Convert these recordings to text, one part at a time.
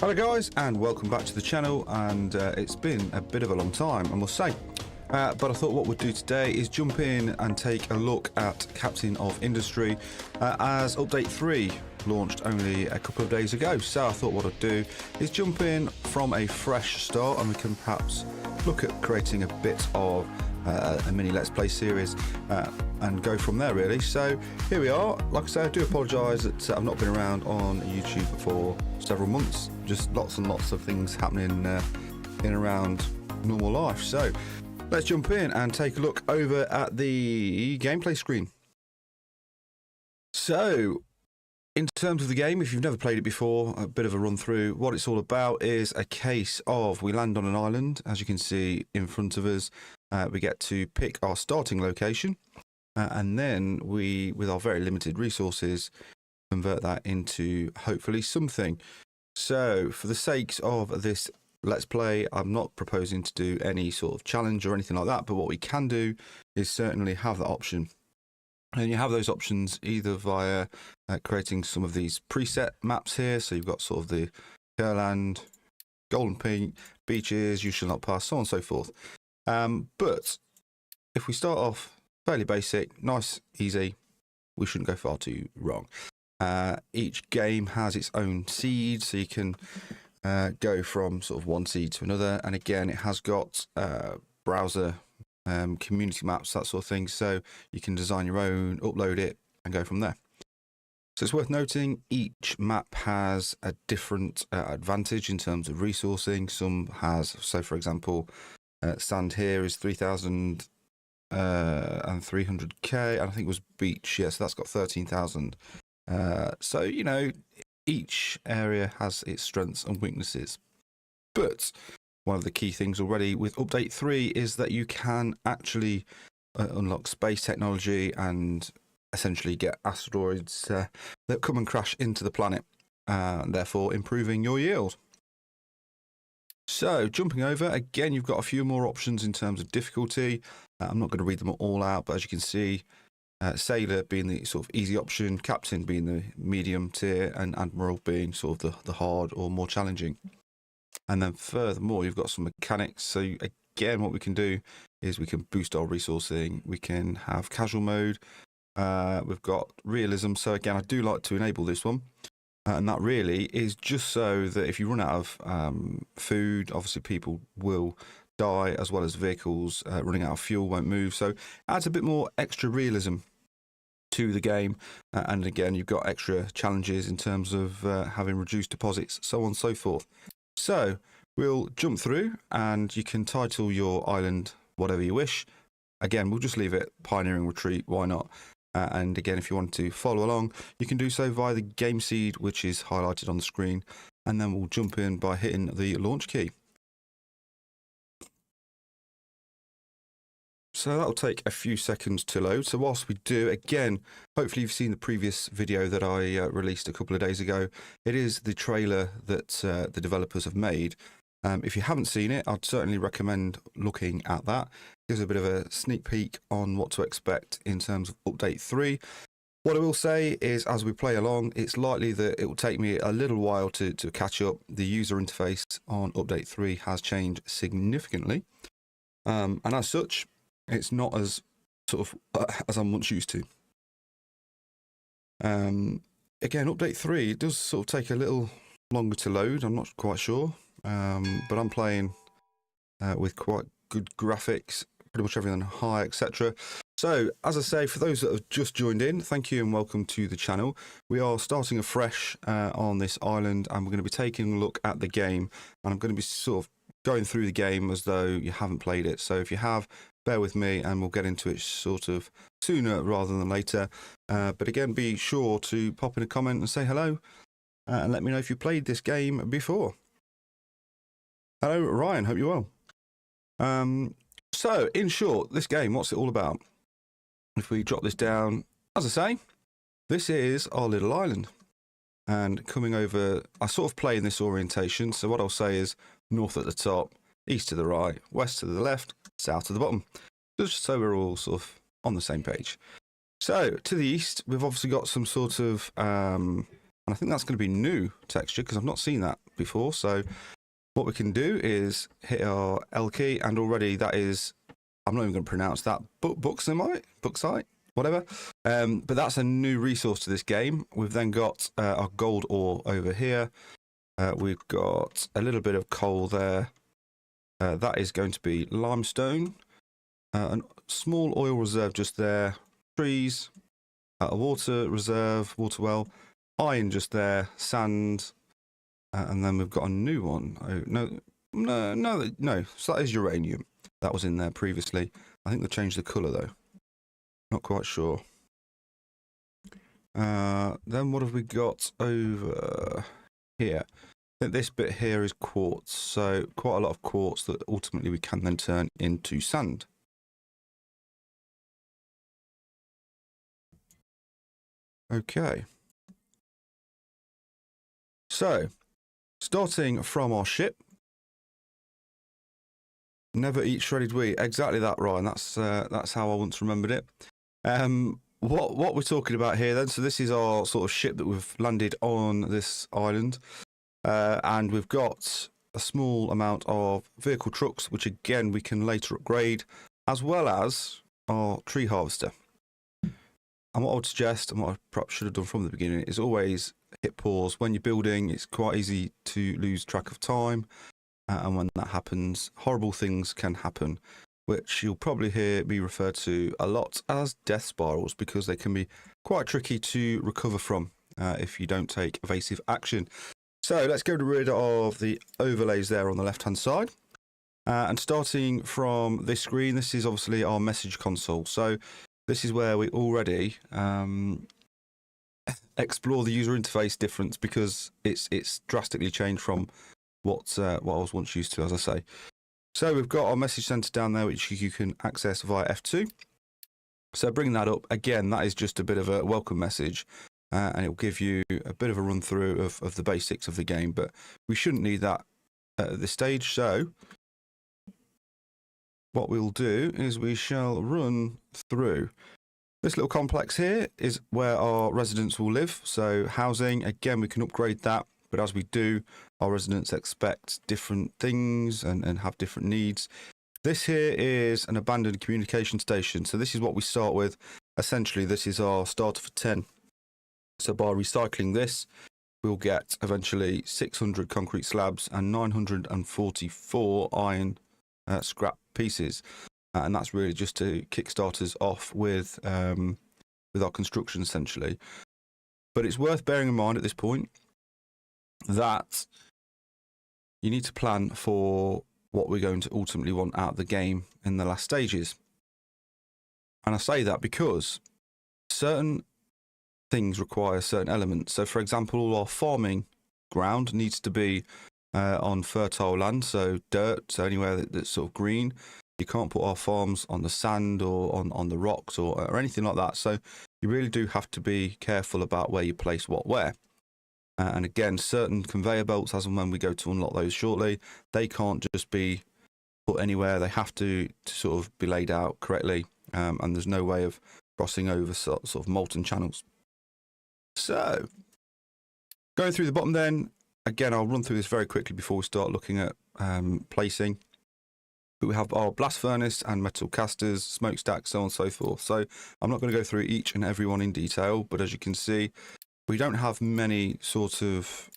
Hello guys, and welcome back to the channel. And it's been a bit of a long time, I must say, but I thought what we'd do today is jump in and take a look at Captain of Industry, as update 3 launched only a couple of days ago. So I thought what I'd do is jump in from a fresh start, and we can perhaps look at creating a bit of a mini Let's Play series and go from there, really. So here we are. Like I say, I do apologise that I've not been around on YouTube for several months. Just lots and lots of things happening in and around normal life. So let's jump in and take a look over at the gameplay screen. So in terms of the game, if you've never played it before, a bit of a run through. What it's all about is a case of we land on an island, as you can see in front of us. We get to pick our starting location, and then we, with our very limited resources, convert that into hopefully something. So for the sakes of this Let's Play, I'm not proposing to do any sort of challenge or anything like that, but what we can do is certainly have that option. And you have those options either via creating some of these preset maps here. So you've got sort of the Curland, Golden Peak, beaches, you shall not pass, so on and so forth. But if we start off fairly basic, nice, easy, we shouldn't go far too wrong. Each game has its own seed, so you can go from sort of one seed to another. And again, it has got browser community maps, that sort of thing, so you can design your own, upload it, and go from there. So it's worth noting each map has a different advantage in terms of resourcing. Some has, so for example, sand here is 3,300k, and I think it was beach, yeah, so that's got 13,000. So, you know, each area has its strengths and weaknesses. But one of the key things already with update 3 is that you can actually unlock space technology and essentially get asteroids that come and crash into the planet, therefore improving your yield. So jumping over, again, you've got a few more options in terms of difficulty. I'm not going to read them all out, but as you can see, Sailor being the sort of easy option, Captain being the medium tier, and Admiral being sort of the hard or more challenging. And then furthermore, you've got some mechanics. So again, what we can do is we can boost our resourcing. We can have casual mode. We've got realism. So again, I do like to enable this one. And that really is just so that if you run out of food, obviously people will die, as well as vehicles running out of fuel won't move. So it adds a bit more extra realism to the game. And again, you've got extra challenges in terms of having reduced deposits, so on and so forth. So we'll jump through, and you can title your island whatever you wish. Again, we'll just leave it Pioneering Retreat, why not? And again, if you want to follow along, you can do so via the game seed, which is highlighted on the screen. And then we'll jump in by hitting the launch key. So that'll take a few seconds to load. So whilst we do, again, hopefully you've seen the previous video that I released a couple of days ago. It is the trailer that the developers have made. If you haven't seen it, I'd certainly recommend looking at that. Gives a bit of a sneak peek on what to expect in terms of update 3. What I will say is, as we play along, it's likely that it will take me a little while to catch up. The user interface on update 3 has changed significantly. And as such, it's not as sort of as I'm once used to. Again, update 3 does sort of take a little longer to load. I'm not quite sure, but I'm playing with quite good graphics, pretty much everything high, etc. So, as I say, for those that have just joined in, thank you and welcome to the channel. We are starting afresh on this island, and we're going to be taking a look at the game, and I'm going to be sort of going through the game as though you haven't played it. So if you have, bear with me, and we'll get into it sort of sooner rather than later. But again, be sure to pop in a comment and say hello, and let me know if you played this game before. Hello, Ryan, hope you're well. So, in short, this game, what's it all about? If we drop this down, as I say, this is our little island. And coming over, I sort of play in this orientation. So what I'll say is north at the top, east to the right, west to the left, south to the bottom. Just so we're all sort of on the same page. So, to the east, we've obviously got some sort of, and I think that's going to be new texture, because I've not seen that before. So what we can do is hit our L key, and already that is, I'm not even going to pronounce that, bauxite, whatever. But that's a new resource to this game. We've then got our gold ore over here. We've got a little bit of coal there. That is going to be limestone. A small oil reserve just there. Trees. A water reserve, water well. Iron just there. Sand. And then we've got a new one. Oh, no. So that is uranium. That was in there previously. I think they changed the colour though. Not quite sure. Then what have we got over here? I think this bit here is quartz. So quite a lot of quartz that ultimately we can then turn into sand. Okay. So, starting from our ship. Never eat shredded wheat. Exactly that, Ryan. That's how I once remembered it. What we're talking about here then, so this is our sort of ship that we've landed on this island. And we've got a small amount of vehicle trucks, which again we can later upgrade, as well as our tree harvester. And what I would suggest, and what I perhaps should have done from the beginning, is always hit pause. When you're building, it's quite easy to lose track of time. And when that happens, horrible things can happen, which you'll probably hear me refer to a lot as death spirals, because they can be quite tricky to recover from if you don't take evasive action. So let's get rid of the overlays there on the left-hand side. And starting from this screen, this is obviously our message console. So this is where we already explore the user interface difference, because it's drastically changed from what I was once used to, as I say. So we've got our message center down there, which you can access via F2. So bring that up. Again, that is just a bit of a welcome message, and it will give you a bit of a run through of the basics of the game, but we shouldn't need that at this stage. So what we'll do is we shall run through. This little complex here is where our residents will live. So housing, again, we can upgrade that. But as we do, our residents expect different things and have different needs. This here is an abandoned communication station. So this is what we start with. Essentially, this is our starter for 10. So by recycling this, we'll get eventually 600 concrete slabs and 944 iron scrap pieces. And that's really just to kickstart us off with our construction, essentially. But it's worth bearing in mind at this point that you need to plan for what we're going to ultimately want out of the game in the last stages. And I say that because certain things require certain elements. So, for example, all our farming ground needs to be on fertile land, so dirt, so anywhere that's sort of green. You can't put our farms on the sand or on the rocks or anything like that. So you really do have to be careful about where you place what where. And again, certain conveyor belts, as and when we go to unlock those shortly, they can't just be put anywhere. They have to sort of be laid out correctly, and there's no way of crossing over sort of molten channels. So, going through the bottom then, again, I'll run through this very quickly before we start looking at placing. But we have our blast furnace and metal casters, smokestack, so on and so forth. So I'm not going to go through each and every one in detail, but as you can see, we don't have many sort of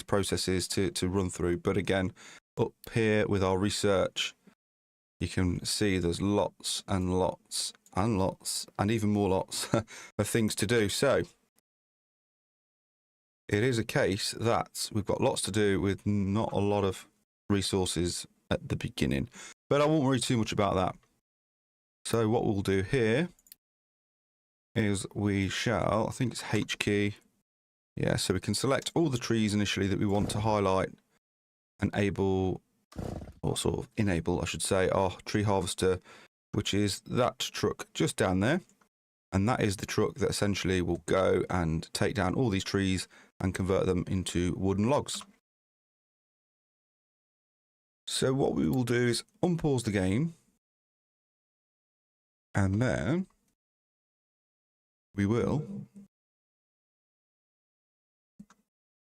processes to run through. But again, up here with our research, you can see there's lots and lots and lots and even more lots of things to do. So it is a case that we've got lots to do with not a lot of resources at the beginning, but I won't worry too much about that. So what we'll do here is we shall, I think it's H key. Yeah, so we can select all the trees initially that we want to highlight and enable, I should say, our tree harvester, which is that truck just down there. And that is the truck that essentially will go and take down all these trees and convert them into wooden logs. So what we will do is unpause the game, and then we will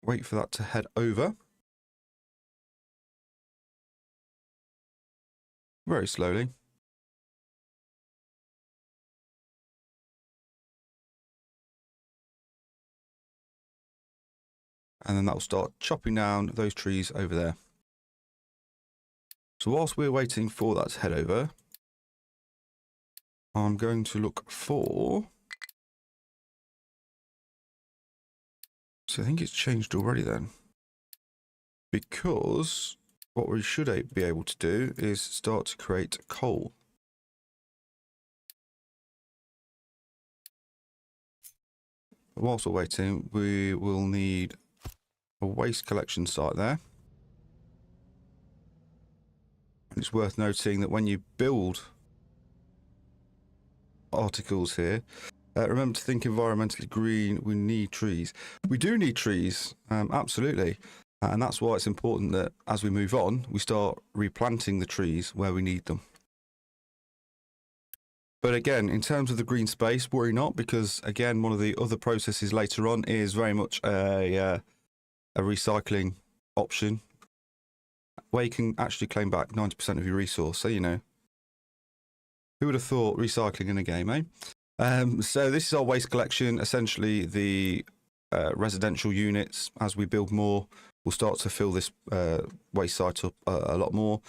wait for that to head over. Very slowly. And then that will start chopping down those trees over there. So whilst we're waiting for that to head over, I'm going to look for... So I think it's changed already then. Because what we should be able to do is start to create coal. Whilst we're waiting, we will need a waste collection site there. And it's worth noting that when you build articles here, remember to think environmentally green. We need trees. We do need trees, absolutely. And that's why it's important that as we move on, we start replanting the trees where we need them. But again, in terms of the green space, worry not, because again, one of the other processes later on is very much a recycling option where you can actually claim back 90% of your resource. So, you know, who would have thought recycling in a game, eh? So this is our waste collection, essentially the residential units. As we build more, we'll start to fill this waste site up a lot more.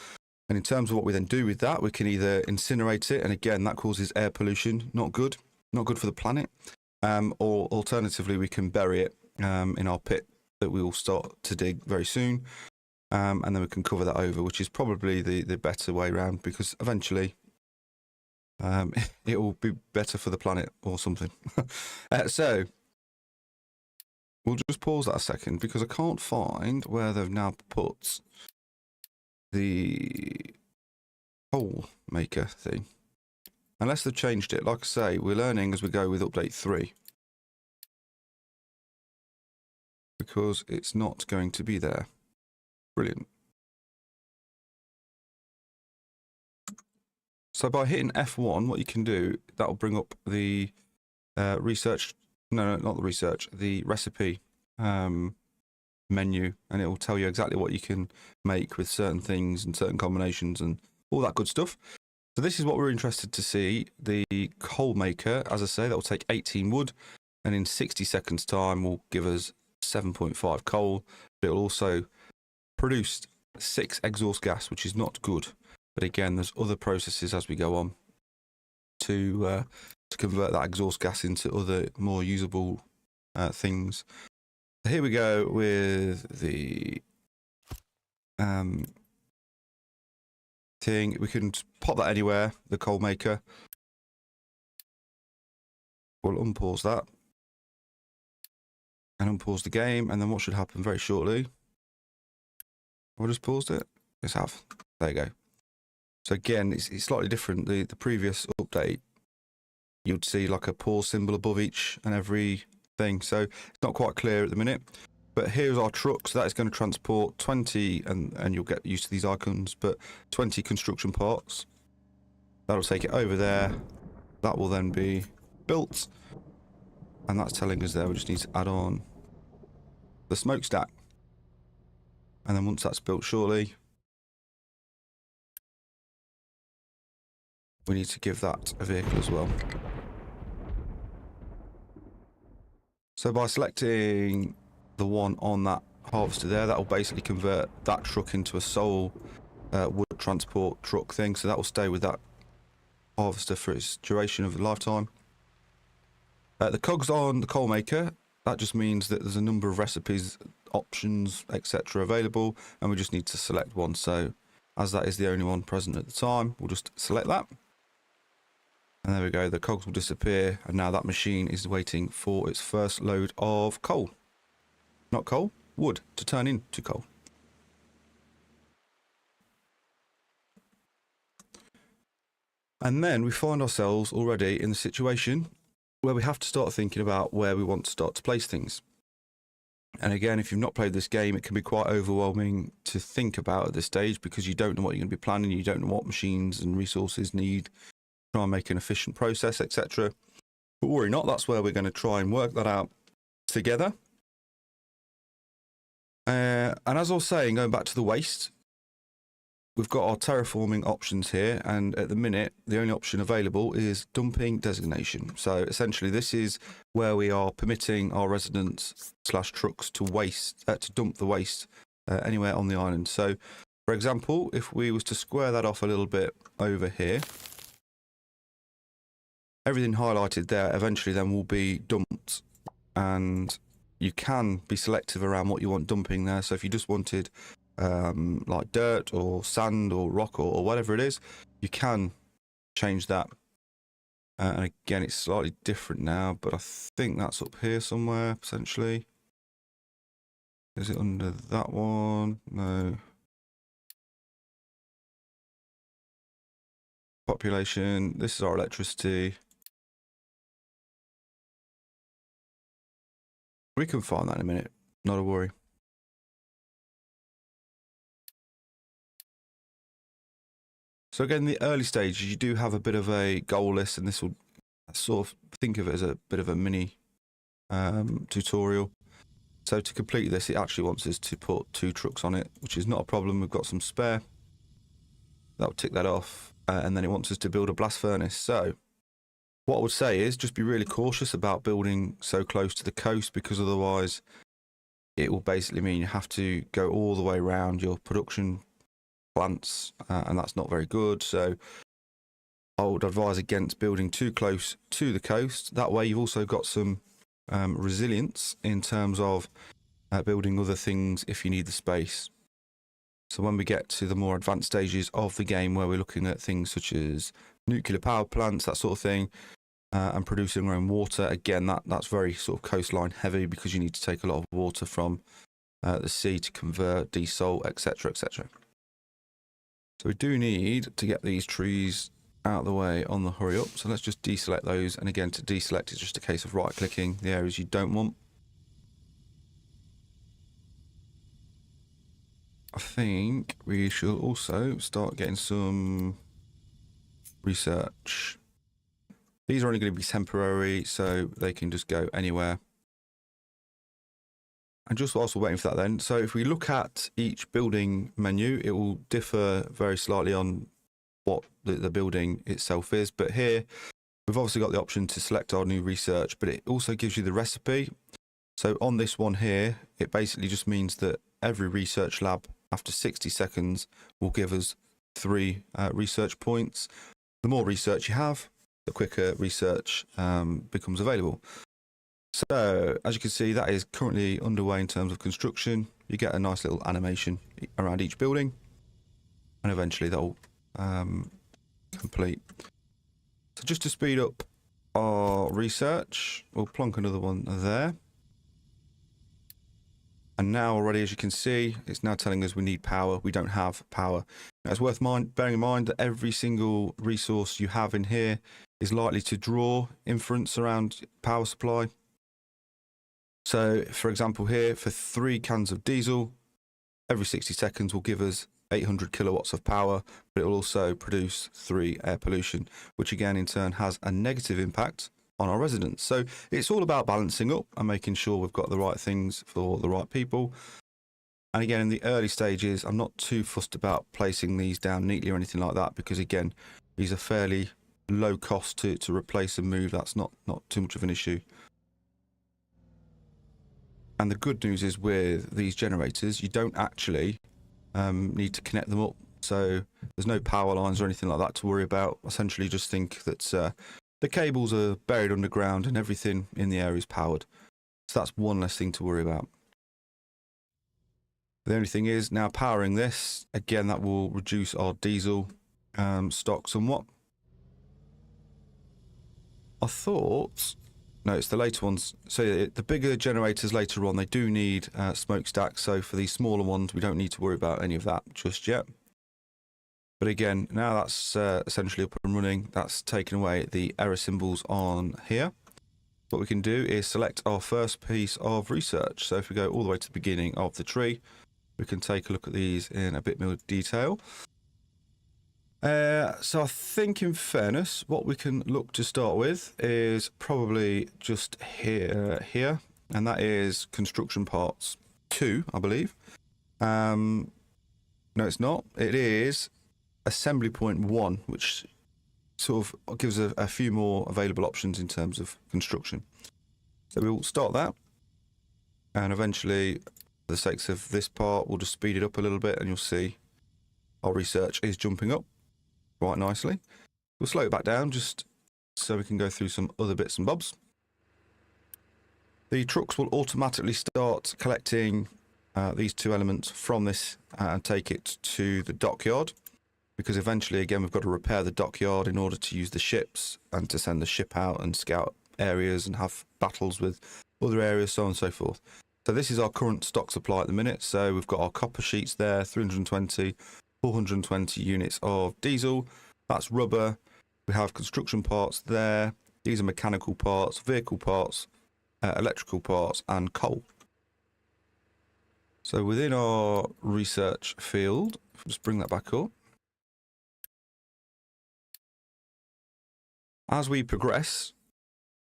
And in terms of what we then do with that, we can either incinerate it, and again, that causes air pollution, not good for the planet. Or alternatively, we can bury it in our pit that we will start to dig very soon. And then we can cover that over, which is probably the better way around, because eventually it will be better for the planet or something. So we'll just pause that a second, because I can't find where they've now put the coal maker thing. Unless they've changed it. Like I say, we're learning as we go with update 3. Because it's not going to be there. Brilliant. So by hitting F1, what you can do, that will bring up the research, no, not the research, the recipe menu, and it will tell you exactly what you can make with certain things and certain combinations and all that good stuff. So this is what we're interested to see. The coal maker, as I say, that will take 18 wood, and in 60 seconds time will give us 7.5 coal. But it will also produce 6 exhaust gas, which is not good. But again, there's other processes as we go on to convert that exhaust gas into other more usable things. Here we go with the thing. We can pop that anywhere, the coal maker. We'll unpause that and unpause the game, and then what should happen very shortly? I just paused it. Let's have. There you go. So again, it's slightly different. The previous update, you'd see like a pause symbol above each and every thing. So it's not quite clear at the minute. But here's our truck. So that is going to transport 20, and you'll get used to these icons, but 20 construction parts. That'll take it over there. That will then be built. And that's telling us there we just need to add on the smokestack. And then once that's built shortly, we need to give that a vehicle as well. So by selecting the one on that harvester there, that will basically convert that truck into a sole wood transport truck thing. So that will stay with that harvester for its duration of the lifetime. The cogs on the coal maker, that just means that there's a number of recipes, options, etc. available, and we just need to select one. So as that is the only one present at the time, we'll just select that. And there we go, the cogs will disappear, and now that machine is waiting for its first load of coal. Not coal, wood, to turn into coal. And then we find ourselves already in the situation where we have to start thinking about where we want to start to place things. And again, if you've not played this game, it can be quite overwhelming to think about at this stage, because you don't know what you're going to be planning, you don't know what machines and resources need, try and make an efficient process, etc. But worry not, that's where we're going to try and work that out together. And as I was saying, going back to the waste, we've got our terraforming options here, and at the minute, the only option available is dumping designation. So essentially, this is where we are permitting our residents / trucks to dump the waste anywhere on the island. So, for example, if we was to square that off a little bit over here, everything highlighted there eventually then will be dumped, and you can be selective around what you want dumping there. So if you just wanted like dirt or sand or rock or whatever it is, you can change that. And again, it's slightly different now, but I think that's up here somewhere potentially. Is it under that one? No. Population. This is our electricity. We can find that in a minute. Not a worry. So again, in the early stages, you do have a bit of a goal list, and this will sort of think of it as a bit of a mini tutorial. So to complete this, it actually wants us to put 2 trucks on it, which is not a problem. We've got some spare. That'll tick that off. And then it wants us to build a blast furnace. So what I would say is just be really cautious about building so close to the coast, because otherwise it will basically mean you have to go all the way around your production plants, and that's not very good. So I would advise against building too close to the coast. That way you've also got some resilience in terms of building other things if you need the space. So when we get to the more advanced stages of the game, where we're looking at things such as nuclear power plants, that sort of thing, and producing our own water, again, that's very sort of coastline heavy, because you need to take a lot of water from the sea to convert, desalt, etc., etc. So we do need to get these trees out of the way on the hurry up. So let's just deselect those. And again, to deselect, it's just a case of right-clicking the areas you don't want. I think we should also start getting some research. These are only going to be temporary, so they can just go anywhere. And just whilst we're waiting for that then, so if we look at each building menu, it will differ very slightly on what the building itself is. But here, we've obviously got the option to select our new research, but it also gives you the recipe. So on this one here, it basically just means that every research lab after 60 seconds will give us 3 research points. The more research you have, the quicker research becomes available. So as you can see, that is currently underway in terms of construction. You get a nice little animation around each building, and eventually that'll complete. So just to speed up our research, we'll plonk another one there. And now already, as you can see, it's now telling us we need power. We don't have power. Now, it's worth bearing in mind that every single resource you have in here is likely to draw inference around power supply. So, for example, here, for 3 cans of diesel, every 60 seconds will give us 800 kilowatts of power, but it will also produce 3 air pollution, which again, in turn, has a negative impact on our residents. So it's all about balancing up and making sure we've got the right things for the right people. And again, in the early stages, I'm not too fussed about placing these down neatly or anything like that, because again, these are fairly low cost to replace and move. That's not too much of an issue. And the good news is with these generators, you don't actually need to connect them up. So there's no power lines or anything like that to worry about. Essentially, just think that the cables are buried underground and everything in the area is powered. So that's one less thing to worry about. The only thing is, now powering this, again, that will reduce our diesel stock somewhat. I thought, no, it's the later ones. So the bigger generators later on, they do need smokestacks. So for these smaller ones, we don't need to worry about any of that just yet. But again, now that's essentially up and running, that's taken away the error symbols on here. What we can do is select our first piece of research. So if we go all the way to the beginning of the tree, we can take a look at these in a bit more detail. So I think, in fairness, what we can look to start with is probably just here, and that is construction parts. 2, I believe. No, it's not. It is assembly point 1, which sort of gives a few more available options in terms of construction. So we'll start that, and eventually, for the sakes of this part, we'll just speed it up a little bit, and you'll see our research is jumping up quite nicely. We'll slow it back down just so we can go through some other bits and bobs. The trucks will automatically start collecting these 2 elements from this and take it to the dockyard, because eventually, again, we've got to repair the dockyard in order to use the ships and to send the ship out and scout areas and have battles with other areas, so on and so forth. So this is our current stock supply at the minute. So we've got our copper sheets there, 320, 420 units of diesel. That's rubber. We have construction parts there. These are mechanical parts, vehicle parts, electrical parts, and coal. So within our research field, if we just bring that back up. As we progress,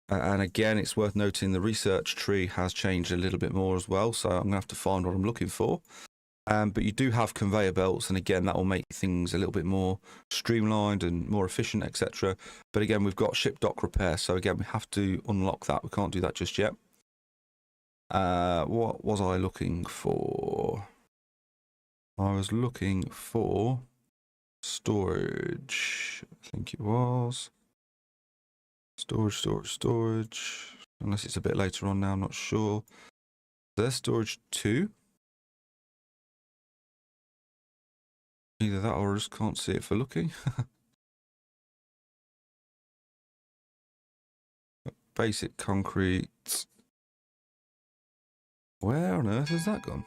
and again, it's worth noting the research tree has changed a little bit more as well, so I'm going to have to find what I'm looking for. But you do have conveyor belts, and again, that will make things a little bit more streamlined and more efficient, etc. But again, we've got ship dock repair, so again, we have to unlock that. We can't do that just yet. What was I looking for? I was looking for storage. I think it was. Storage. Unless it's a bit later on now, I'm not sure. There's storage 2. Either that or I just can't see it for looking. Basic concrete. Where on earth has that gone?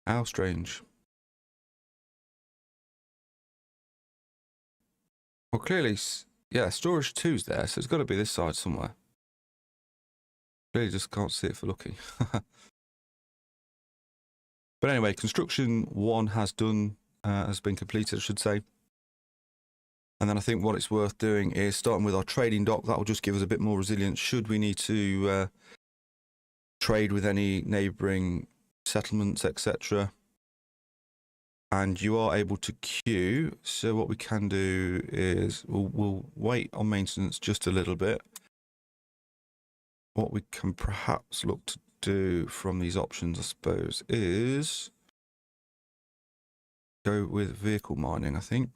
How strange. Well, clearly, yeah, storage 2's there, so it's got to be this side somewhere. Really just can't see it for looking. But anyway, construction 1 has been completed, I should say. And then I think what it's worth doing is starting with our trading dock. That will just give us a bit more resilience should we need to trade with any neighbouring settlements, etc. And you are able to queue. So what we can do is we'll wait on maintenance just a little bit. What we can perhaps look to do from these options, I suppose, is go with vehicle mining, I think.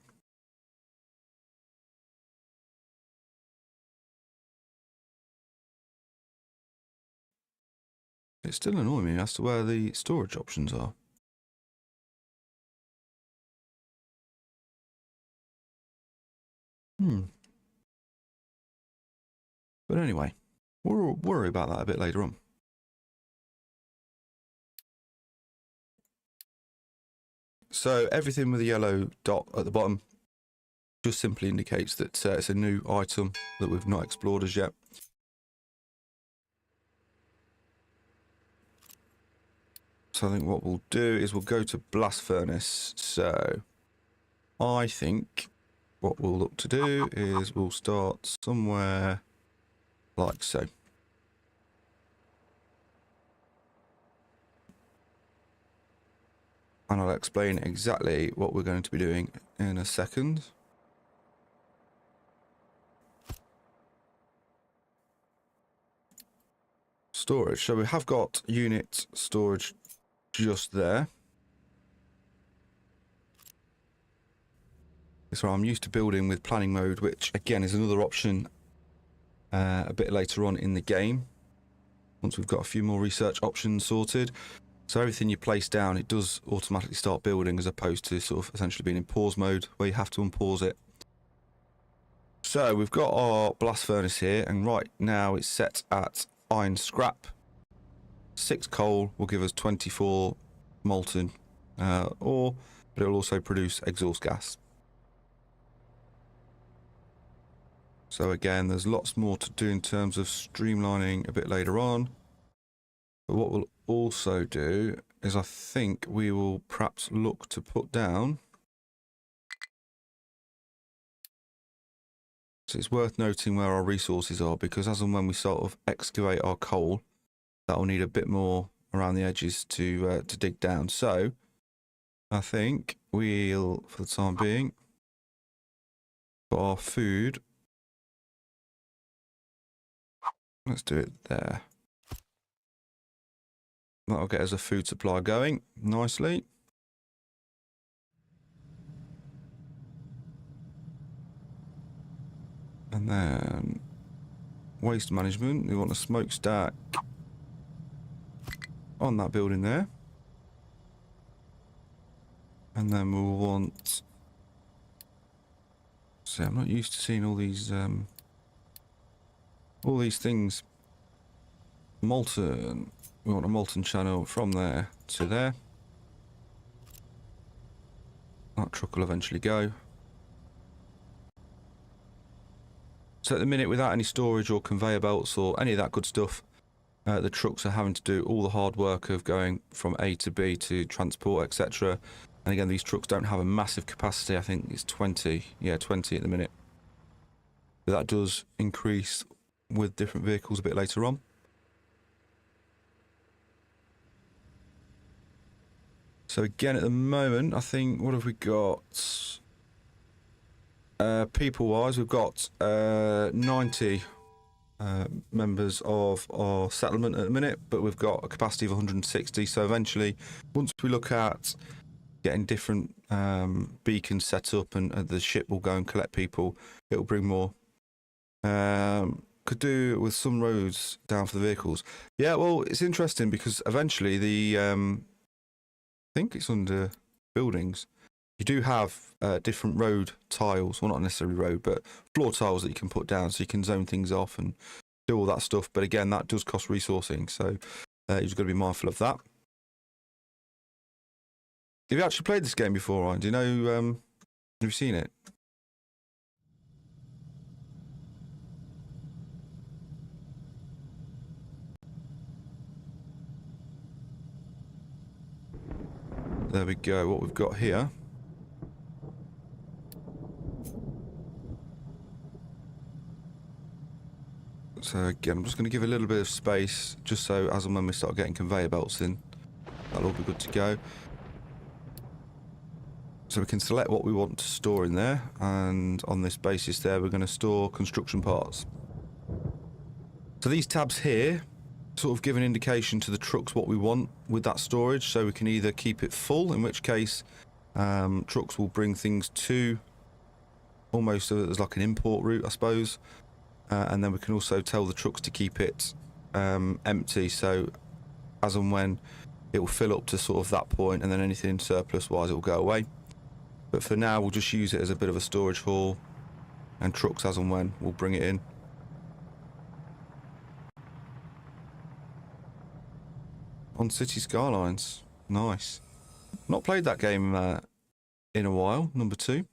It's still annoying me as to where the storage options are. But anyway, we'll worry about that a bit later on. So everything with a yellow dot at the bottom just simply indicates that it's a new item that we've not explored as yet. So I think what we'll do is we'll go to blast furnace. So I think what we'll look to do is we'll start somewhere like so. And I'll explain exactly what we're going to be doing in a second. Storage. So we have got unit storage just there. So I'm used to building with planning mode, which again is another option a bit later on in the game, once we've got a few more research options sorted. So everything you place down, it does automatically start building, as opposed to sort of essentially being in pause mode where you have to unpause it. So we've got our blast furnace here, and right now it's set at iron scrap. 6 coal will give us 24 molten ore, but it will also produce exhaust gas. So again, there's lots more to do in terms of streamlining a bit later on. But what we'll also do is I think we will perhaps look to put down So it's worth noting where our resources are, because as and when we sort of excavate our coal, that will need a bit more around the edges to dig down. So I think we'll, for the time being, put our food. Let's do it there. That'll get us a food supply going nicely. And then waste management. We want a smokestack on that building there. And then we'll want... See, I'm not used to seeing all these things. Molten. We want a molten channel from there to there. That truck will eventually go. So at the minute, without any storage or conveyor belts or any of that good stuff, the trucks are having to do all the hard work of going from A to B to transport, etc. And again, these trucks don't have a massive capacity. I think it's 20. Yeah, 20 at the minute. But that does increase with different vehicles a bit later on. So again, at the moment, I think, what have we got? People-wise, we've got 90 members of our settlement at the minute, but we've got a capacity of 160. So eventually, once we look at getting different beacons set up and the ship will go and collect people, it will bring more. Could do with some roads down for the vehicles. Yeah, well, it's interesting because eventually the... I think it's under buildings. You do have different road tiles, well, not necessarily road, but floor tiles that you can put down so you can zone things off and do all that stuff. But again, that does cost resourcing, so you've got to be mindful of that. Have you actually played this game before, Ryan? Do you know, have you seen it? There we go, what we've got here. So again, I'm just going to give a little bit of space, just so as and when we start getting conveyor belts in, that'll all be good to go. So we can select what we want to store in there, and on this basis there, we're going to store construction parts. So these tabs here sort of give an indication to the trucks what we want with that storage, so we can either keep it full, in which case trucks will bring things to almost as like an import route, I suppose, and then we can also tell the trucks to keep it empty, so as and when it will fill up to sort of that point, and then anything surplus wise it will go away. But for now we'll just use it as a bit of a storage hall, and trucks as and when we'll bring it in. On City Skylines. Nice. Not played that game in a while. Number 2.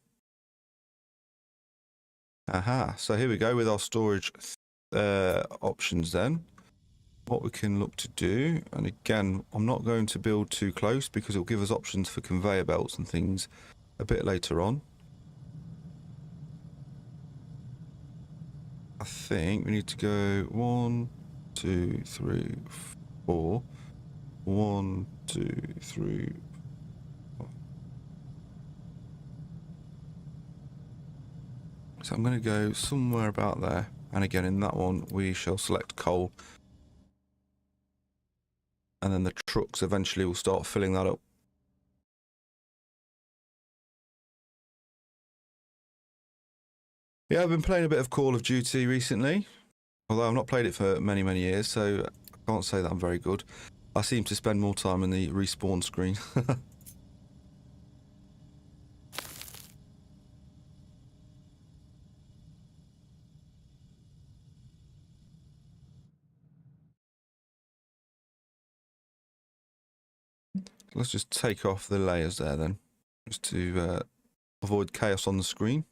Aha. So here we go with our storage options then. What we can look to do, and again, I'm not going to build too close because it'll give us options for conveyor belts and things a bit later on. I think we need to go 1, 2, 3, 4. 1, 2, 3, 4. So I'm going to go somewhere about there. And again, in that one, we shall select coal. And then the trucks eventually will start filling that up. Yeah, I've been playing a bit of Call of Duty recently. Although I've not played it for many, many years, so I can't say that I'm very good. I seem to spend more time in the respawn screen. Let's just take off the layers there then, just to avoid chaos on the screen.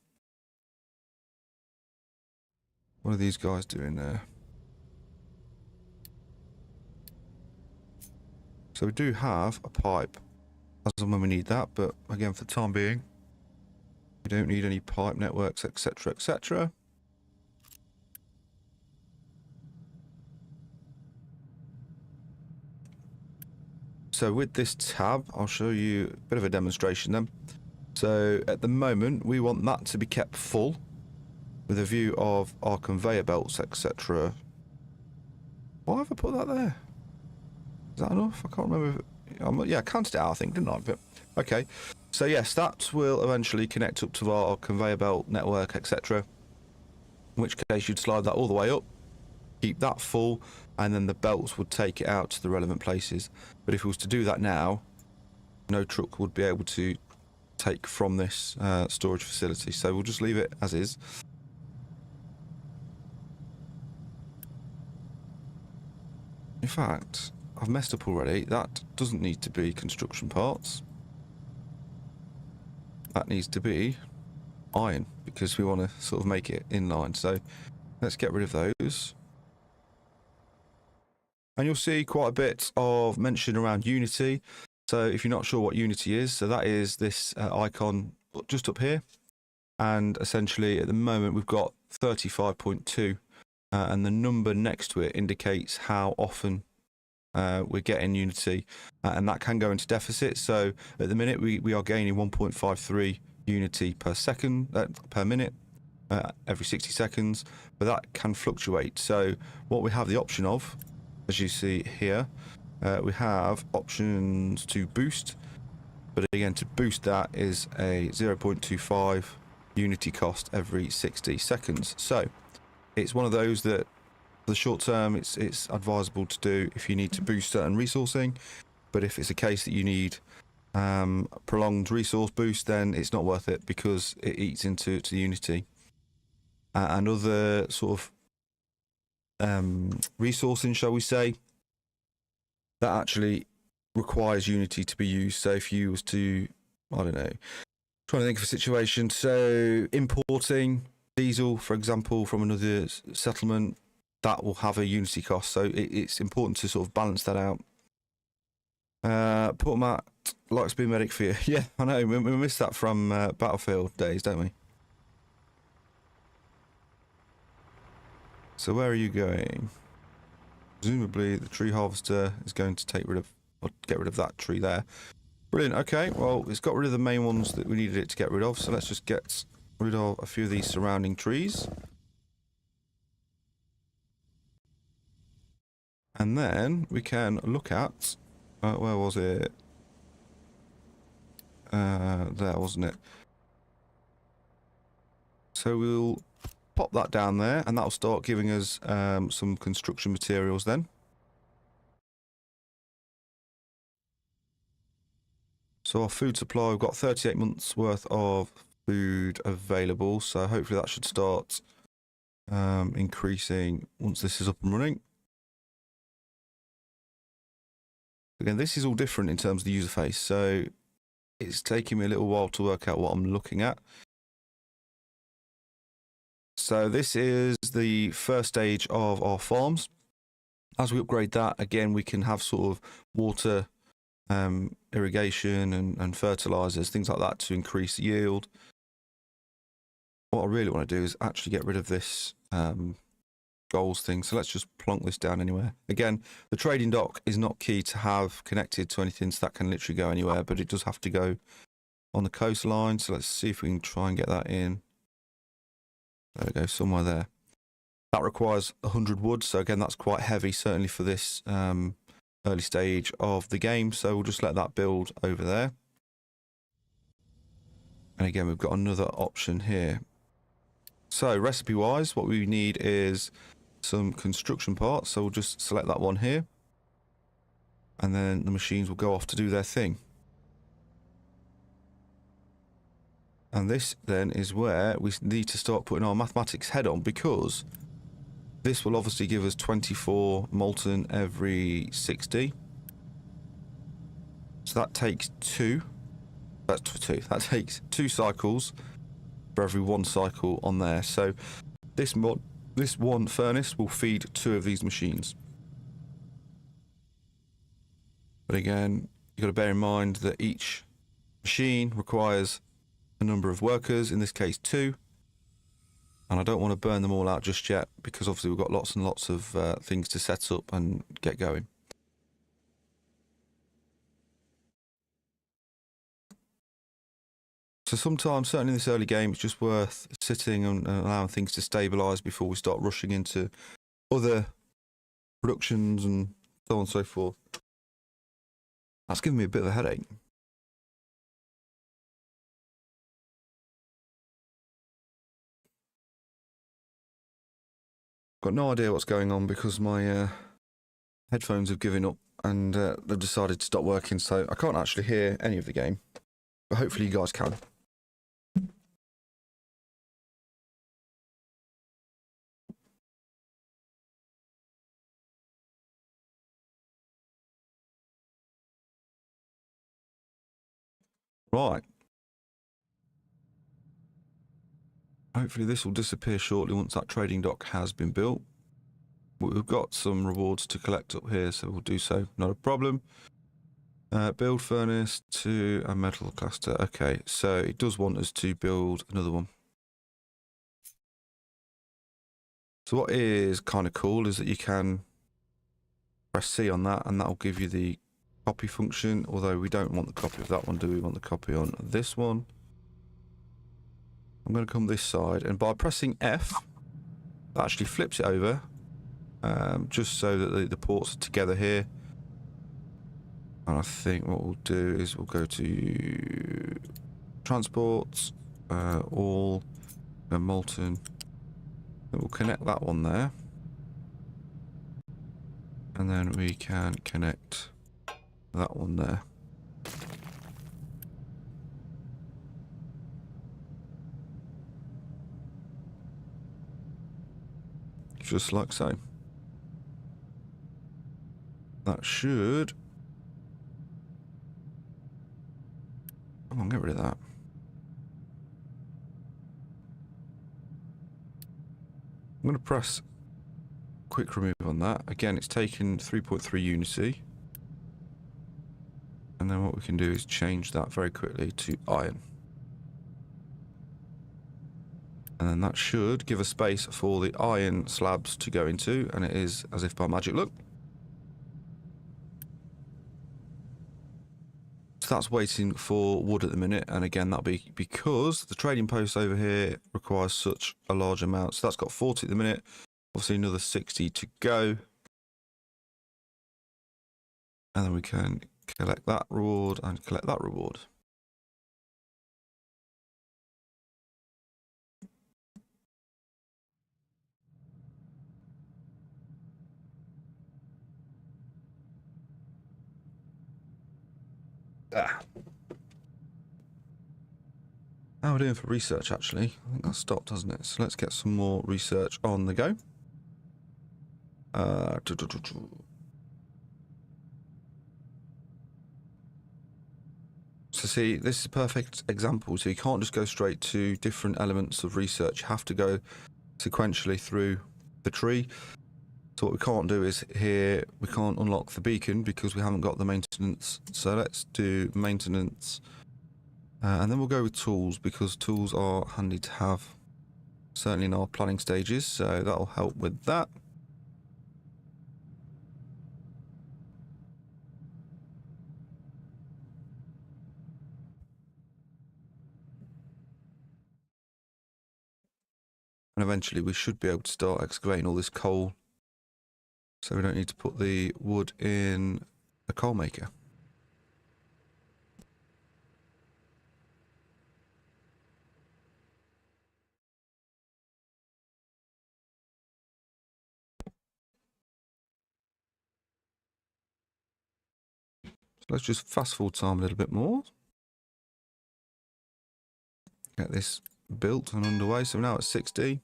What are these guys doing there? So we do have a pipe, as and when we need that, but again, for the time being, we don't need any pipe networks, etc., etc. so with this tab, I'll show you a bit of a demonstration then. So at the moment, we want that to be kept full with a view of our conveyor belts, etc. Why have I put that there? Is that enough? I can't remember. Yeah, I counted it out, I think, didn't I? But, okay. So yes, that will eventually connect up to our conveyor belt network, etc. In which case you'd slide that all the way up, keep that full, and then the belts would take it out to the relevant places. But if it was to do that now, no truck would be able to take from this storage facility. So we'll just leave it as is. In fact, I've messed up already. That doesn't need to be construction parts. That needs to be iron, because we want to sort of make it in line. So let's get rid of those. And you'll see quite a bit of mention around Unity. So if you're not sure what Unity is, so that is this icon just up here. And essentially at the moment we've got 35.2 and the number next to it indicates how often we're getting Unity, and that can go into deficit. So at the minute we are gaining 1.53 Unity per second, per minute, every 60 seconds, but that can fluctuate. So what we have the option of, as you see here, we have options to boost, but again, to boost that is a 0.25 Unity cost every 60 seconds. So it's one of those that for the short term it's advisable to do if you need to boost certain resourcing, but if it's a case that you need prolonged resource boost, then it's not worth it because it eats into the Unity. And other sort of resourcing, shall we say, that actually requires Unity to be used. So if you was to, I don't know, trying to think of a situation, so importing diesel, for example, from another settlement, that will have a Unity cost. So it's important to sort of balance that out. Put Matt likes being medic for you. Yeah, I know, we missed that from Battlefield days, don't we? So where are you going? Presumably the tree harvester is going to get rid of that tree there. Brilliant. Okay, well, it's got rid of the main ones that we needed it to get rid of, so let's just get rid of a few of these surrounding trees. And then we can look at where was it? There, wasn't it? So we'll pop that down there, and that'll start giving us some construction materials then. So our food supply, we've got 38 months worth of food available, so hopefully that should start increasing once this is up and running. Again, this is all different in terms of the user face, so it's taking me a little while to work out what I'm looking at. So this is the first stage of our farms. As we upgrade that, again, we can have sort of water, irrigation and fertilizers, things like that to increase the yield. What I really want to do is actually get rid of this goals thing. So let's just plonk this down anywhere. Again, the trading dock is not key to have connected to anything, so that can literally go anywhere, but it does have to go on the coastline. So let's see if we can try and get that in. There we go, somewhere there. That requires 100 wood, so again, that's quite heavy, certainly for this early stage of the game. So we'll just let that build over there. And again, we've got another option here. So recipe-wise, what we need is some construction parts. So we'll just select that one here. And then the machines will go off to do their thing. And this then is where we need to start putting our mathematics head on, because this will obviously give us 24 molten every 60. So that takes two. That's two. That takes 2 cycles for every 1 cycle on there. So this one furnace will feed 2 of these machines. But again, you've got to bear in mind that each machine requires a number of workers, in this case 2, and I don't want to burn them all out just yet, because obviously we've got lots and lots of things to set up and get going. So sometimes, certainly in this early game, it's just worth sitting and allowing things to stabilise before we start rushing into other productions and so on and so forth. That's giving me a bit of a headache. Got no idea what's going on because my headphones have given up and they've decided to stop working, so I can't actually hear any of the game. But hopefully you guys can. Right. Hopefully this will disappear shortly once that trading dock has been built. We've got some rewards to collect up here, so we'll do so, not a problem. Build furnace to a metal cluster. Okay, so it does want us to build another one. So what is kind of cool is that you can press C on that and that will give you the copy function, although we don't want the copy of that one, do we? Want the copy on this one. I'm going to come this side, and by pressing F, that actually flips it over, just so that the ports are together here. And I think what we'll do is we'll go to transports, all, molten, and we'll connect that one there. And then we can connect that one there. Just like so. That should... Come on, get rid of that. I'm going to press quick remove on that. Again, it's taken 3.3 Unity. And then what we can do is change that very quickly to iron. And then that should give a space for the iron slabs to go into, and it is as if by magic, look. So that's waiting for wood at the minute, and again that'll be because the trading post over here requires such a large amount. So that's got 40 at the minute, obviously another 60 to go. And then we can collect that reward and collect that reward. Ah. How are we doing for research, actually? I think that stopped, hasn't it? So let's get some more research on the go. So see, this is a perfect example. So you can't just go straight to different elements of research. You have to go sequentially through the tree. So what we can't do is here, we can't unlock the beacon because we haven't got the maintenance. So let's do maintenance. And then we'll go with tools because tools are handy to have, certainly in our planning stages. So that'll help with that. And eventually we should be able to start excavating all this coal. So we don't need to put the wood in a coal maker. So let's just fast forward time a little bit more. Get this built and underway. So now it's 60.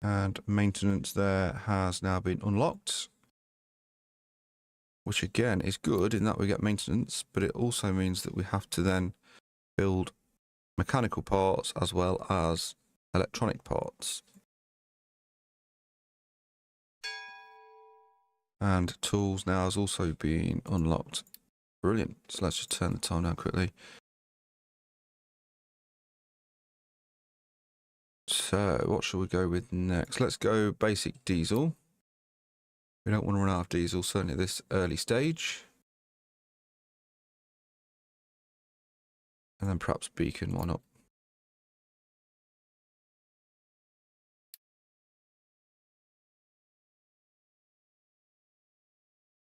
And maintenance there has now been unlocked. Which again is good in that we get maintenance, but it also means that we have to then build mechanical parts as well as electronic parts. And tools now has also been unlocked. Brilliant. So let's just turn the time down quickly. So what shall we go with next? Let's go basic diesel. We don't want to run out of diesel, certainly at this early stage. And then perhaps beacon, why not?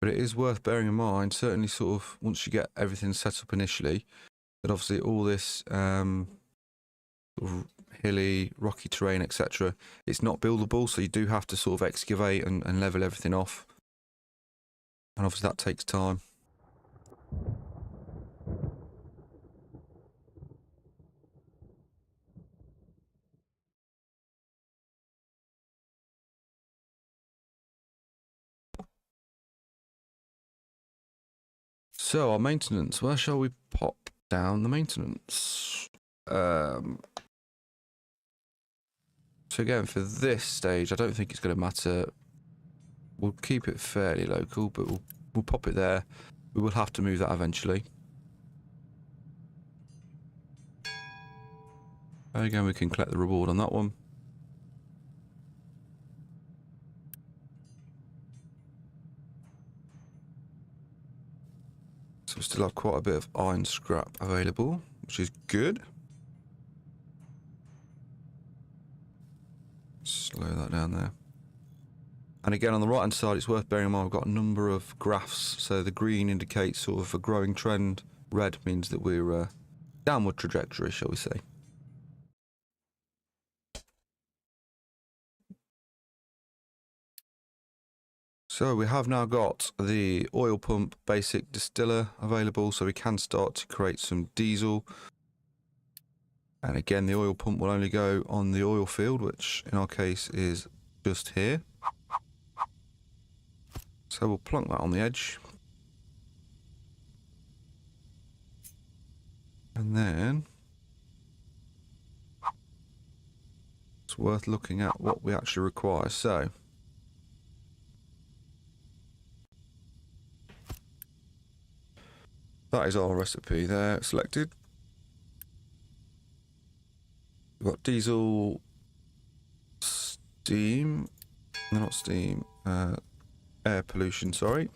But it is worth bearing in mind, certainly sort of once you get everything set up initially, that obviously all this sort of hilly, rocky terrain, etc., it's not buildable, so you do have to sort of excavate and level everything off. And obviously that takes time. So our maintenance, where shall we pop down the maintenance? So again, for this stage, I don't think it's going to matter. We'll keep it fairly local, but we'll pop it there. We will have to move that eventually. Again, we can collect the reward on that one. So we still have quite a bit of iron scrap available, which is good. Slow that down there. And again, on the right hand side, it's worth bearing in mind we've got a number of graphs. So the green indicates sort of a growing trend. Red means that we're downward trajectory, shall we say. So we have now got the oil pump basic distiller available, so we can start to create some diesel. And again, the oil pump will only go on the oil field, which in our case is just here. So we'll plonk that on the edge. And then it's worth looking at what we actually require. So that is our recipe there selected. We've got diesel, steam, no, not steam, air pollution, sorry.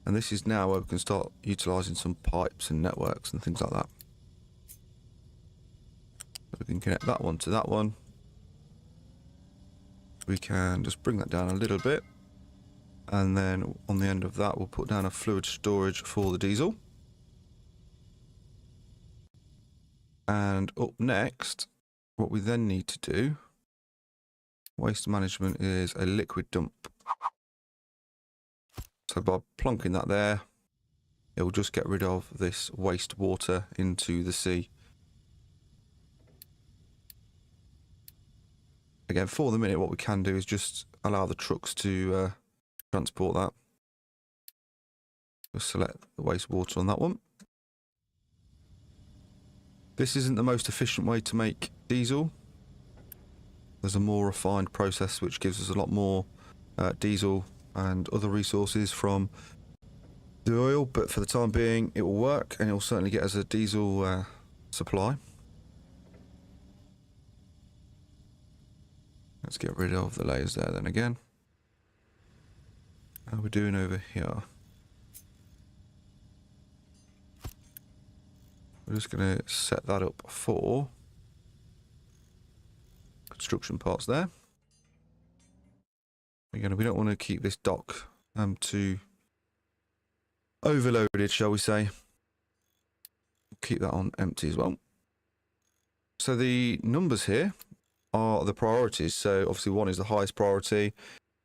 And this is now where we can start utilising some pipes and networks and things like that. So we can connect that one to that one. We can just bring that down a little bit. And then on the end of that, we'll put down a fluid storage for the diesel. And up next, what we then need to do, waste management, is a liquid dump. So by plonking that there, it will just get rid of this waste water into the sea. Again, for the minute, what we can do is just allow the trucks to transport that. Just select the wastewater on that one. This isn't the most efficient way to make diesel. There's a more refined process which gives us a lot more diesel and other resources from the oil, but for the time being it will work and it will certainly get us a diesel supply. Let's get rid of the layers there then again. How are we doing over here? We're just going to set that up for construction parts there. Again, we don't want to keep this dock too overloaded, shall we say. Keep that on empty as well. So the numbers here are the priorities. So obviously 1 is the highest priority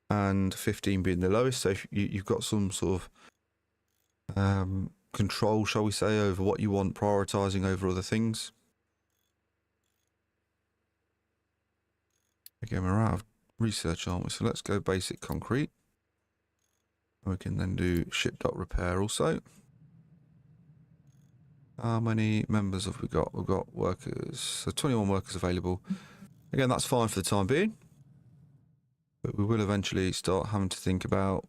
and 15 being the lowest. So if you've got some sort of control, shall we say, over what you want prioritizing over other things. Again, we're out of research, aren't we? So let's go basic concrete. We can then do ship dock repair also. How many members have we got? We've got workers, so 21 workers available. Again, that's fine for the time being, but we will eventually start having to think about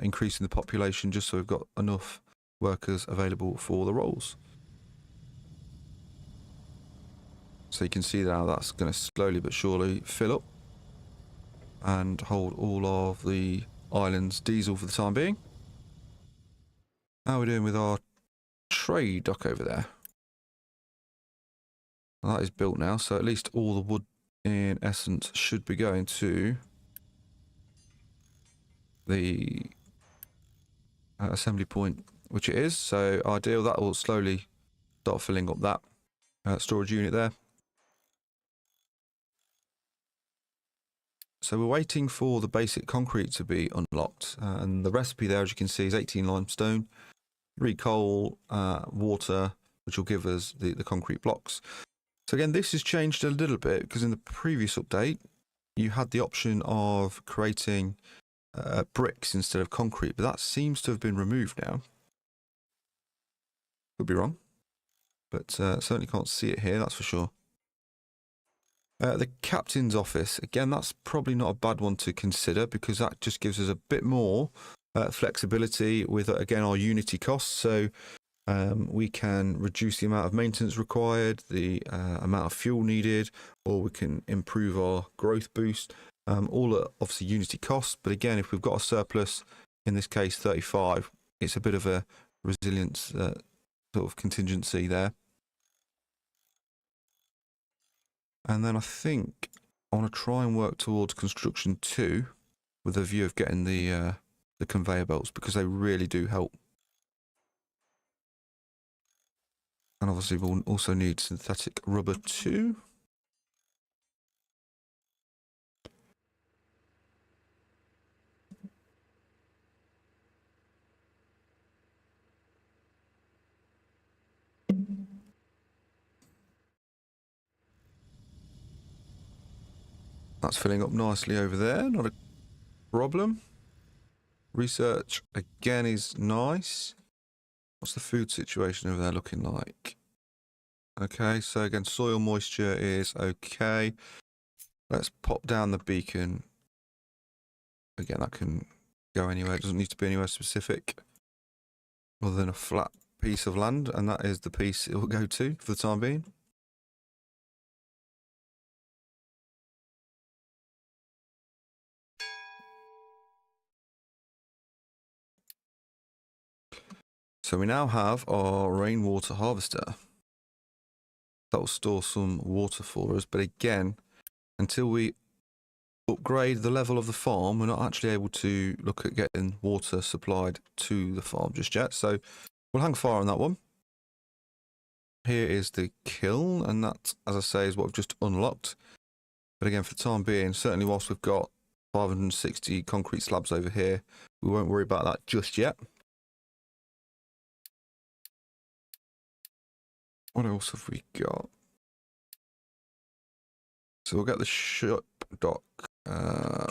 increasing the population just so we've got enough workers available for the roles. So you can see now that's going to slowly but surely fill up and hold all of the island's diesel for the time being. How are we doing with our trade dock over there. Well, that is built now, so at least all the wood in essence should be going to the assembly point, which it is. So ideal. That will slowly start filling up that storage unit there. So we're waiting for the basic concrete to be unlocked, and the recipe there, as you can see, is 18 limestone, 3 coal, water, which will give us the concrete blocks. So again, this has changed a little bit because in the previous update, you had the option of creating bricks instead of concrete, but that seems to have been removed now. Could be wrong, but certainly can't see it here, that's for sure. The captain's office, again, that's probably not a bad one to consider because that just gives us a bit more flexibility with, again, our Unity costs. So we can reduce the amount of maintenance required, the amount of fuel needed, or we can improve our growth boost. All at obviously Unity costs, but again, if we've got a surplus, in this case 35, it's a bit of a resilience sort of contingency there. And then I think I want to try and work towards construction 2 with a view of getting the conveyor belts because they really do help. And obviously we'll also need synthetic rubber too. That's filling up nicely over there, not a problem. Research again is nice. What's the food situation over there looking like? Okay, so again, soil moisture is okay. Let's pop down the beacon. Again, that can go anywhere. It doesn't need to be anywhere specific other than a flat piece of land, and that is the piece it will go to for the time being. So we now have our rainwater harvester. That will store some water for us, but again, until we upgrade the level of the farm, we're not actually able to look at getting water supplied to the farm just yet. So we'll hang fire on that one. Here is the kiln, and that, as I say, is what we've just unlocked. But again, for the time being, certainly whilst we've got 560 concrete slabs over here, we won't worry about that just yet. What else have we got? So we'll get the ship dock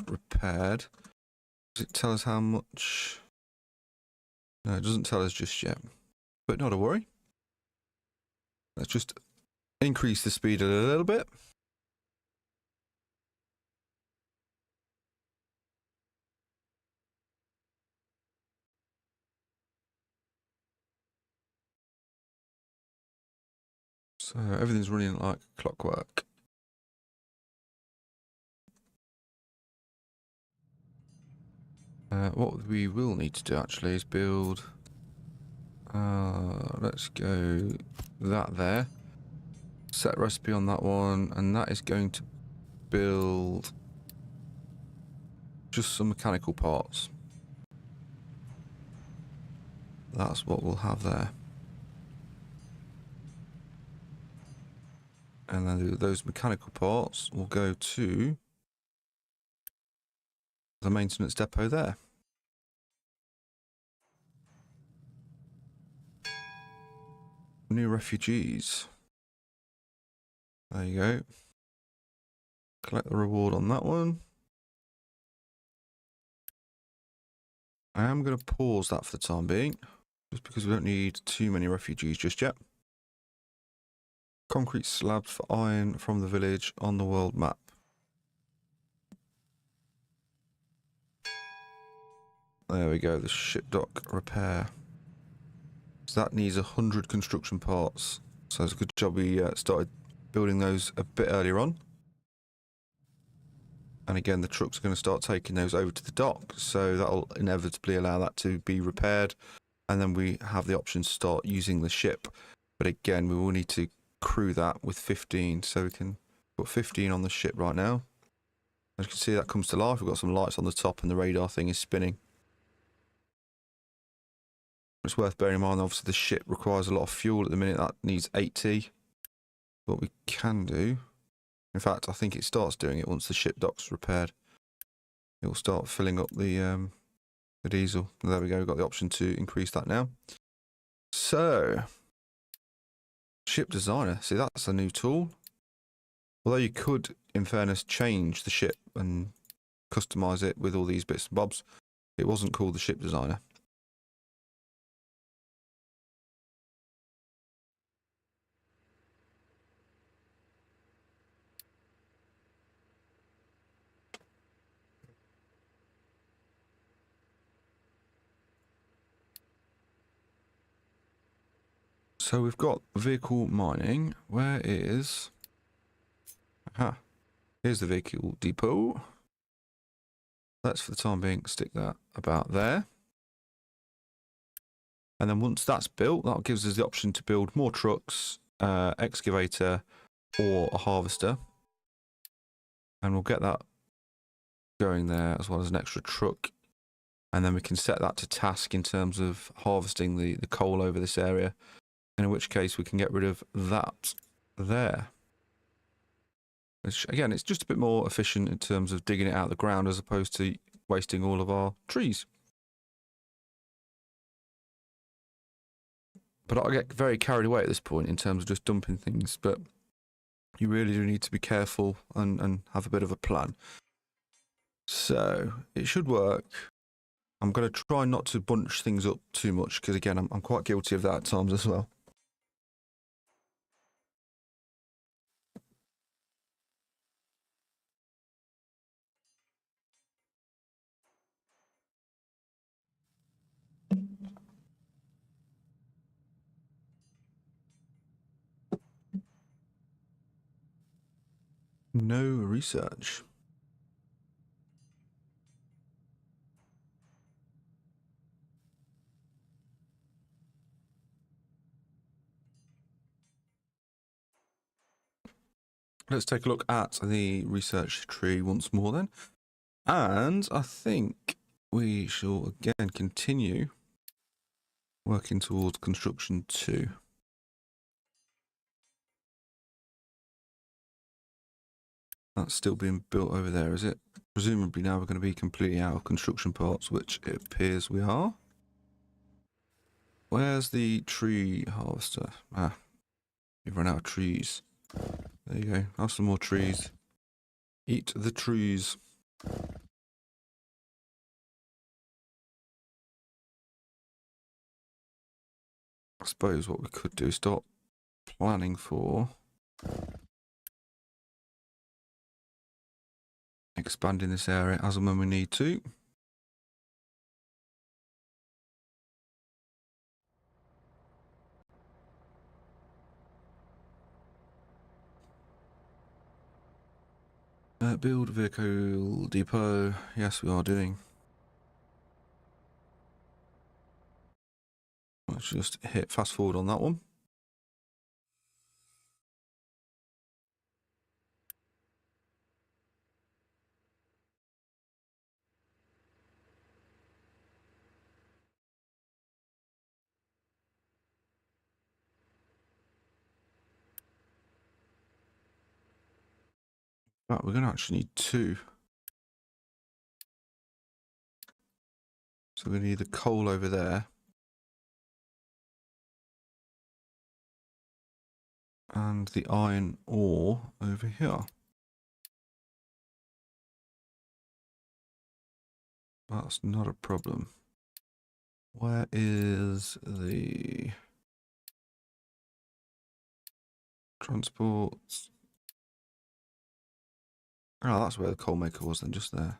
repaired. Does it tell us how much? No, it doesn't tell us just yet. But not a worry. Let's just increase the speed a little bit. So everything's running like clockwork. What we will need to do actually is build, let's go that there, set recipe on that one, and that is going to build just some mechanical parts. That's what we'll have there. And then those mechanical parts will go to the maintenance depot there. New refugees. There you go. Collect the reward on that one. I am going to pause that for the time being, just because we don't need too many refugees just yet. Concrete slabs for iron from the village on the world map. There we go, the ship dock repair. So that needs 100 construction parts. So it's a good job we started building those a bit earlier on. And again, the trucks are going to start taking those over to the dock. So that'll inevitably allow that to be repaired and then we have the option to start using the ship. But again, we will need to crew that with 15, so we can put 15 on the ship right now. As you can see, that comes to life. We've got some lights on the top and the radar thing is spinning. It's worth bearing in mind, obviously the ship requires a lot of fuel at the minute. That needs 80. What we can do, in fact, I think it starts doing it once the ship dock's repaired. It will start filling up the diesel. There we go, we've got the option to increase that now. So, ship designer, see, that's a new tool. Although you could, in fairness, change the ship and customize it with all these bits and bobs, it wasn't called the ship designer. So we've got vehicle mining. Where is... Aha. Here's the vehicle depot. Let's, for the time being, stick that about there. And then once that's built, that gives us the option to build more trucks, excavator, or a harvester. And we'll get that going there, as well as an extra truck. And then we can set that to task in terms of harvesting the coal over this area. And in which case we can get rid of that there. Which, again, it's just a bit more efficient in terms of digging it out of the ground as opposed to wasting all of our trees. But I get very carried away at this point in terms of just dumping things. But you really do need to be careful and have a bit of a plan. So it should work. I'm going to try not to bunch things up too much because, again, I'm quite guilty of that at times as well. No research. Let's take a look at the research tree once more then. And I think we shall again continue working towards construction 2. That's still being built over there, is it? Presumably now we're going to be completely out of construction parts, which it appears we are. Where's the tree harvester? Ah, we've run out of trees. There you go. Have some more trees. Eat the trees. I suppose what we could do is start planning for expanding this area as and when we need to. Build vehicle depot. Yes, we are doing. Let's just hit fast forward on that one. But we're going to actually need 2. So we need the coal over there. And the iron ore over here. That's not a problem. Where is the transport? Oh, that's where the coal maker was then, just there.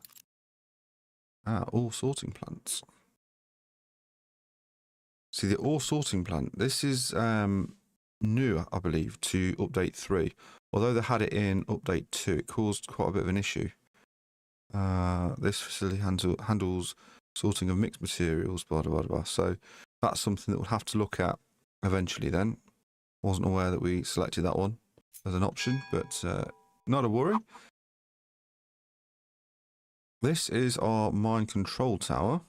Ah, ore sorting plants. See, the ore sorting plant, this is new, I believe, to update 3. Although they had it in update 2, it caused quite a bit of an issue. This facility handles sorting of mixed materials, blah, blah, blah, blah. So that's something that we'll have to look at eventually then. Wasn't aware that we selected that one as an option, but not a worry. This is our mine control tower.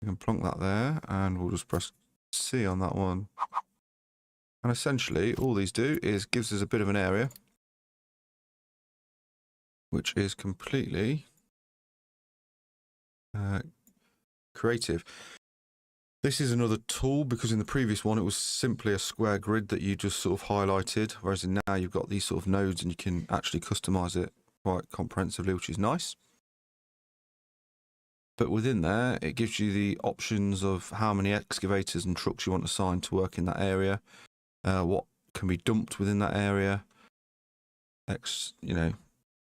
We can plonk that there, and we'll just press C on that one. And essentially, all these do is gives us a bit of an area, which is completely creative. This is another tool, because in the previous one it was simply a square grid that you just sort of highlighted, whereas now you've got these sort of nodes and you can actually customize it quite comprehensively, which is nice. But within there, it gives you the options of how many excavators and trucks you want assigned to work in that area, what can be dumped within that area, you know,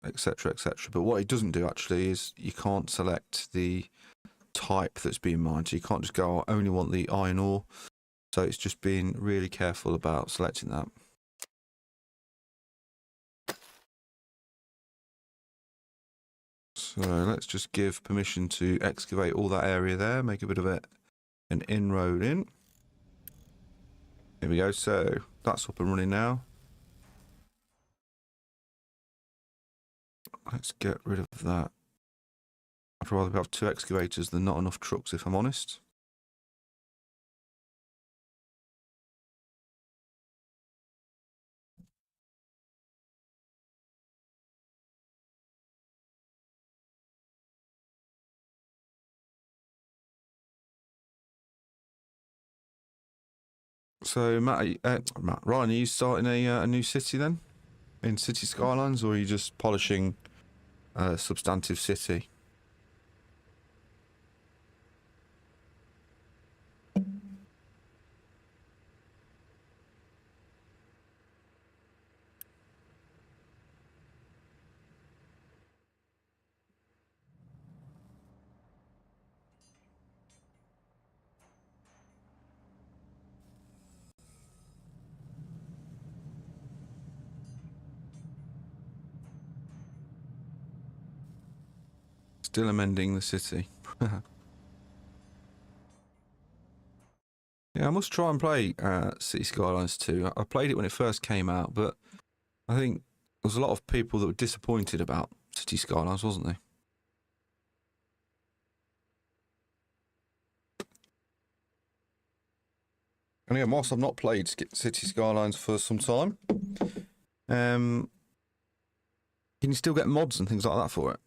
etc., etc. But what it doesn't do actually is you can't select the type that's being mined. So you can't just go, I only want the iron ore. So it's just being really careful about selecting that. So let's just give permission to excavate all that area there, make a bit of an inroad in. Here we go. So that's up and running now. Let's get rid of that. I'd rather have 2 excavators than not enough trucks, if I'm honest. So Ryan, are you starting a new city then, in City Skylines, or are you just polishing a substantive city? Still amending the city. Yeah, I must try and play City Skylines 2. I played it when it first came out, but I think there was a lot of people that were disappointed about City Skylines, wasn't there? And again, whilst I've not played City Skylines for some time, can you still get mods and things like that for it?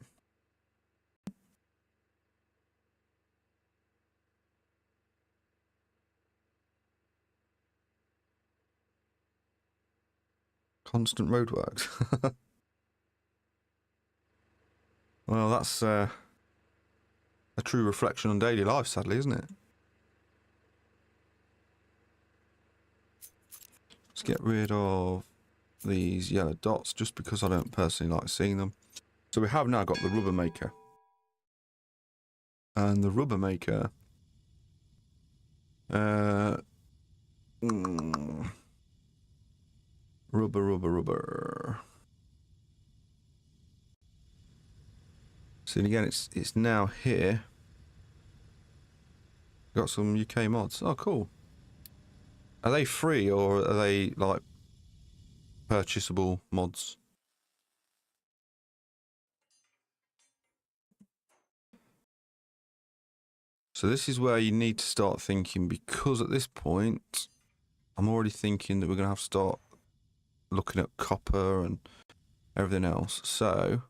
Constant roadworks. Well, that's a true reflection on daily life, sadly, isn't it? Let's get rid of these yellow dots, just because I don't personally like seeing them. So we have now got the rubber maker. And the rubber maker... Rubber. So again, it's now here. Got some UK mods. Oh, cool. Are they free, or are they like purchasable mods? So this is where you need to start thinking, because at this point, I'm already thinking that we're going to have to start looking at copper and everything else. So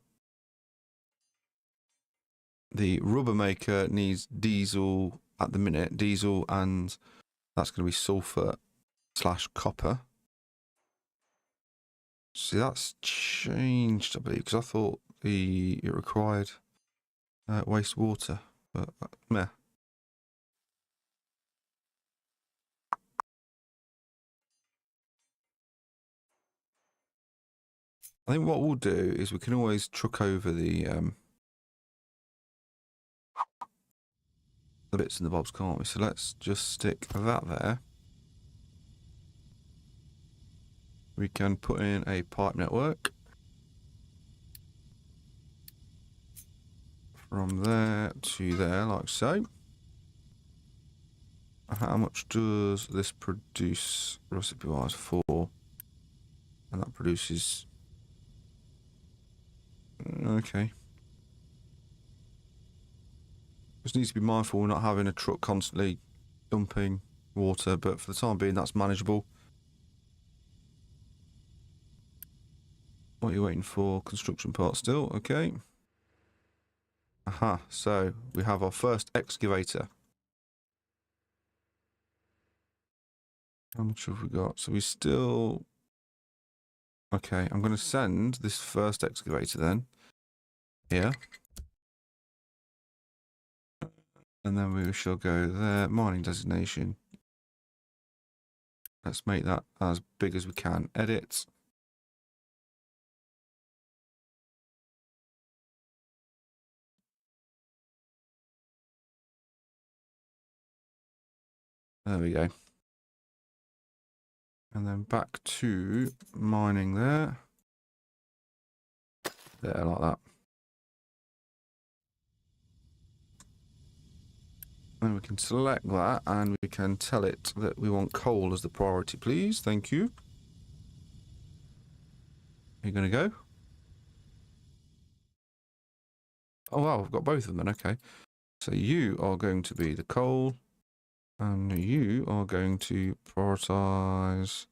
the rubber maker needs diesel at the minute, diesel, and that's going to be sulfur / copper. See, that's changed, I believe, because I thought it required wastewater, but meh. I think what we'll do is we can always truck over the bits and the bobs, can't we? So let's just stick that there. We can put in a pipe network from there to there, like so. How much does this produce recipe-wise? 4. And that produces... Okay. Just needs to be mindful we're not having a truck constantly dumping water, but for the time being that's manageable. What are you waiting for? Construction part still, okay. Aha, so we have our first excavator. How much have we got? So we still... Okay, I'm going to send this first excavator then here. And then we shall go there. Mining designation. Let's make that as big as we can. Edit. There we go. And then back to mining there. There, like that. Then we can select that and we can tell it that we want coal as the priority, please. Thank you. Are you going to go? Oh, wow, I've got both of them then. Okay. So you are going to be the coal and you are going to prioritize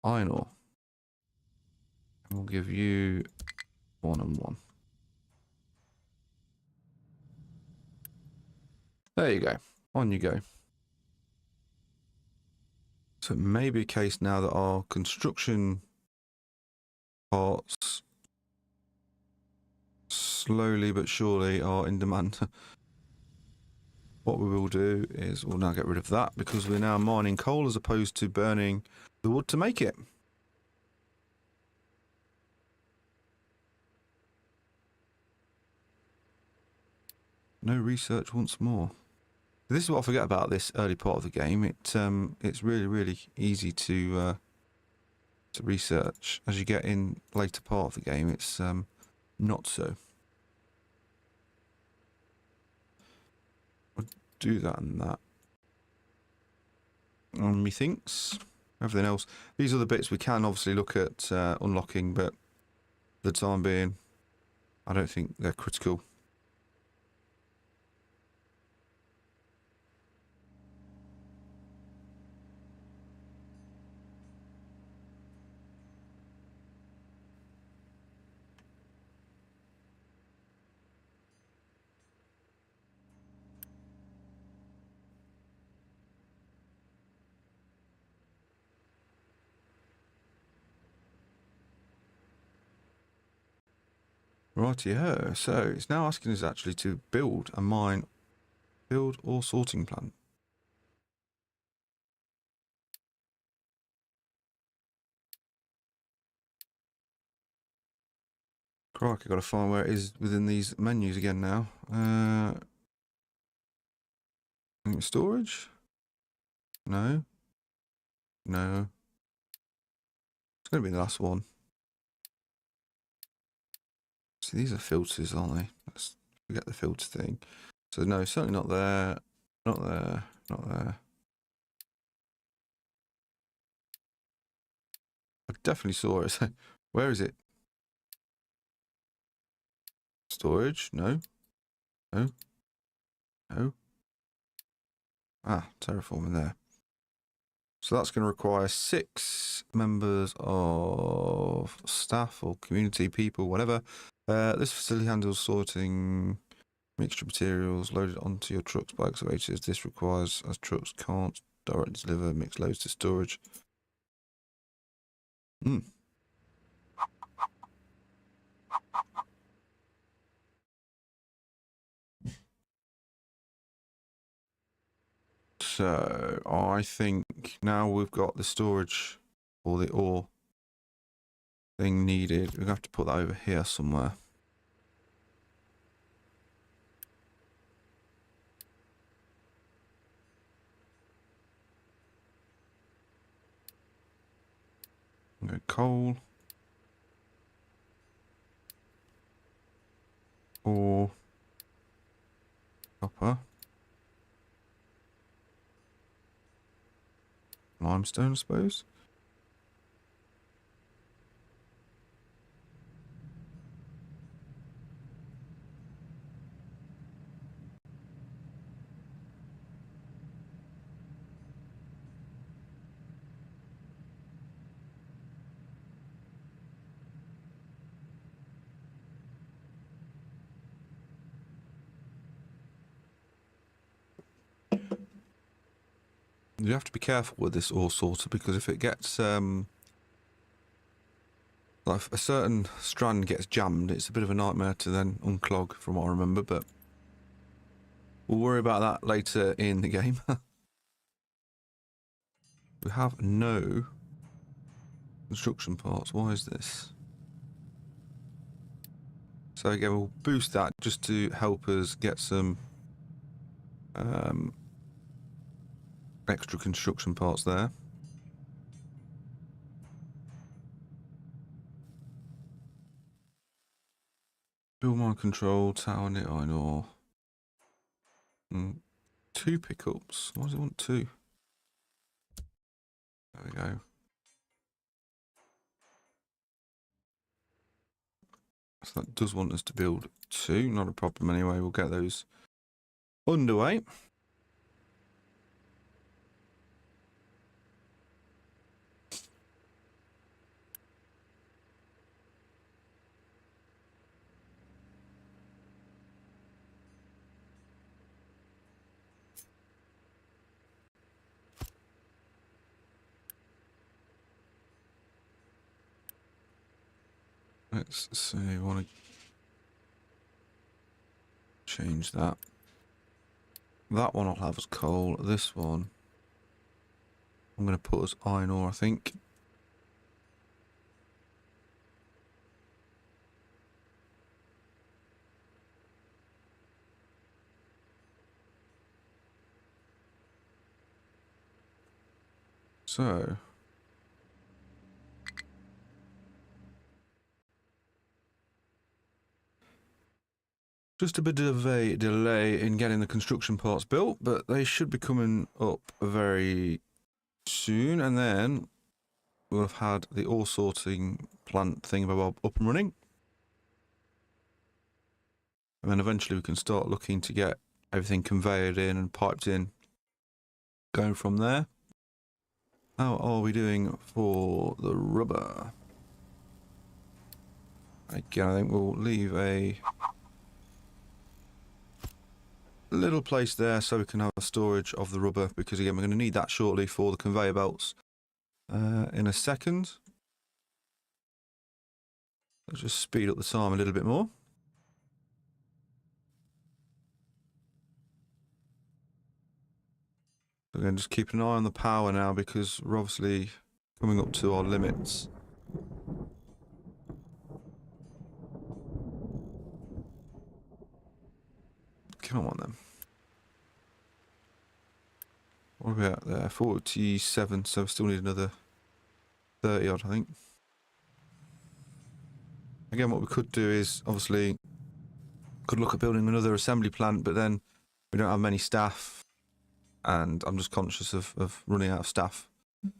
iron ore. And we'll give you 1 and 1. There you go. On you go. So it may be a case now that our construction parts slowly but surely are in demand. What we will do is we'll now get rid of that because we're now mining coal as opposed to burning the wood to make it. No research once more. This is what I forget about this early part of the game. It's really easy to research. As you get in later part of the game, it's not so. I'll do that and that. Methinks. Everything else. These are the bits we can obviously look at unlocking, but for the time being, I don't think they're critical. Rightio. So it's now asking us actually to build a mine, build or sorting plant. Crikey, I've got to find where it is within these menus again now. Storage? No. No. It's going to be the last one. See, these are filters, aren't they? Let's forget the filter thing. So no, certainly not there. Not there. Not there. I definitely saw it. Where is it? Storage? No. No. No. Ah, terraforming there. So that's going to require 6 members of staff or community people, whatever. This facility handles sorting mixture materials loaded onto your trucks by excavators. This requires, as trucks can't directly deliver mixed loads to storage. So I think now we've got the storage or the ore thing needed. We're going to have to put that over here somewhere. Okay, coal. Or copper. limestone, I suppose. You have to be careful with this ore sorter because if it gets like if a certain strand gets jammed, it's a bit of a nightmare to then unclog, from what I remember. But we'll worry about that later in the game. We have no construction parts. Why is this? So again, we'll boost that just to help us get some extra construction parts there. Build mine control, tower knit iron ore. 2 pickups. Why does it want 2? There we go. So that does want us to build 2. Not a problem anyway. We'll get those underway. Let's see, we want to change that. That one I'll have as coal. This one I'm going to put as iron ore, I think. So just a bit of a delay in getting the construction parts built, but they should be coming up very soon, and then we'll have had the ore sorting plant thing up and running. And then eventually we can start looking to get everything conveyed in and piped in, going from there. How are we doing for the rubber? Again, I think we'll leave a little place there so we can have a storage of the rubber, because again we're going to need that shortly for the conveyor belts in a second. Let's just speed up the time a little bit more. Again, just keep an eye on the power now because we're obviously coming up to our limits. Come on then. What are we at there? 47, so we still need another 30 odd, I think. Again, what we could do is obviously could look at building another assembly plant, but then we don't have many staff, and I'm just conscious of running out of staff. And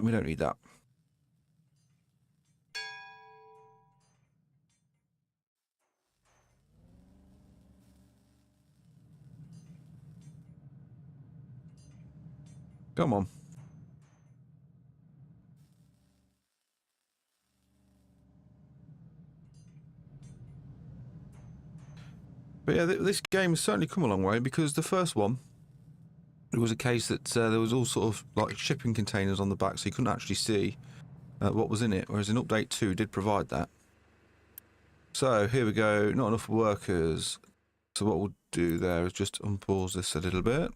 we don't need that. Come on. But yeah, this game has certainly come a long way, because the first one, it was a case that there was all sort of like shipping containers on the back, so you couldn't actually see what was in it, whereas in Update 2 did provide that. So here we go, not enough workers. So what we'll do there is just unpause this a little bit.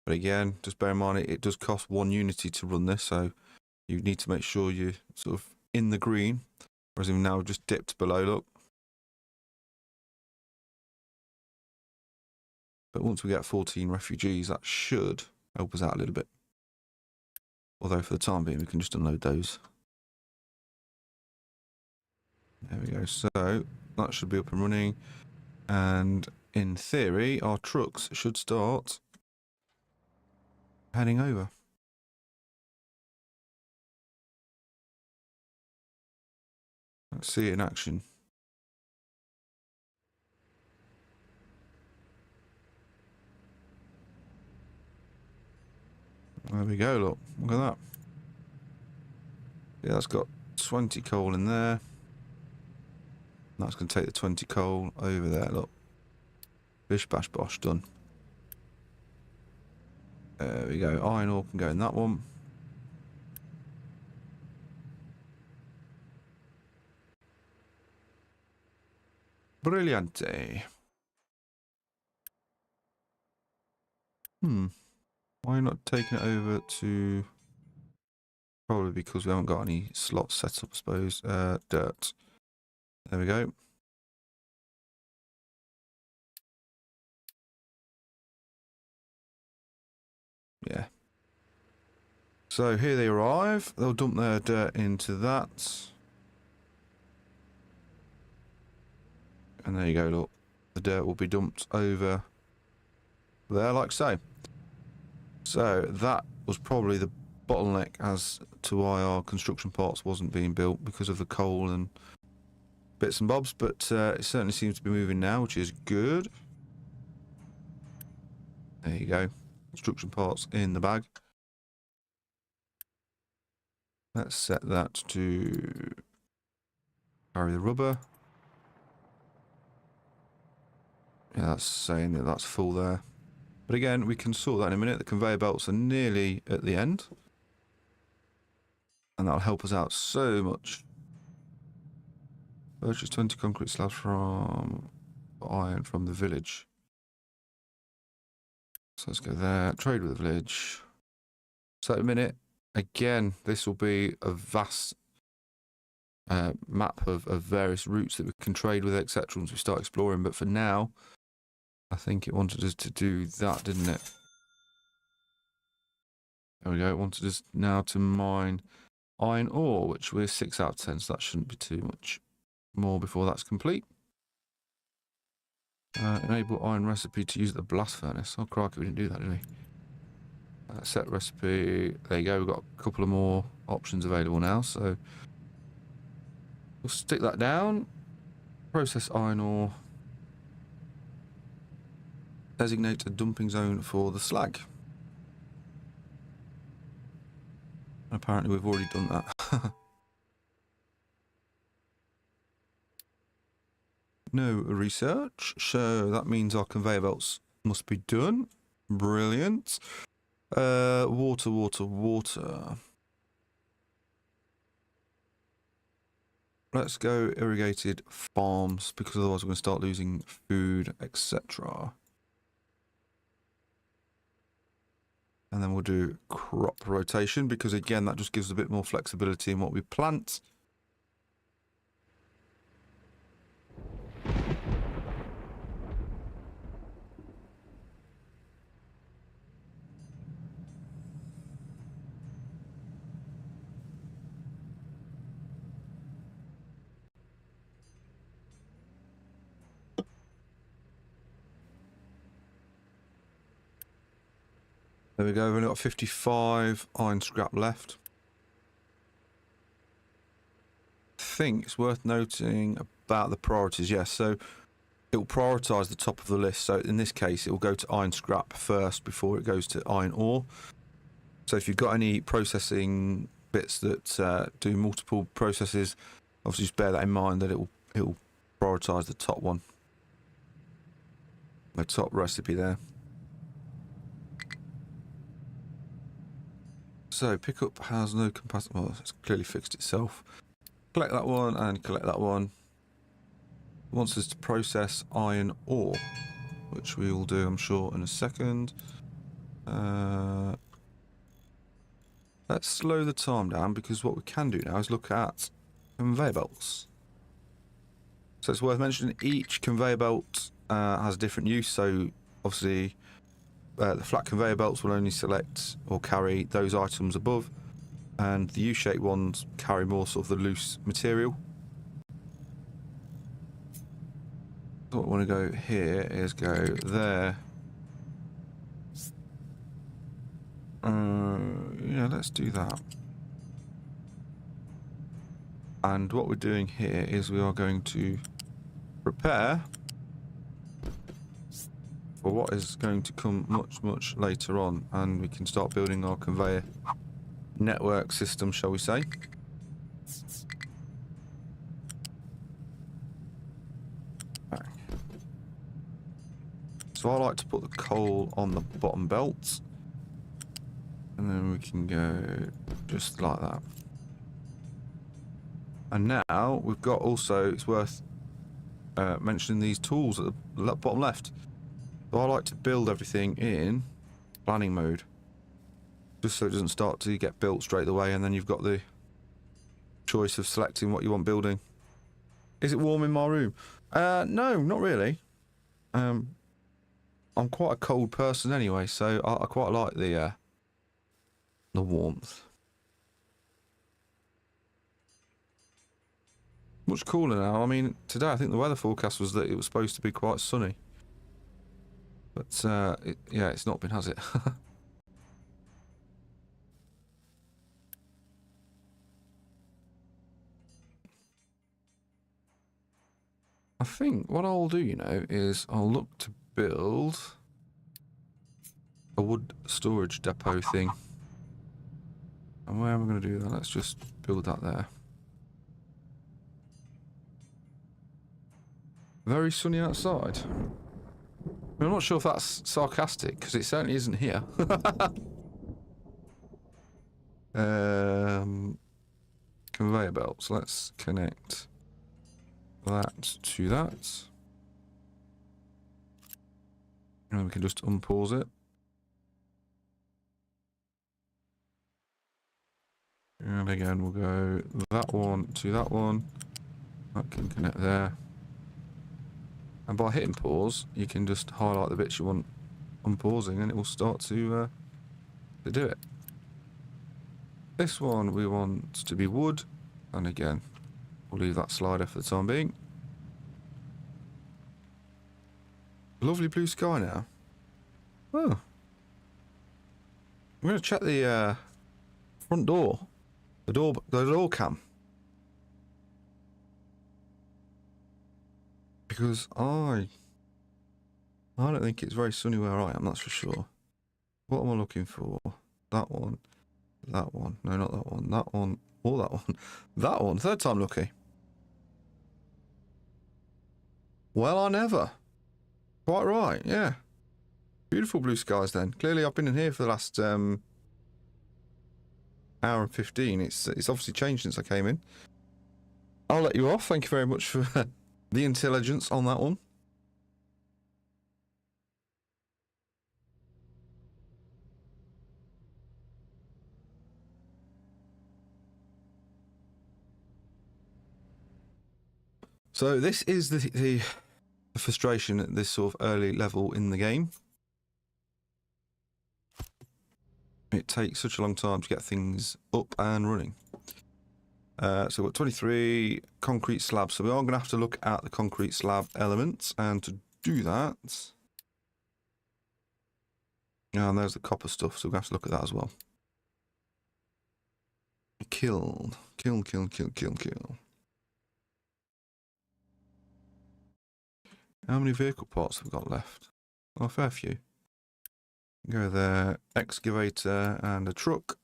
But again, just bear in mind it does cost 1 unity to run this, so you need to make sure you're sort of in the green, whereas we've now just dipped below, look. But once we get 14 refugees, that should help us out a little bit. Although for the time being, we can just unload those. There we go. So that should be up and running. And in theory, our trucks should start heading over. Let's see it in action. There we go, look at that. Yeah, that's got 20 coal in there. That's going to take the 20 coal over there, look. Bish bash bosh, done. There we go, iron ore can go in that one. Brilliante. Why not taking it over to... Probably because we haven't got any slots set up, I suppose. Dirt. There we go. Yeah. So here they arrive. They'll dump their dirt into that. And there you go, look. The dirt will be dumped over there, like so. So that was probably the bottleneck as to why our construction parts wasn't being built, because of the coal and bits and bobs, but it certainly seems to be moving now, which is good. There you go, construction parts in the bag. Let's set that to carry the rubber. Yeah, that's saying that that's full there. But again, we can sort that in a minute. The conveyor belts are nearly at the end. And that'll help us out so much. Purchase 20 concrete slabs from iron from the village. So let's go there. Trade with the village. So at a minute, again, this will be a vast map of various routes that we can trade with, etc. once we start exploring. But for now, I think it wanted us to do that, didn't it? There we go. It wanted us now to mine iron ore, which we're 6 out of 10, so that shouldn't be too much more before that's complete. Enable iron recipe to use the blast furnace. Oh, crikey, we didn't do that, did we? Set recipe. There you go. We've got a couple of more options available now, so we'll stick that down. Process iron ore. Designate a dumping zone for the slag. Apparently we've already done that. No research, so that means our conveyor belts must be done. Brilliant. Water. Let's go irrigated farms, because otherwise we're going to start losing food, etc. And then we'll do crop rotation, because again, that just gives a bit more flexibility in what we plant. There we go, we've only got 55 iron scrap left. I think it's worth noting about the priorities, yes. So it will prioritise the top of the list. So in this case, it will go to iron scrap first before it goes to iron ore. So if you've got any processing bits that do multiple processes, obviously just bear that in mind, that it will prioritise the top one. The top recipe there. So pickup has no capacity. Well, it's clearly fixed itself. Collect that one and collect that one. It wants us to process iron ore, which we will do, I'm sure, in a second. Let's slow the time down, because what we can do now is look at conveyor belts. So it's worth mentioning each conveyor belt has a different use. So obviously the flat conveyor belts will only select or carry those items above, and the U-shaped ones carry more sort of the loose material. what I want to go here is go there. Yeah, let's do that. And what we're doing here is we are going to prepare for what is going to come much, much later on, and we can start building our conveyor network system, shall we say. Right. So I like to put the coal on the bottom belt, and then we can go just like that. And now we've got also, it's worth mentioning these tools at the bottom left. So I like to build everything in planning mode, just so it doesn't start to get built straight away, and then you've got the choice of selecting what you want building. Is it warm in my room? No, not really. I'm quite a cold person anyway, so I quite like the warmth. Much cooler now. I mean, today I think the weather forecast was that it was supposed to be quite sunny. But, yeah, it's not been, has it? I think what I'll do, you know, is I'll look to build a wood storage depot thing. And where am I going to do that? Let's just build that there. Very sunny outside. I'm not sure if that's sarcastic, because it certainly isn't here. Conveyor belts. Let's connect that to that. And we can just unpause it. And again, we'll go that one to that one. That can connect there. And by hitting pause, you can just highlight the bits you want unpausing, and it will start to do it. This one we want to be wood, and again, we'll leave that slider for the time being. Lovely blue sky now. Oh. I'm going to check the front door. The door cam. Because I don't think it's very sunny where I am, that's for sure. What am I looking for? That one. That one. No, not that one. That one. Or that one. That one. Third time lucky. Well, I never. Quite right, yeah. Beautiful blue skies then. Clearly I've been in here for the last hour and 15. It's obviously changed since I came in. I'll let you off. Thank you very much for the intelligence on that one. So this is the frustration at this sort of early level in the game. It takes such a long time to get things up and running. So we've got 23 concrete slabs. So we are going to have to look at the concrete slab elements. And to do that... and there's the copper stuff. So we're going to have to look at that as well. Kill. How many vehicle parts have we got left? Oh, a fair few. Go there, excavator and a truck.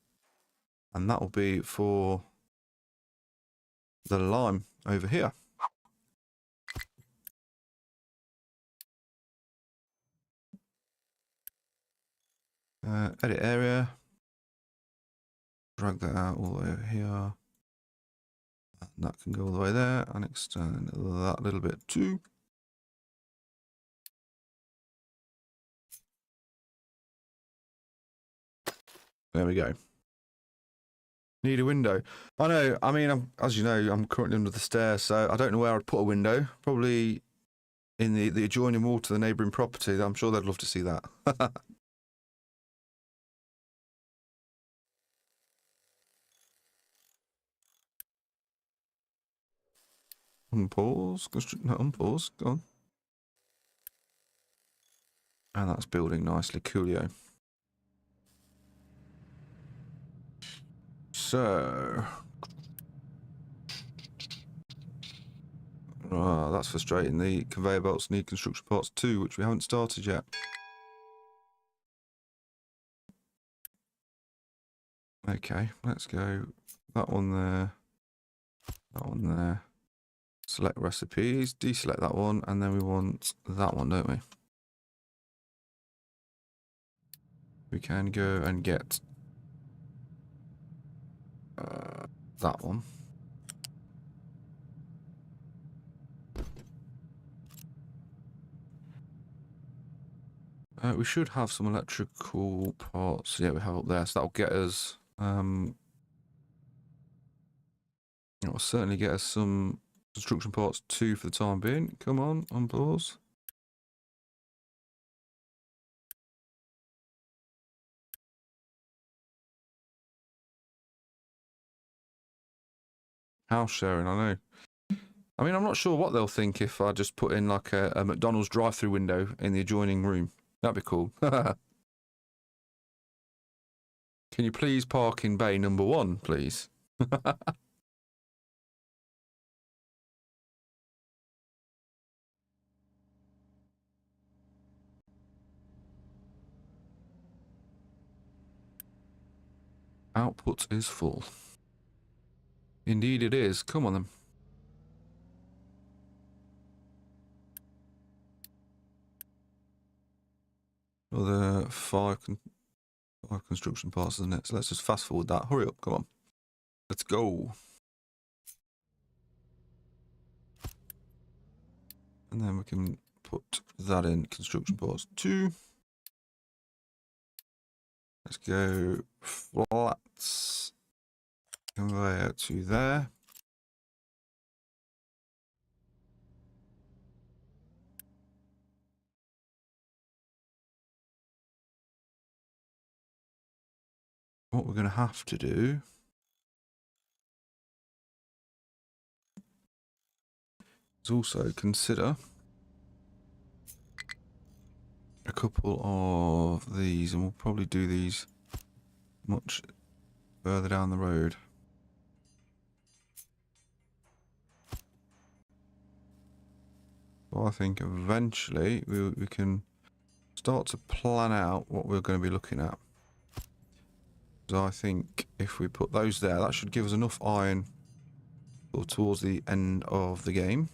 And that will be for the lime over here. Edit area. Drag that out all the way over here. And that can go all the way there. And extend that little bit too. There we go. Need a window. I know, I mean, as you know, I'm currently under the stairs, so I don't know where I'd put a window. Probably in the adjoining wall to the neighbouring property. I'm sure they'd love to see that. Unpause. No, unpause. Go on. And that's building nicely, coolio. So... that's frustrating. The conveyor belts need construction parts too, which we haven't started yet. Okay, let's go. That one there. That one there. Select recipes, deselect that one, and then we want that one, don't we? We can go and get that one. We should have some electrical parts. Yeah, we have up there, so that'll get us... it'll certainly get us some construction parts too for the time being. Come on pause. House sharing, I know. I mean, I'm not sure what they'll think if I just put in like a McDonald's drive-through window in the adjoining room. That'd be cool. Can you please park in bay number 1, please? Output is full. Indeed it is. Come on then. Another 5 construction parts, isn't it? So let's just fast forward that. Hurry up, come on. Let's go. And then we can put that in construction parts 2. Let's go flats. Conveyor to there. What we're going to have to do is also consider a couple of these, and we'll probably do these much further down the road. Well, I think eventually we can start to plan out what we're going to be looking at. So I think if we put those there, that should give us enough iron towards the end of the game.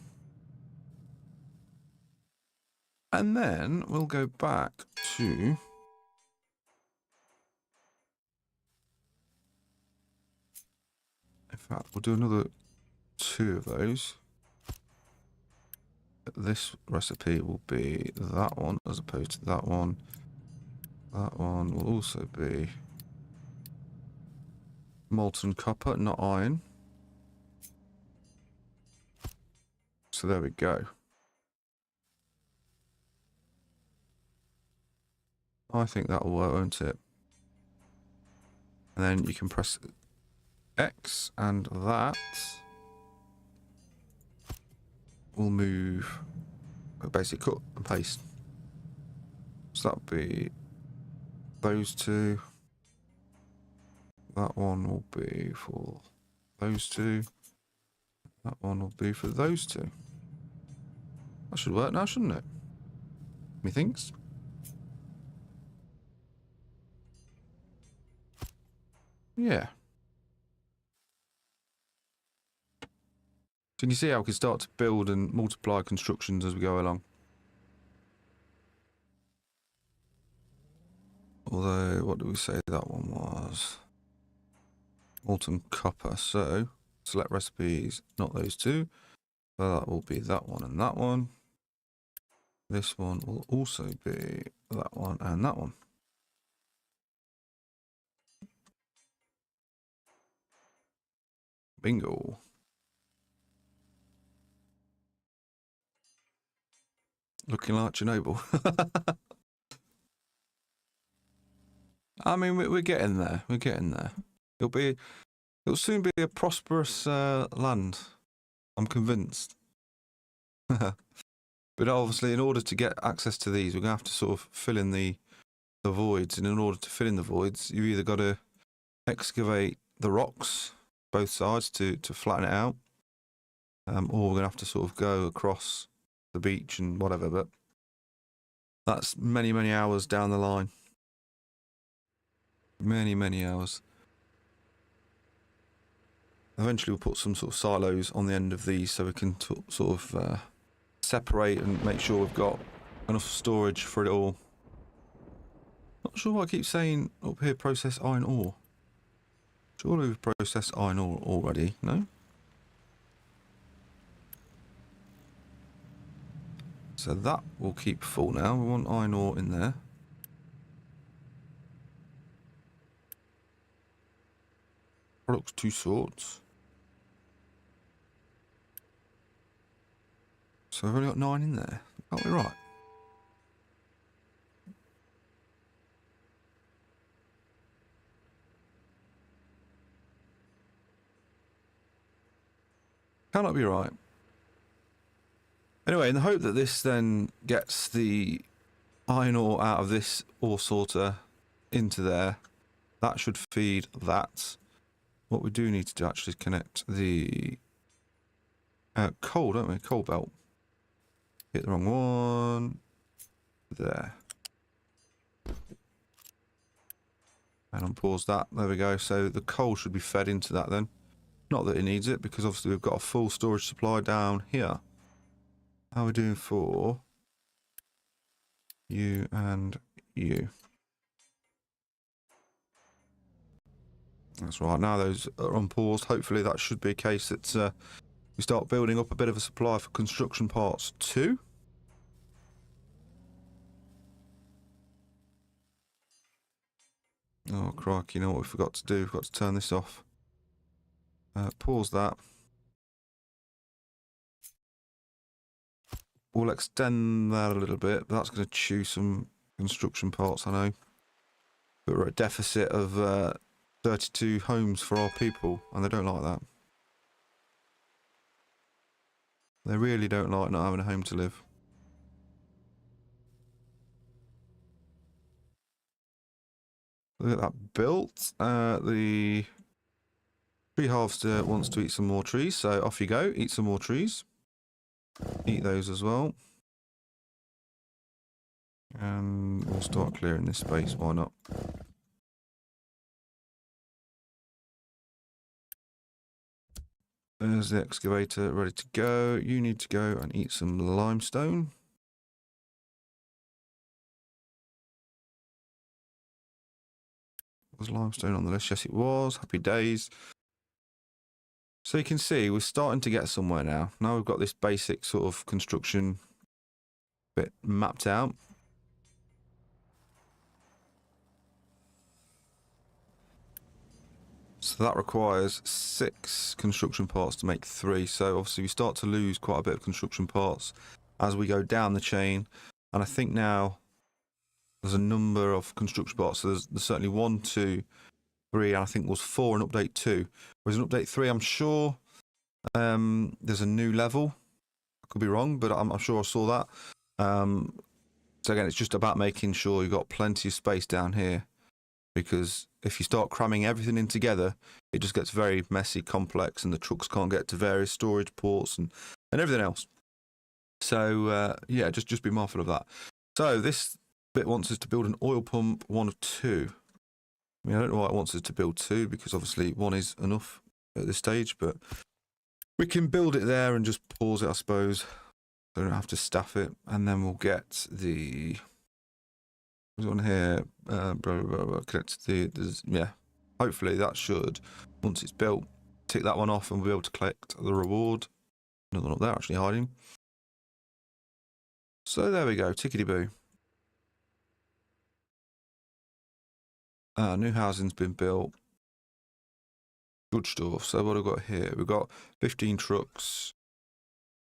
And then we'll go back to... In fact, we'll do another 2 of those. This recipe will be that one as opposed to that one. That one will also be molten copper, not iron. So there we go. I think that'll work, won't it? And then you can press X and that will move, basically cut and paste. So that'll be those 2. That one will be for those 2. That one will be for those 2. That should work now, shouldn't it? Methinks. Yeah. So you can see how we can start to build and multiply constructions as we go along. Although, what did we say that one was? Molten copper. So, select recipes, not those 2. So that will be that one and that one. This one will also be that one and that one. Bingo. Looking like Chernobyl. I mean, we're getting there. We're getting there. It'll soon be a prosperous land. I'm convinced. But obviously, in order to get access to these, we're going to have to sort of fill in the voids. And in order to fill in the voids, you've either got to excavate the rocks, both sides, to flatten it out. Or we're going to have to sort of go across the beach and whatever. But that's many, many hours down the line. Many, many hours. Eventually we'll put some sort of silos on the end of these so we can sort of separate and make sure we've got enough storage for it all. Not sure why I keep saying up here process iron ore. Surely we've processed iron ore already, no? So that will keep full now. We want iron ore in there. Products 2 sorts. So we've only got 9 in there. Aren't we right? Cannot be right. Anyway, in the hope that this then gets the iron ore out of this ore sorter into there, that should feed that. What we do need to do actually is connect the coal, don't we? Coal belt. Hit the wrong one. There. And unpause that. There we go. So the coal should be fed into that then. Not that it needs it, because obviously we've got a full storage supply down here. How are we doing for you and you? That's right. Now those are unpaused. Hopefully that should be a case that we start building up a bit of a supply for construction parts too. Oh, crikey, you know what we forgot to do? We've got to turn this off. Pause that. We'll extend that a little bit, but that's going to chew some construction parts, I know. But we're at a deficit of 32 homes for our people, and they don't like that. They really don't like not having a home to live. Look at that built. The tree harvester wants to eat some more trees, so off you go. Eat some more trees. Eat those as well. And we'll start clearing this space, why not? There's the excavator ready to go. You need to go and eat some limestone. Was limestone on the list? Yes, it was. Happy days. So you can see we're starting to get somewhere now. Now we've got this basic sort of construction bit mapped out. So that requires 6 construction parts to make 3. So obviously we start to lose quite a bit of construction parts as we go down the chain. And I think now there's a number of construction parts. So there's certainly 1, 2, 3, and I think there was 4 in update 2. Whereas in update 3, I'm sure there's a new level. I could be wrong, but I'm sure I saw that. So again, it's just about making sure you've got plenty of space down here. Because if you start cramming everything in together, it just gets very messy, complex, and the trucks can't get to various storage ports and everything else. So, yeah, just be mindful of that. So this bit wants us to build an oil pump 1 of 2. I mean, I don't know why it wants us to build 2, because obviously 1 is enough at this stage, but we can build it there and just pause it, I suppose. I don't have to staff it, and then we'll get the... There's one here, connect to the, yeah, hopefully that should, once it's built, tick that one off and we'll be able to collect the reward. Another one up there actually hiding. So there we go, tickety-boo. New housing's been built. Good stuff. So what have we got here? We've got 15 trucks.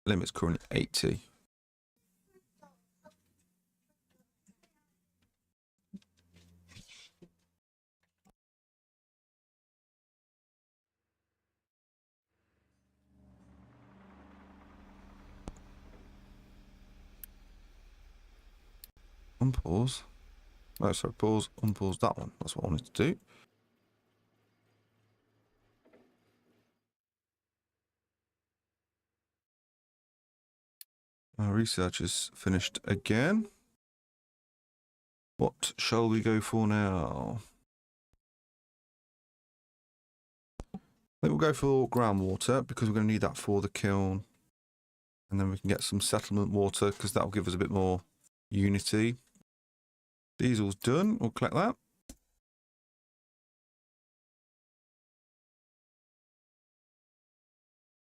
Limit's currently 80. Unpause. Oh, sorry, pause, unpause that one. That's what I wanted to do. Our research is finished again. What shall we go for now? I think we'll go for groundwater because we're going to need that for the kiln. And then we can get some settlement water because that will give us a bit more unity. Diesel's done. We'll collect that.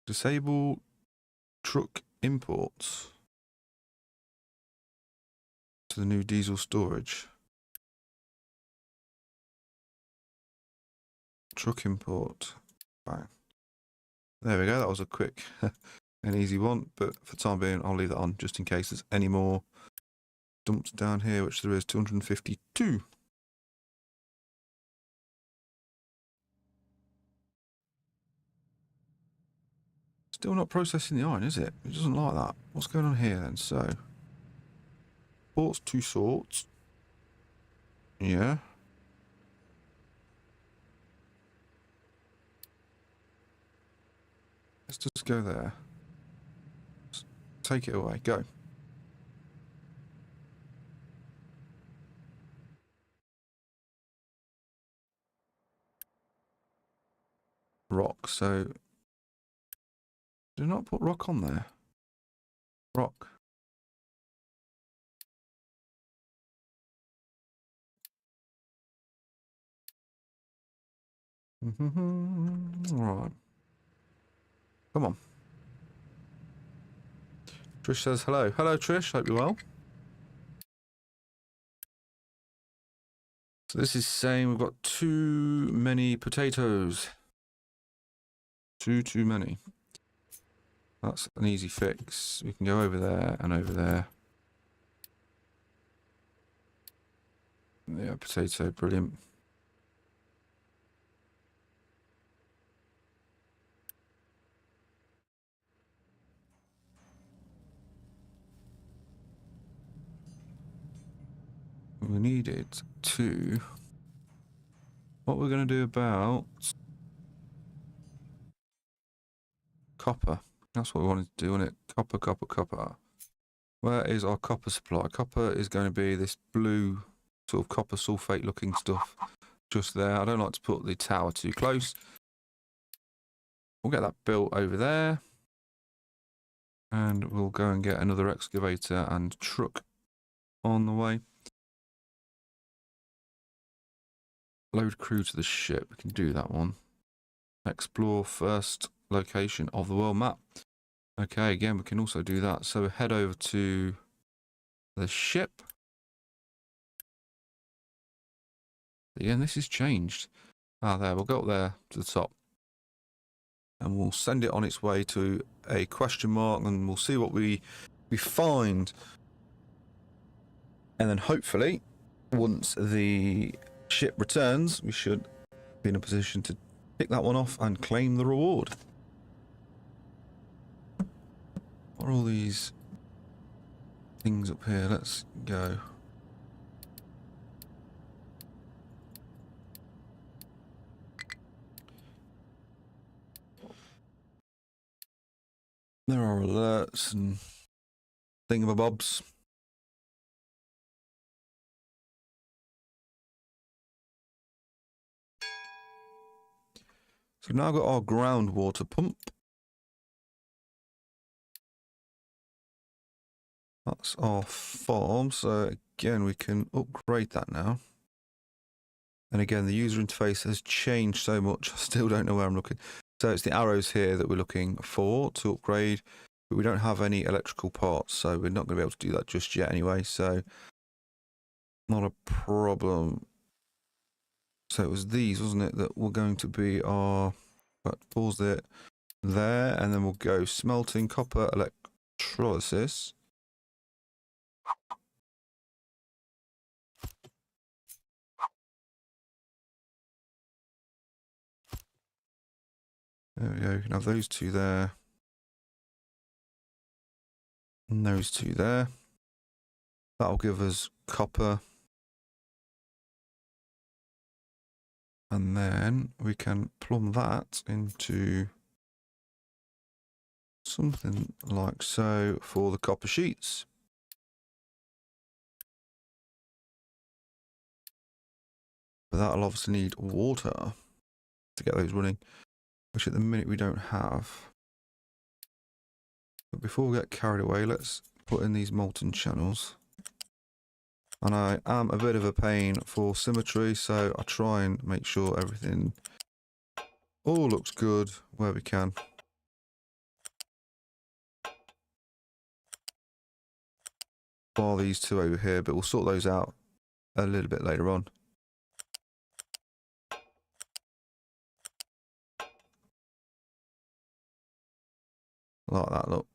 Disable truck imports to the new diesel storage. Truck import. Bang. There we go. That was a quick and easy one. But for the time being, I'll leave that on just in case there's any more dumps down here, which there is 252. Still not processing the iron, is it? It doesn't like that. What's going on here then? So, ports, 2 sorts. Yeah. Let's just go there. Just take it away. Go. Rock. So, do not put rock on there. Rock. Right. Come on. Trish says hello. Hello, Trish. Hope you're well. So this is saying we've got too many potatoes. Too many. That's an easy fix. We can go over there and over there. Yeah, potato, brilliant. We needed to... What we're going to do about... Copper. That's what we wanted to do, wasn't it? Copper, copper, copper. Where is our copper supply? Copper is going to be this blue sort of copper sulfate looking stuff just there. I don't like to put the tower too close. We'll get that built over there. And we'll go and get another excavator and truck on the way. Load crew to the ship. We can do that one. Explore first location of the world map. Okay, again, we can also do that. So we head over to the ship. Again, this has changed. Ah, there. We'll go up there to the top. And we'll send it on its way to a question mark and we'll see what we find. And then hopefully, once the ship returns, we should be in a position to pick that one off and claim the reward. What are all these things up here? Let's go. There are alerts and thingamabobs. So we've now got our groundwater pump. That's our farm. So again, we can upgrade that now. And again, the user interface has changed so much. I still don't know where I'm looking. So it's the arrows here that we're looking for to upgrade, but we don't have any electrical parts, so we're not going to be able to do that just yet anyway, so not a problem. So it was these, wasn't it, that were going to be our, but pause it there, and then we'll go smelting, copper, electrolysis. There we go, you can have those two there. And those two there. That'll give us copper. And then we can plumb that into something like so for the copper sheets. But that'll obviously need water to get those running, which at the minute we don't have. But before we get carried away, let's put in these molten channels. And I am a bit of a pain for symmetry, so I try and make sure everything all looks good where we can. Bar these two over here, but we'll sort those out a little bit later on. Like that, look.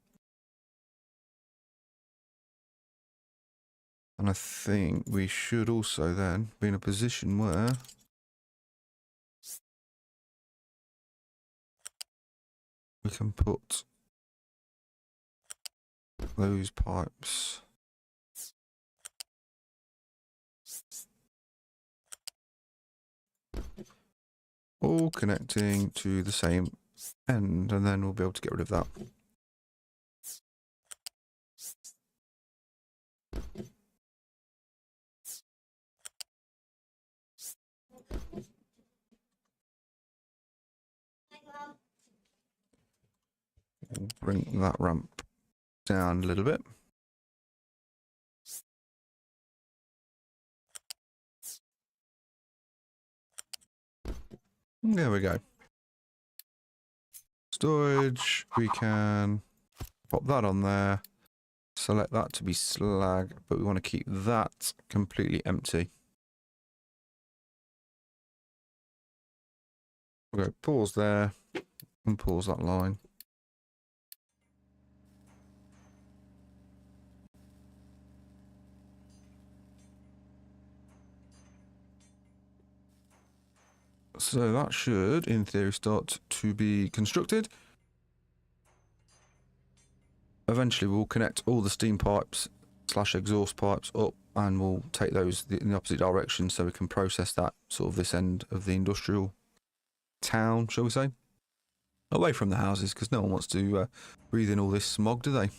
And I think we should also then be in a position where we can put those pipes all connecting to the same end, and then we'll be able to get rid of that. We'll bring that ramp down a little bit. There we go. Storage, we can pop that on there, select that to be slag, but we want to keep that completely empty. We'll go pause there and pause that line. So that should, in theory, start to be constructed. Eventually we'll connect all the steam pipes / exhaust pipes up, and we'll take those in the opposite direction so we can process that sort of this end of the industrial town, shall we say. Away from the houses, because no one wants to breathe in all this smog, do they?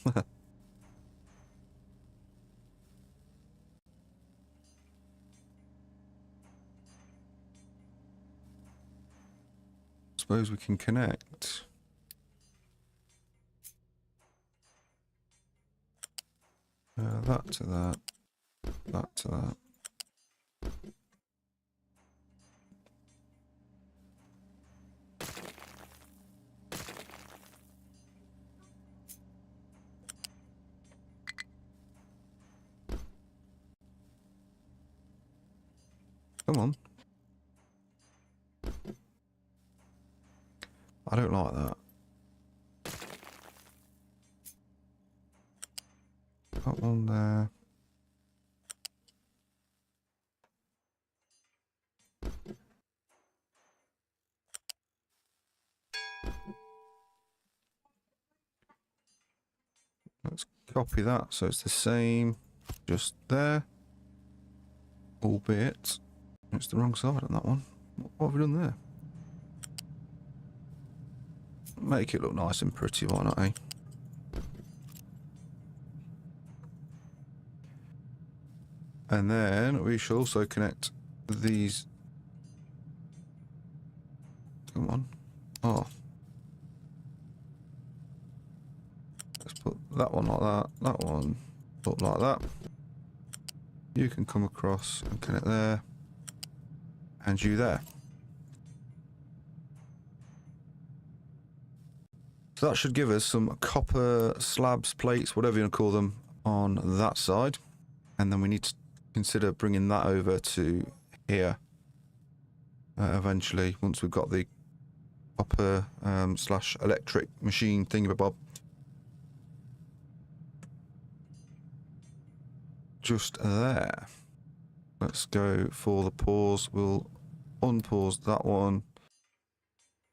Suppose we can connect. That to that. That to that. Come on. I don't like that. That one there. Let's copy that so it's the same, just there. Albeit, it's the wrong side on that one. What have we done there? Make it look nice and pretty, why not, eh? And then we shall also connect these. Come on. Oh. Let's put that one like that. That one up like that. You can come across and connect there. And you there. So that should give us some copper slabs, plates, whatever you want to call them, on that side. And then we need to consider bringing that over to here. Eventually, once we've got the copper / electric machine thingamabob. Just there. Let's go for the pause. We'll unpause that one.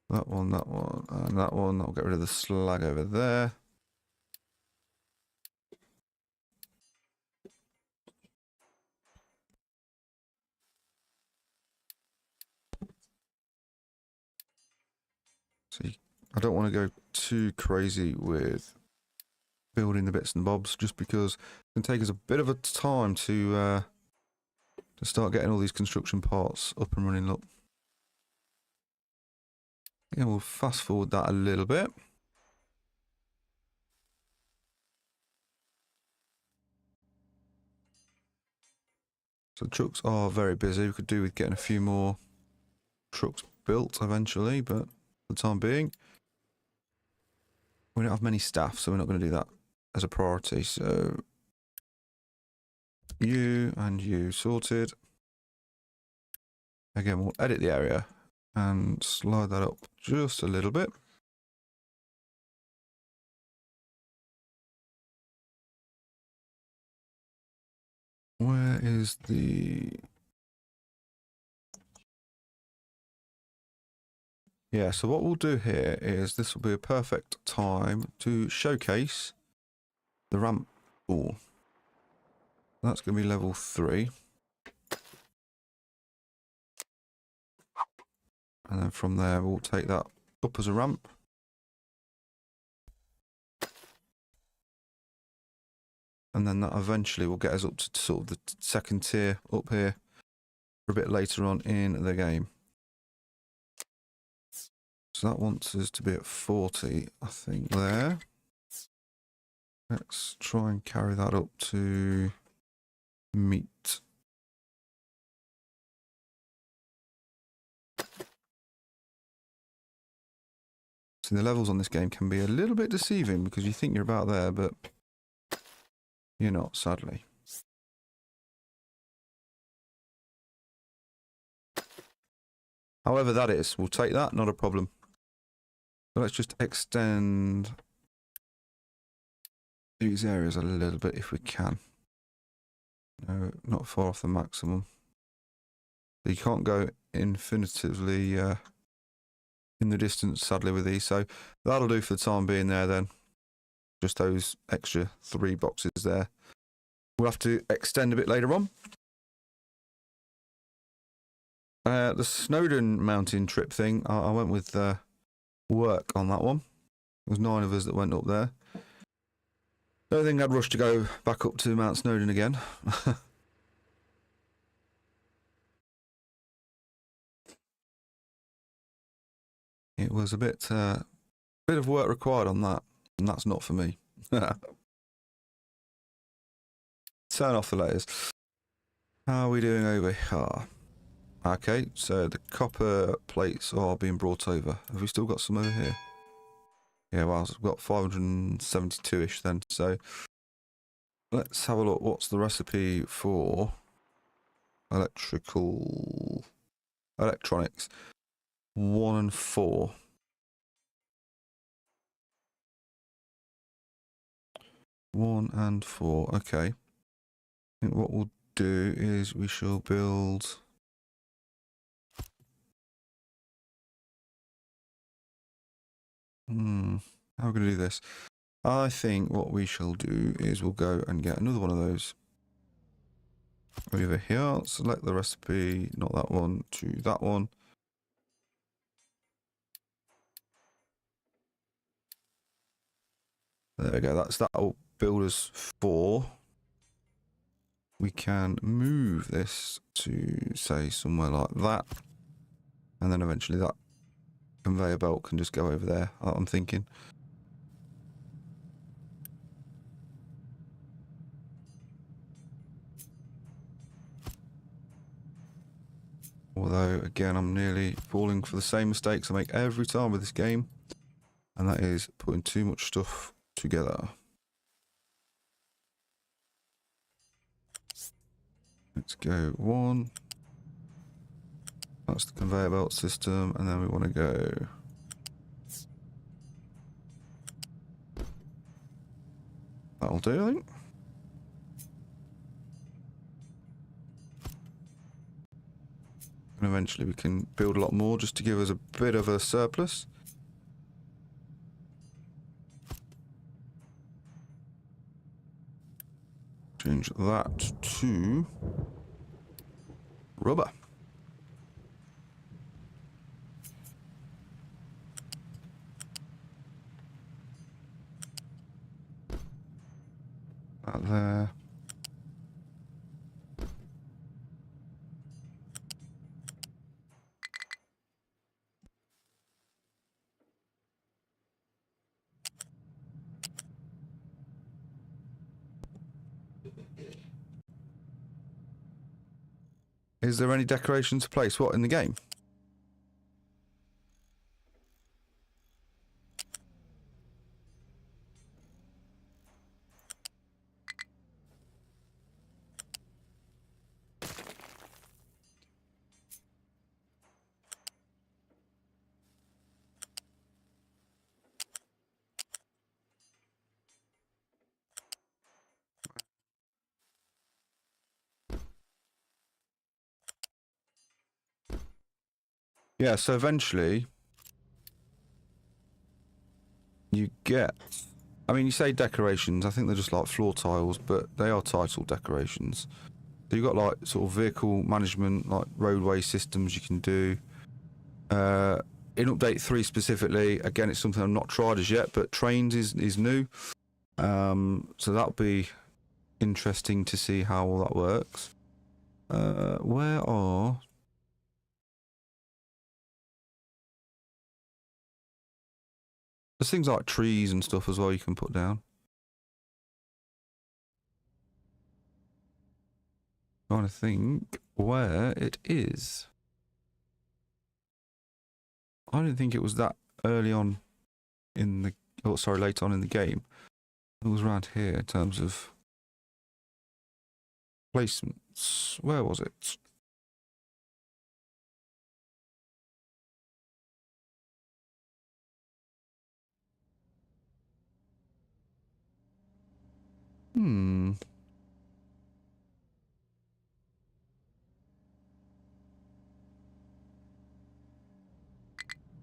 That one, that one, and that one. I'll get rid of the slag over there. I don't want to go too crazy with building the bits and bobs, just because it can take us a bit of a time to start getting all these construction parts up and running. Look, yeah, we'll fast forward that a little bit. So the trucks are very busy. We could do with getting a few more trucks built eventually, but for the time being, we don't have many staff, so we're not going to do that as a priority. So you and you sorted. Again, we'll edit the area and slide that up just a little bit. Where is the... Yeah, so what we'll do here is this will be a perfect time to showcase the ramp wall. That's going to be level 3. And then from there, we'll take that up as a ramp. And then that eventually will get us up to sort of the second tier up here for a bit later on in the game. So that wants us to be at 40, I think, there. Let's try and carry that up to meat. So the levels on this game can be a little bit deceiving because you think you're about there, but you're not, sadly. However that is, we'll take that, not a problem. So let's just extend these areas a little bit if we can. No, not far off the maximum. You can't go infinitively in the distance, sadly, with these. So that'll do for the time being there then. Just those extra 3 boxes there. We'll have to extend a bit later on. The Snowdon mountain trip thing, I went with work on that one. There was 9 of us that went up there. Don't think I'd rush to go back up to Mount Snowdon again. It was a bit of work required on that, and that's not for me. Turn off the letters. How are we doing over here? Okay, so the copper plates are being brought over. Have we still got some over here? Yeah, well, we've got 572-ish then. So let's have a look. What's the recipe for electronics? 1 and 4. Okay. I think what we'll do is we shall build... How are we going to do this? I think what we shall do is we'll go and get another one of those. Over here, select the recipe, not that one, to that one. There we go, that'll build us 4. We can move this to, say, somewhere like that. And then eventually that conveyor belt can just go over there, I'm thinking. Although, again, I'm nearly falling for the same mistakes I make every time with this game. And that is putting too much stuff together. Let's go 1. That's the conveyor belt system. And then we want to go... That'll do, I think. And eventually we can build a lot more just to give us a bit of a surplus. Change that to rubber. Out there. Is there any decorations to place? What, in the game? Yeah, so eventually you get, I mean, you say decorations, I think they're just like floor tiles, but they are title decorations. So you've got like sort of vehicle management, like roadway systems you can do. In update 3 specifically, again, it's something I've not tried as yet, but trains is new. So that'll be interesting to see how all that works. Where are... There's things like trees and stuff as well you can put down. Trying to think where it is. I didn't think it was that early on in the... Oh, sorry, late on in the game. It was around here in terms of placements. Where was it?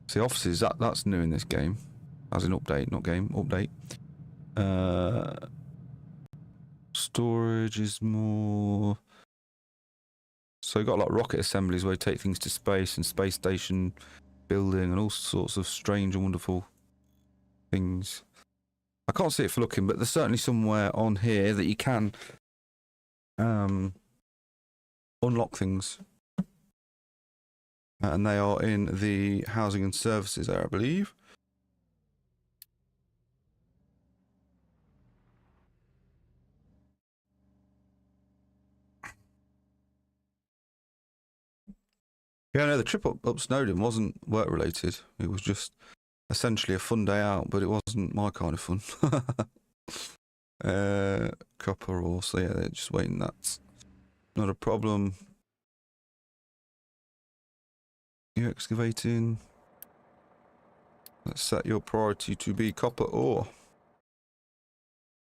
See, offices, that's new in this game. As an update, not game, update. Storage is more... So you've got like rocket assemblies where you take things to space and space station building and all sorts of strange and wonderful things. I can't see it for looking, but there's certainly somewhere on here that you can unlock things. And they are in the housing and services area, I believe. Yeah, no, the trip up Snowdon wasn't work related. It was just essentially a fun day out, but it wasn't my kind of fun. Copper ore, so yeah, they're just waiting. That's not a problem. You're excavating. Let's set your priority to be copper ore.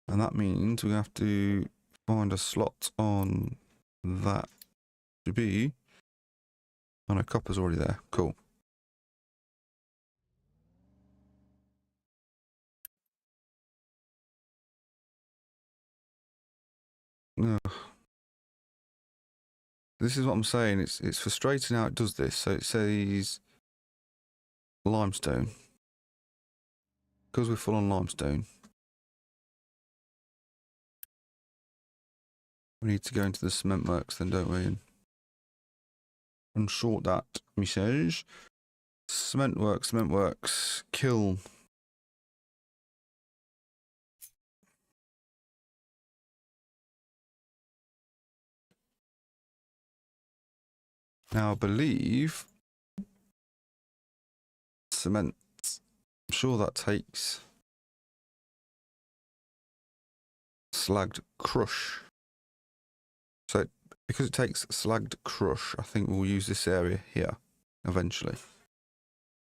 And that means we have to find a slot on that to be... Oh no, copper's already there. Cool. Ugh. This is what I'm saying. It's frustrating how it does this. So it says limestone. Because we're full on limestone, we need to go into the cement works then, don't we? And short that message. Cement works, kiln. Now I believe cement, I'm sure that takes slagged crush. So because it takes slagged crush, I think we'll use this area here eventually.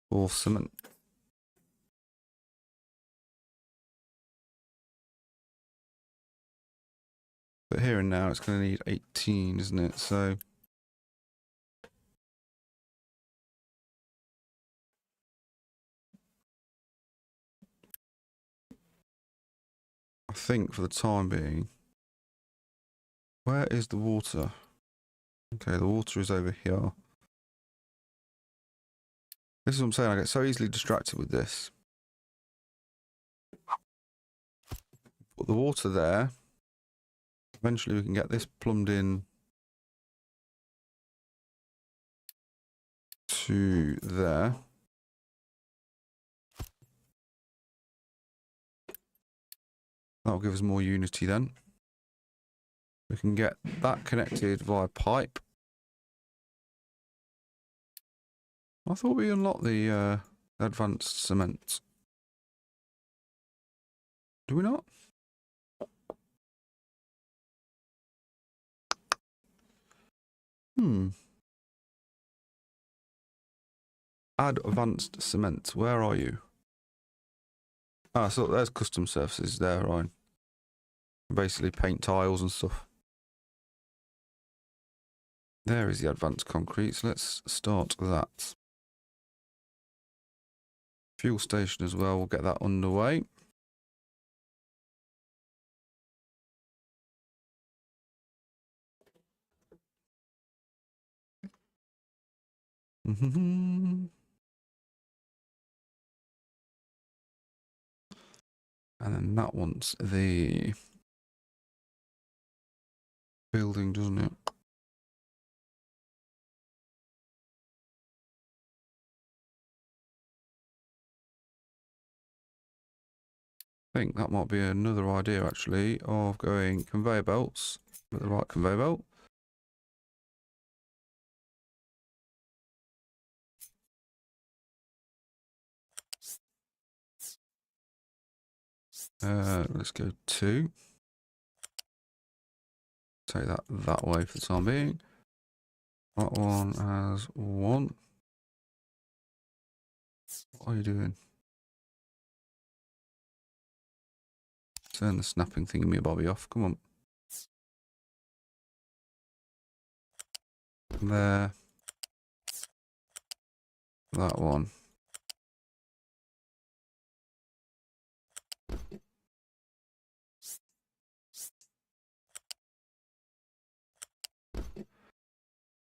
Or cement. But here and now it's going to need 18, isn't it? So I think for the time being, where is the water? Okay, the water is over here. This is what I'm saying, I get so easily distracted with this. Put the water there. Eventually we can get this plumbed in to there. That'll give us more unity then. We can get that connected via pipe. I thought we unlocked the advanced cement. Do we not? Add advanced cement. Where are you? Ah, so there's custom surfaces there, right? Basically paint tiles and stuff. There is the advanced concrete, so let's start that. Fuel station as well, we'll get that underway. And then that wants the building, doesn't it? I think that might be another idea actually of going conveyor belts with the right conveyor belt. Let's go 2. Take that way for the time being. That one has 1. What are you doing? Turn the snapping thingy-bobby off. Come on. There. That one.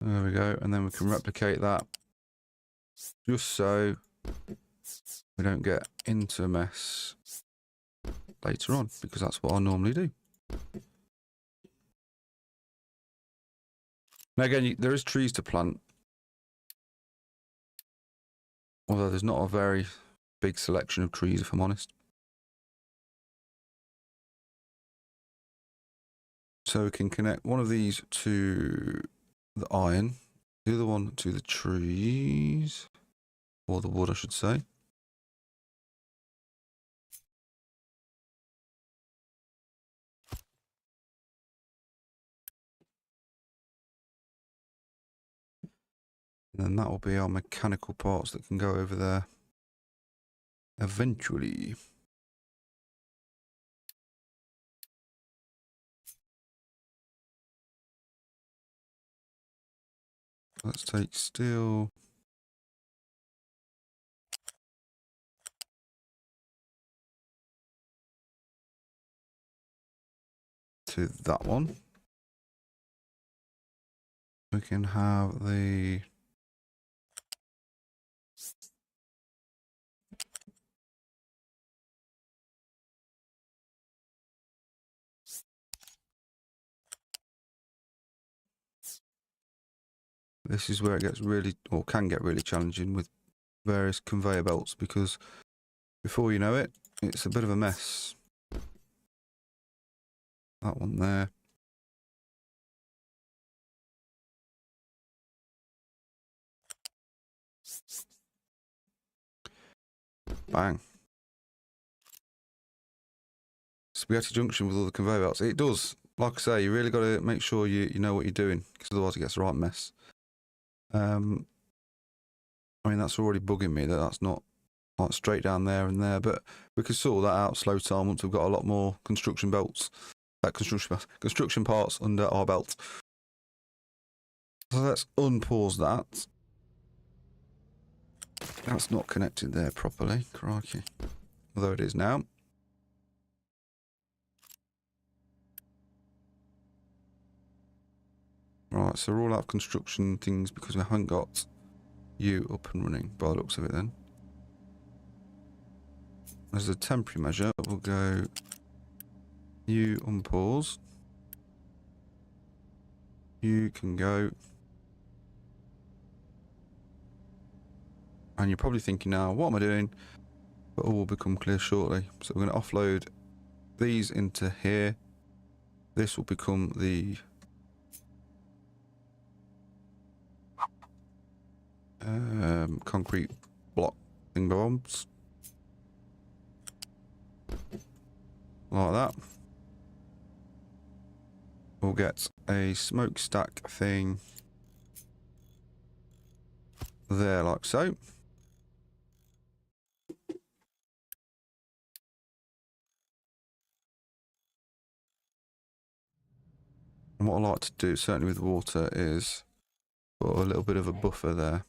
There we go. And then we can replicate that. Just so we don't get into a mess later on, because that's what I normally do. Now again, there is trees to plant, although there's not a very big selection of trees, if I'm honest. So we can connect one of these to the iron, the other one to the trees, or the wood I should say. And then that will be our mechanical parts that can go over there eventually. Let's take steel. To that one. We can have the this is where it gets really, or can get really challenging with various conveyor belts, because before you know it, it's a bit of a mess. That one there. Bang. Spaghetti junction with all the conveyor belts. It does. Like I say, you really got to make sure you know what you're doing, because otherwise it gets a right mess. I mean, that's already bugging me that that's not like straight down there and there, but we could sort that out slow time once we've got a lot more construction belts, construction parts under our belt. So let's unpause that. That's not connected there properly, crikey. Although it is now. Right, so we're all out of construction things because we haven't got you up and running by the looks of it then. As a temporary measure, we'll go you unpause. You can go. And you're probably thinking now, what am I doing? But all will become clear shortly. So we're going to offload these into here. This will become the concrete block thingamabobs. Like that. We'll get a smokestack thing there, like so. And what I like to do, certainly with water, is put a little bit of a buffer there.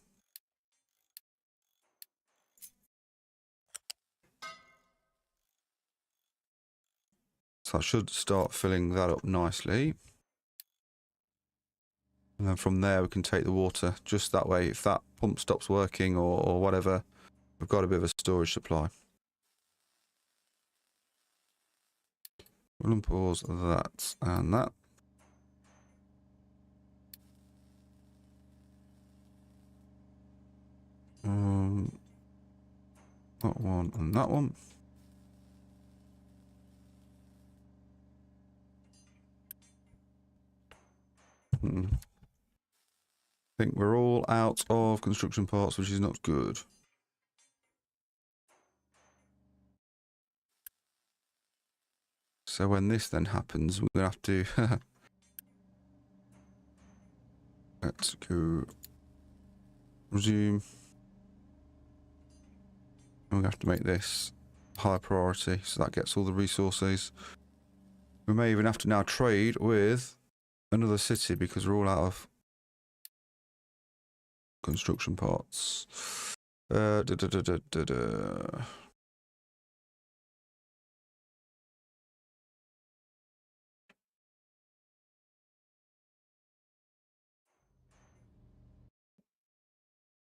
So I should start filling that up nicely. And then from there we can take the water just that way. If that pump stops working or whatever, we've got a bit of a storage supply. We'll unpause that and that. That one and that one. I think we're all out of construction parts, which is not good. So when this then happens, we're going to have to... Let's go... Resume. And we have to make this high priority, so that gets all the resources. We may even have to now trade with another city because we're all out of construction parts.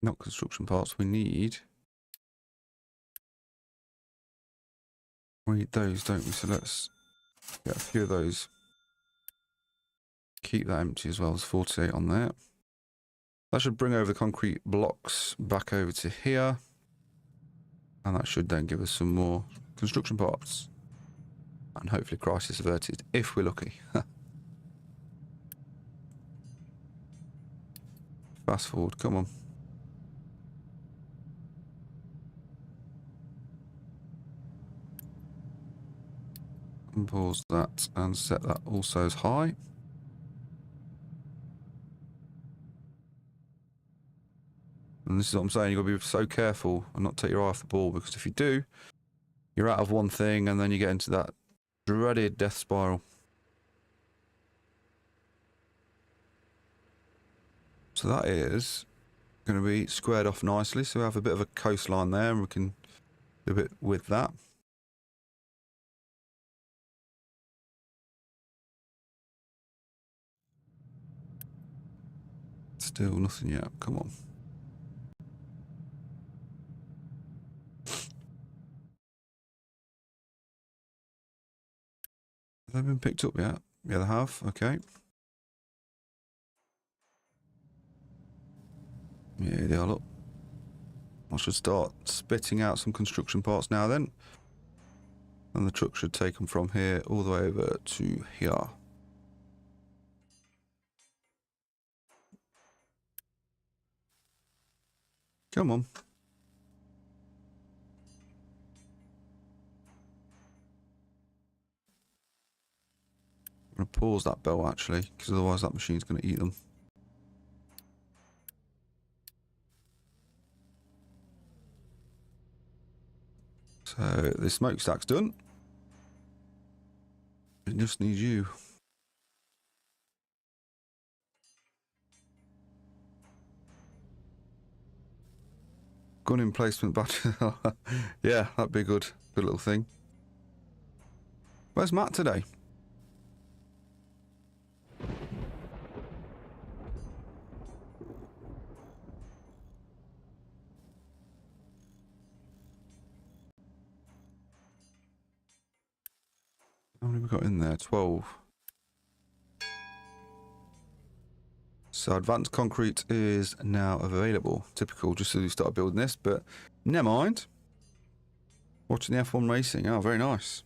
Not construction parts, we need those, don't we? So let's get a few of those. Keep that empty as well. There's 48 on there. That should bring over the concrete blocks back over to here. And that should then give us some more construction parts. And hopefully crisis averted, if we're lucky. Fast forward, come on. And pause that and set that also as high. And this is what I'm saying, you've got to be so careful and not take your eye off the ball, because if you do, you're out of one thing and then you get into that dreaded death spiral. So that is going to be squared off nicely. So we have a bit of a coastline there and we can do a bit with that. Still nothing yet. Come on. Have they been picked up yet? Yeah, they have. Okay. Yeah, they are. Look. I should start spitting out some construction parts now then. And the truck should take them from here all the way over to here. Come on. I'm going to pause that bell actually, because otherwise that machine's going to eat them. So the smokestack's done. It just needs you. Gun emplacement battery. Yeah, that'd be a good little thing. Where's Matt today? How many have we got in there? 12. So advanced concrete is now available. Typical, just as we started building this, but never mind. Watching the F1 racing. Oh, very nice.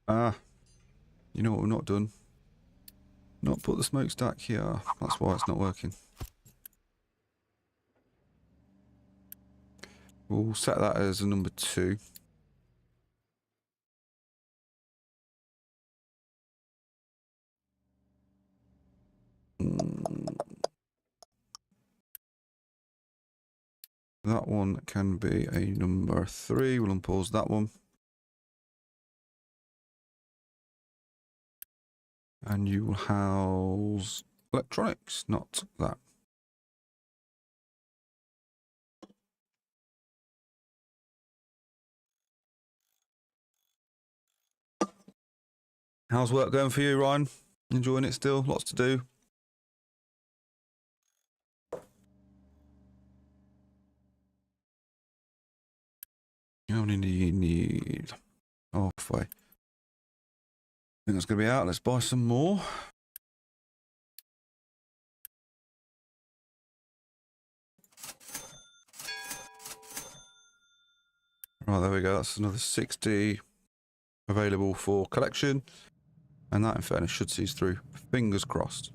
Ah, you know what we've not done? Not put the smokestack here. That's why it's not working. We'll set that as a number 2. That one can be a number 3. We'll unpause that one. And you will house electronics, not that. How's work going for you, Ryan? Enjoying it still? Lots to do? How many do you need? Halfway. I think that's going to be out. Let's buy some more. Right, there we go. That's another 60 available for collection. And that, in fairness, should see us through. Fingers crossed.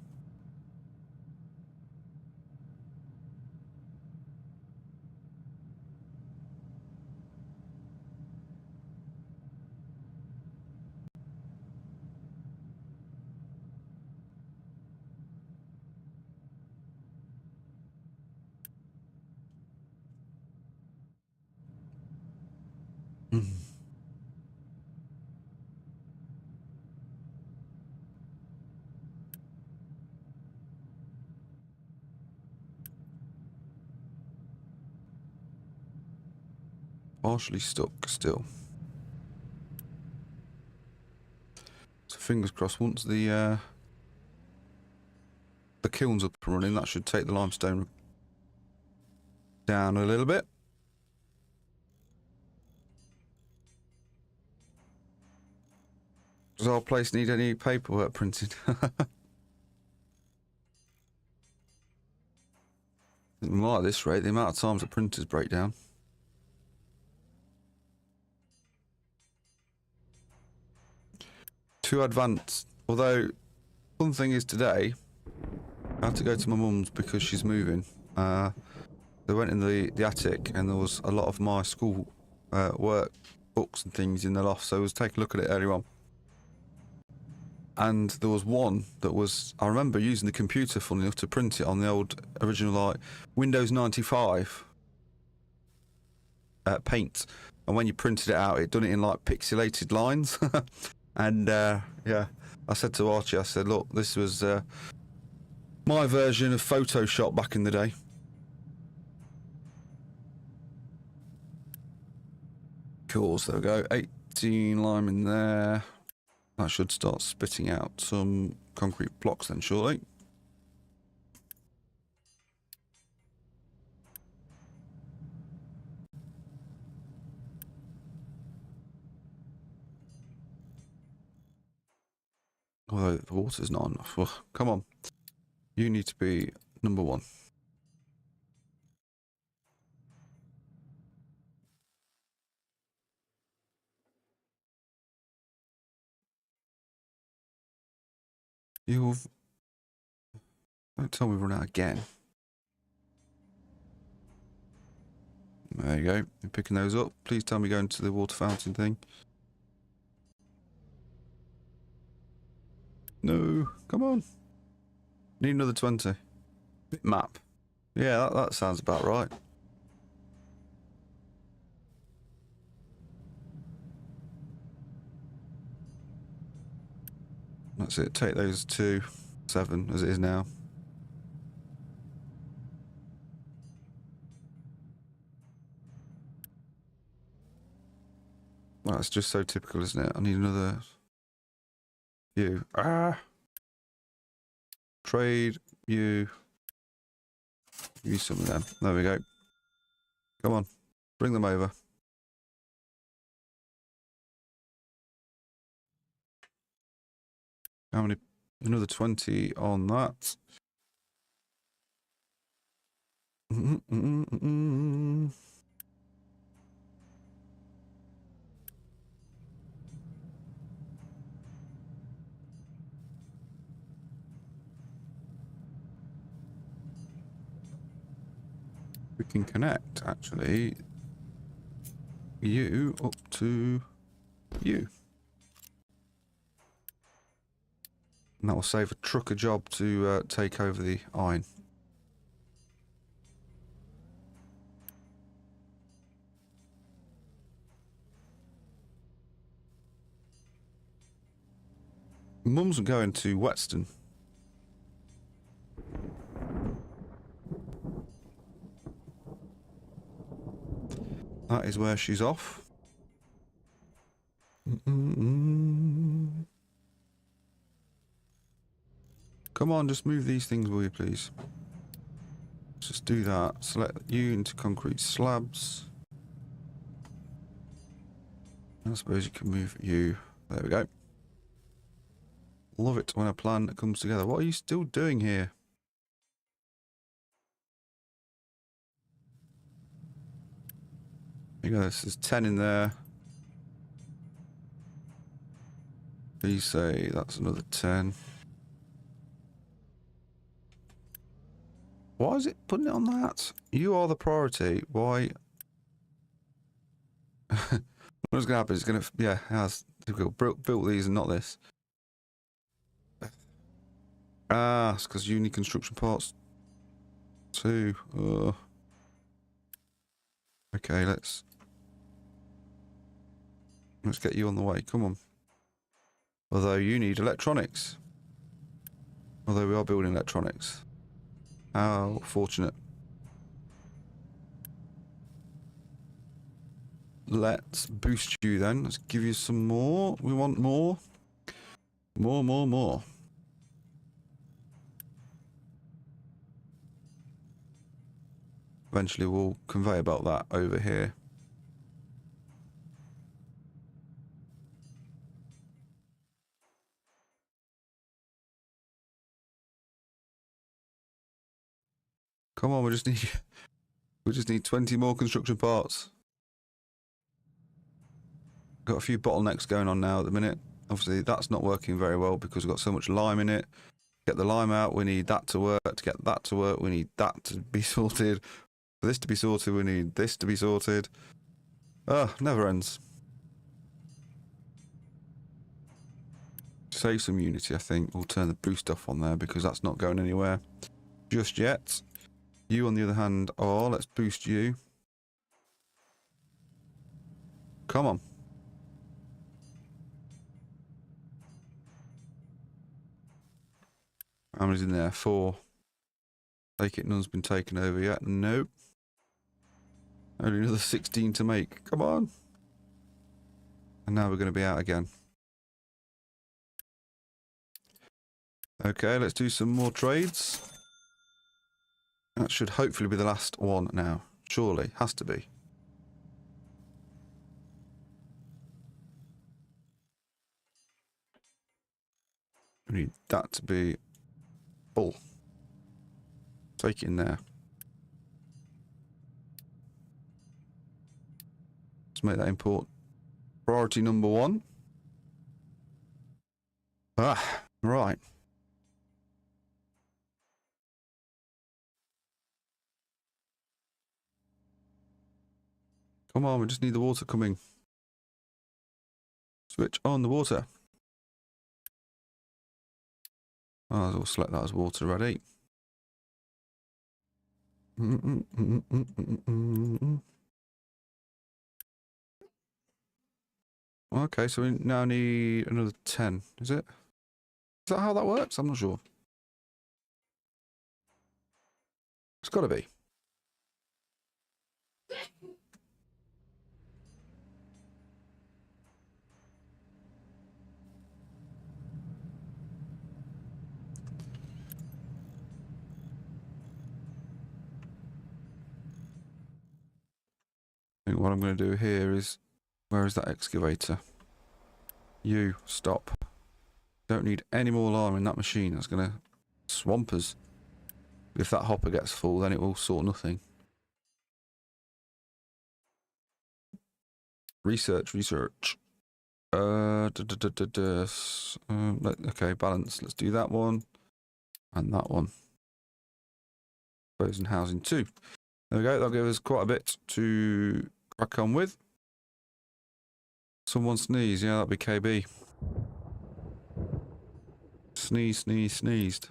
Partially stuck still. So fingers crossed, once the kiln's up and running, that should take the limestone down a little bit. Does our place need any paperwork printed? At this rate, the amount of times the printers break down. Too advanced. Although, one thing is today, I had to go to my mum's because she's moving. They went in the attic and there was a lot of my school work books and things in the loft, so I was taking a look at it earlier on. And there was one that was, I remember using the computer, funnily enough, to print it on the old original, like, Windows 95 paint. And when you printed it out, it done it in, like, pixelated lines. And, yeah, I said to Archie, I said, look, this was my version of Photoshop back in the day. Cool, so there we go. 18 lime in there. That should start spitting out some concrete blocks then shortly. Although the water's not enough. Ugh, come on. You need to be number 1. You've... Don't tell me we run out again. There you go. You're picking those up. Please tell me going to the water fountain thing. No. Come on. Need another 20. Map. Yeah, that sounds about right. That's it. Take those to 7 as it is now. Well, that's just so typical, isn't it? I need another You. Trade you. Give you some of them. There we go. Come on. Bring them over. How many? Another 20 on that. We can connect, actually, you up to you. And that will save a trucker job to take over the iron. Mum's going to Whetstone. That is where she's off. Come on, just move these things, will you, please? Just do that. Select you into concrete slabs. I suppose you can move you. There we go. Love it when a plan comes together. What are you still doing here? There you go. There's 10 in there. Please say that's another 10. Why is it putting it on that? You are the priority. Why? What's going to happen? It's going to, yeah, it has built these and not this. Ah, it's because you need construction parts too. Okay, let's get you on the way. Come on. Although you need electronics. Although we are building electronics. How fortunate. Let's boost you then. Let's give you some more. We want more. More. Eventually we'll convey about that over here. Come on, we just need 20 more construction parts. Got a few bottlenecks going on now at the minute. Obviously that's not working very well because we've got so much lime in it. Get the lime out, we need that to work. To get that to work, we need that to be sorted. For this to be sorted, we need this to be sorted. Never ends. Save some unity, I think. We'll turn the boost off on there because that's not going anywhere just yet. You, on the other hand, let's boost you. Come on. How many's in there? 4. Take it, none's been taken over yet. Nope. Only another 16 to make. Come on. And now we're going to be out again. Okay, let's do some more trades. That should hopefully be the last one now. Surely. Has to be. We need that to be full. Take it in there. Let's make that import priority number 1. Right. Come on, we just need the water coming. Switch on the water. I'll select that as water ready. Okay, so we now need another 10, is it? Is that how that works? I'm not sure. It's got to be. I think what I'm going to do here is, where is that excavator? You, stop. Don't need any more lime in that machine. That's going to swamp us. If that hopper gets full, then it will sort nothing. Research. Okay, balance. Let's do that one. And that one. Frozen housing 2. There we go. That'll give us quite a bit to crack on with. Someone sneeze. Yeah, that'll be KB. Sneezed.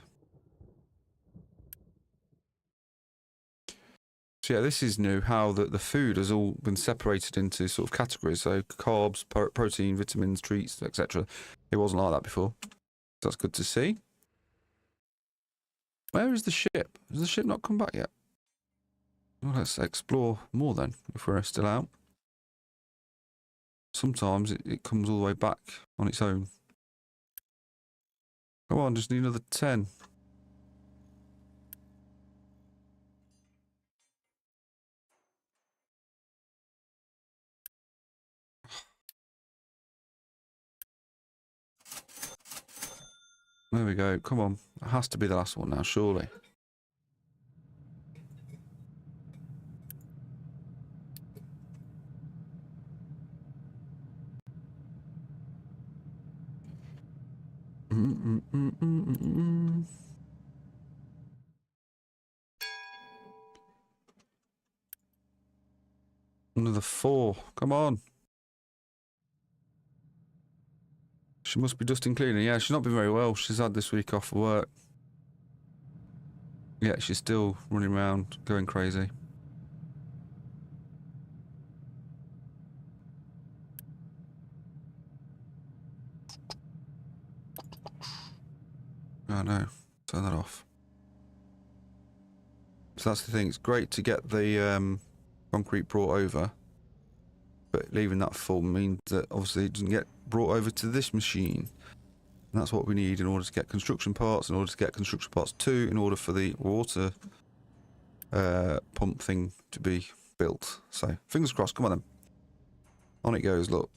So yeah, this is new, how the food has all been separated into sort of categories. So carbs, protein, vitamins, treats, etc. It wasn't like that before. That's good to see. Where is the ship? Has the ship not come back yet? Well, let's explore more then, if we're still out. Sometimes it comes all the way back on its own. Come on, just need another 10. There we go. Come on. It has to be the last one now, surely. Another 4. Come on. She must be dusting cleaning. Yeah, she's not been very well. She's had this week off for work. Yeah, she's still running around, going crazy. Oh no, turn that off. So that's the thing, it's great to get the concrete brought over, but leaving that full means that obviously it doesn't get brought over to this machine. And that's what we need in order to get construction parts, in order to get construction parts 2, in order for the water pump thing to be built. So, fingers crossed, come on then. On it goes, look.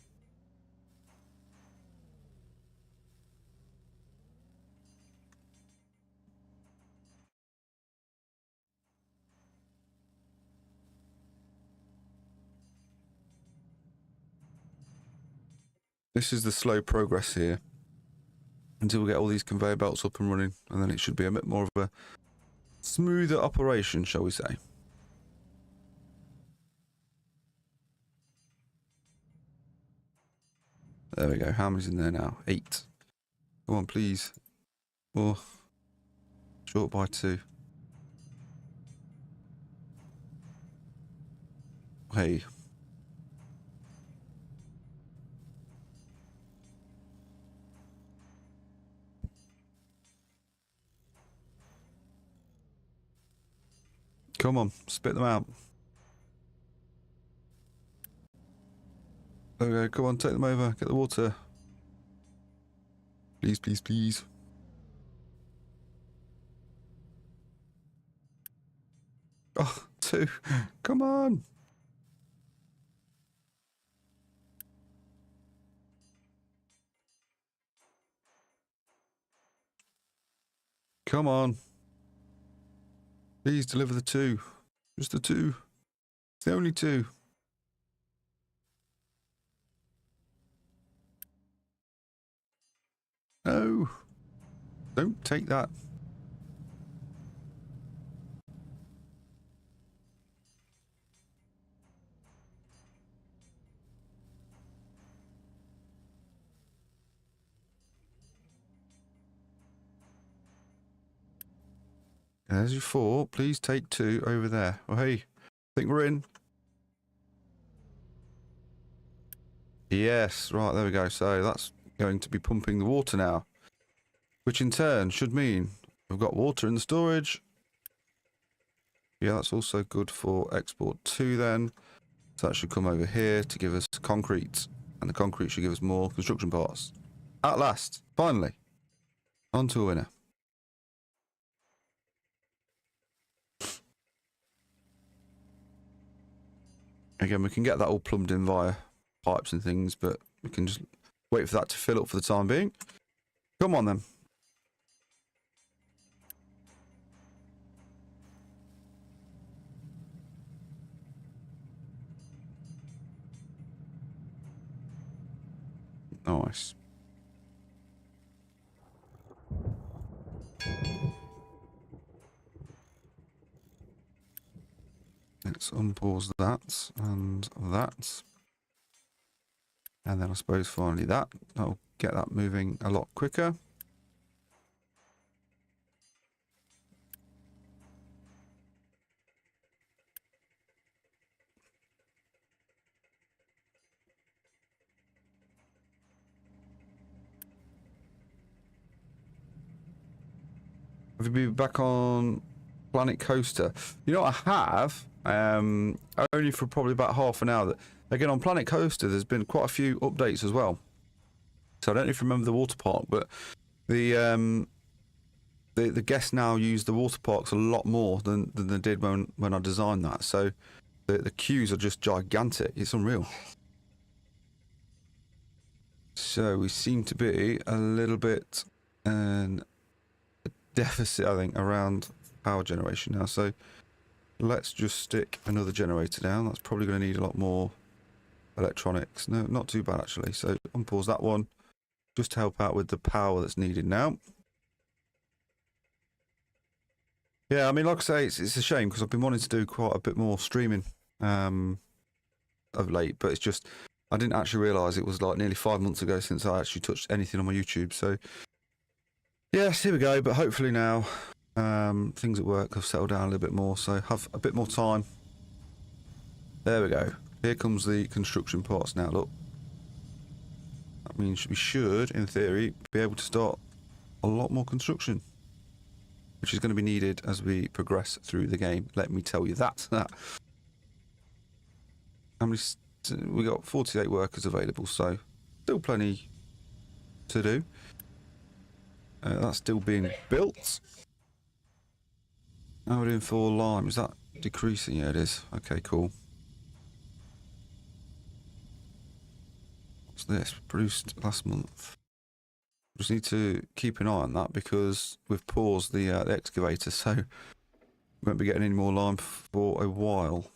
This is the slow progress here, until we get all these conveyor belts up and running, and then it should be a bit more of a smoother operation, shall we say. There we go. How many's in there now? 8. Come on, please. Oh, short by 2. Hey. Come on, spit them out. There we go. Come on, take them over. Get the water. Please, please, please. Oh, 2. Come on. Come on. Please deliver the 2. Just the 2. It's the only 2. No. Don't take that. There's your 4. Please take 2 over there. Oh, hey. Think we're in. Yes. Right, there we go. So that's going to be pumping the water now, which in turn should mean we've got water in the storage. Yeah, that's also good for export 2 then. So that should come over here to give us concrete, and the concrete should give us more construction parts. At last, finally, on to a winner. Again, we can get that all plumbed in via pipes and things, but we can just wait for that to fill up for the time being. Come on then. Nice. Let's unpause that and that. And then I suppose finally that. That'll get that moving a lot quicker. Have you been back on Planet Coaster? You know, I have, only for probably about half an hour. Again, on Planet Coaster, there's been quite a few updates as well. So I don't know if you remember the water park, but the guests now use the water parks a lot more than they did when I designed that. So the queues are just gigantic. It's unreal. So we seem to be a little bit deficit, I think, around power generation now. So let's just stick another generator down. That's probably going to need a lot more electronics. No, not too bad actually. So unpause that one just to help out with the power that's needed now. Yeah, I mean, like I say, it's a shame because I've been wanting to do quite a bit more streaming of late, but it's just I didn't actually realise it was like nearly 5 months ago since I actually touched anything on my YouTube. So yes, here we go. But hopefully now things at work have settled down a little bit more, so have a bit more time. There we go. Here comes the construction parts now. Look, that means we should, in theory, be able to start a lot more construction, which is going to be needed as we progress through the game. Let me tell you that. How many? We got 48 workers available, so still plenty to do. That's still being built. How are we doing for lime? Is that decreasing? Yeah, it is. Okay, cool. What's this? Produced last month. Just need to keep an eye on that because we've paused the excavator, so we won't be getting any more lime for a while.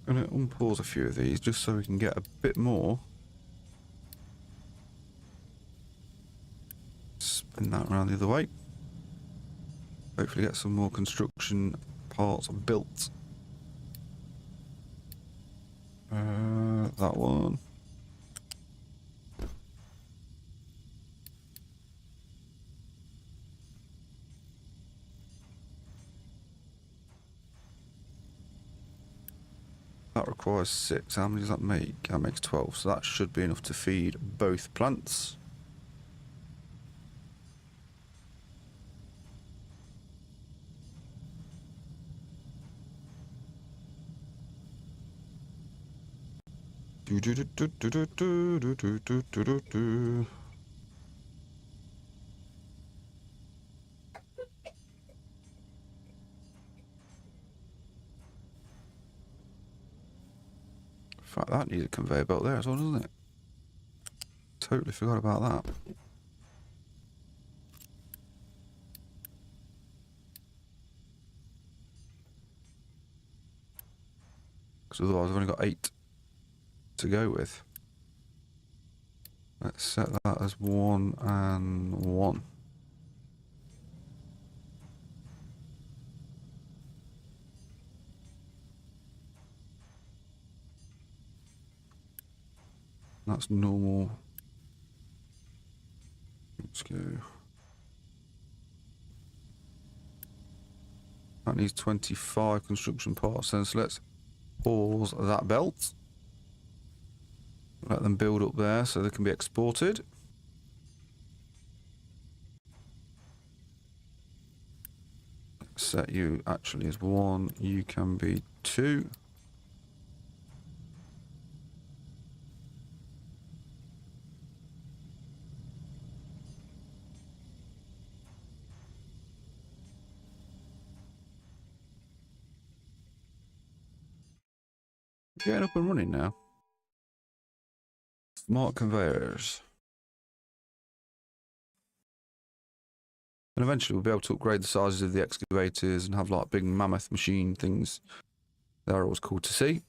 I'm going to unpause a few of these just so we can get a bit more. Spin that around the other way. Hopefully get some more construction parts built. That one. That requires 6. How many does that make? That makes 12. So that should be enough to feed both plants. In fact, that needs a conveyor belt there as well, doesn't it? Totally forgot about that. Because otherwise I've only got 8 to go with. Let's set that as 1 and 1. That's normal. Let's go. That needs 25 construction parts, then so let's pause that belt. Let them build up there so they can be exported. set you actually as 1. You can be 2. Getting up and running now. Smart conveyors. And eventually we'll be able to upgrade the sizes of the excavators and have like big mammoth machine things. They're always cool to see.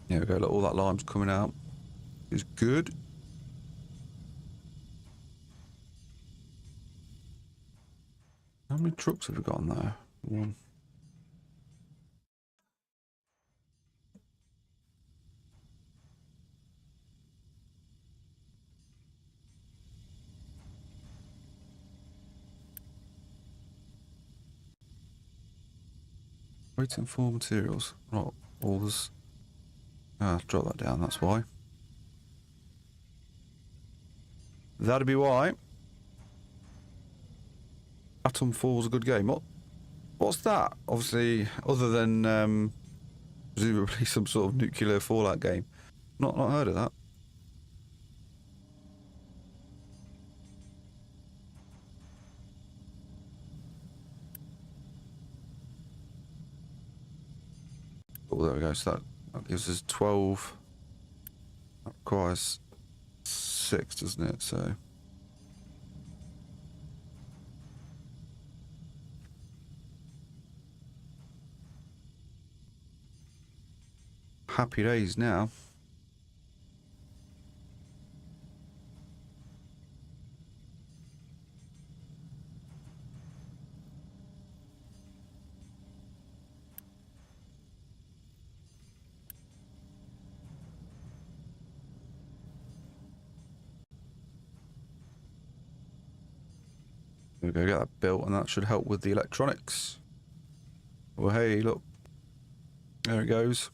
There we go, look, all that lime's coming out. It's good. How many trucks have we got on there? 1. Waiting for materials. Right, all this. Ah, drop that down, that's why. That'd be why. Atom 4's a good game. What's that? Obviously, other than presumably some sort of nuclear fallout game. Not heard of that. Oh, there we go. So that gives us 12. That requires 6, doesn't it? So. Happy days now. We go get that built, and that should help with the electronics. Well, hey, look. There it goes.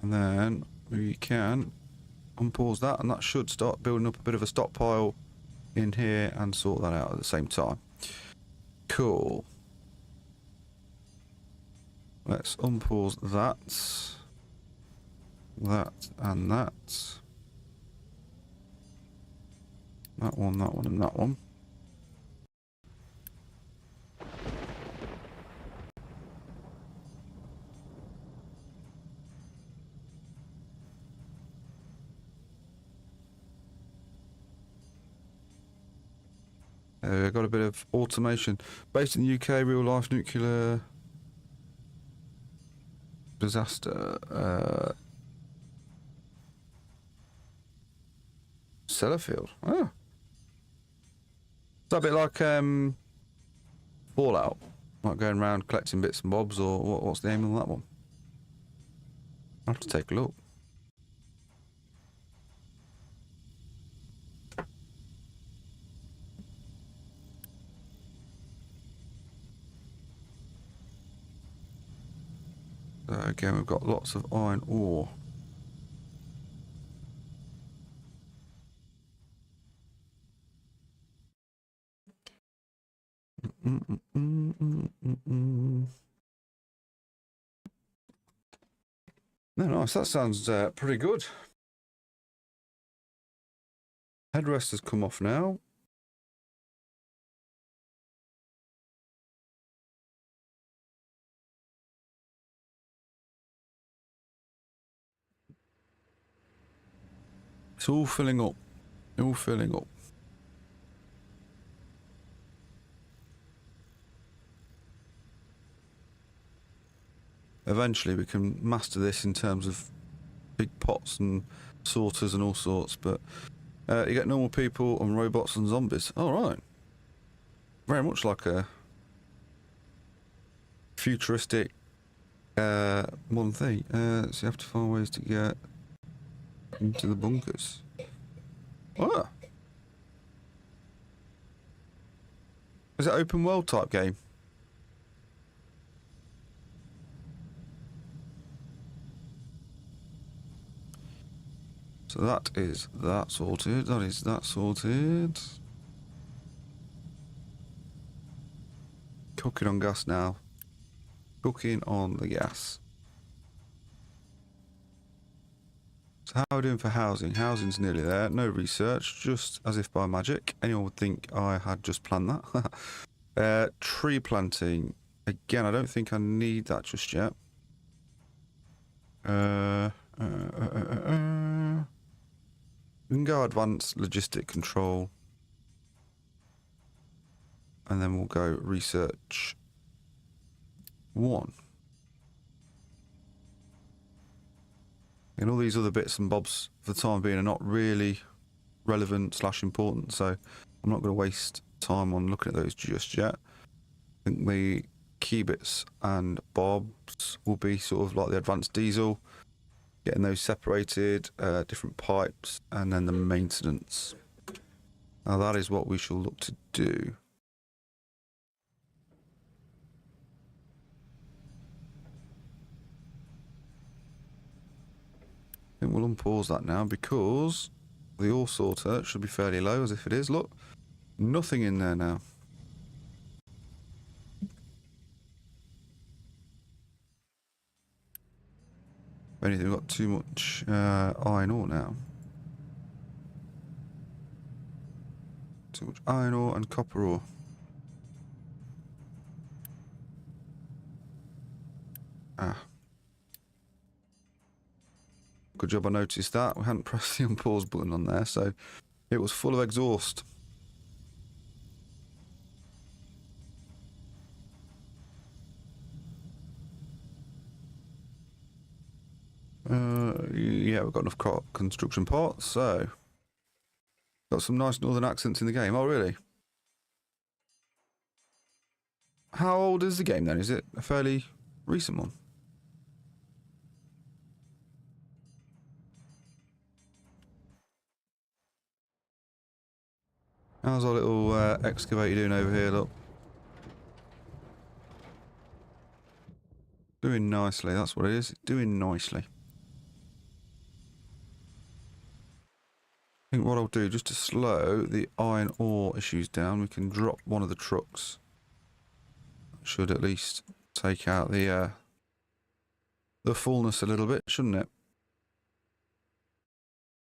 And then we can unpause that, and that should start building up a bit of a stockpile in here and sort that out at the same time. Cool. Let's unpause that. That and that. That one, and that one. Got a bit of automation. Based in the UK, real life nuclear disaster. Sellafield. Oh. Is that a bit like Fallout? Like going around collecting bits and bobs, or what's the aim on that one? I'll have to take a look. Again, we've got lots of iron ore. No, nice. That sounds pretty good. Headrest has come off now. It's all filling up. All filling up. Eventually we can master this in terms of big pots and sorters and all sorts, but you get normal people and robots and zombies. All right. Very much like a futuristic modern thing. So you have to find ways to get into the bunkers. Ah. Is it open world type game? So that is that sorted. That is that sorted. Cooking on gas now. Cooking on the gas. So how are we doing for housing? Housing's nearly there. No research, just as if by magic. Anyone would think I had just planned that. Tree planting. Again, I don't think I need that just yet. We can go advanced logistic control. And then we'll go research 1. And all these other bits and bobs for the time being are not really relevant / important, so I'm not going to waste time on looking at those just yet. I think the key bits and bobs will be sort of like the advanced diesel, getting those separated, different pipes, and then the maintenance. Now that is what we shall look to do. I think we'll unpause that now because the ore sorter should be fairly low, as if it is. Look, nothing in there now. If anything, we've got too much iron ore now. Too much iron ore and copper ore. Ah. Good job I noticed that. We hadn't pressed the unpause button on there, so it was full of exhaust. Yeah, we've got enough construction parts, so got some nice northern accents in the game. Oh, really? How old is the game then? Is it a fairly recent one? How's our little excavator doing over here? Look, doing nicely. That's what it is. Doing nicely. I think what I'll do, just to slow the iron ore issues down, we can drop one of the trucks. Should at least take out the fullness a little bit, shouldn't it?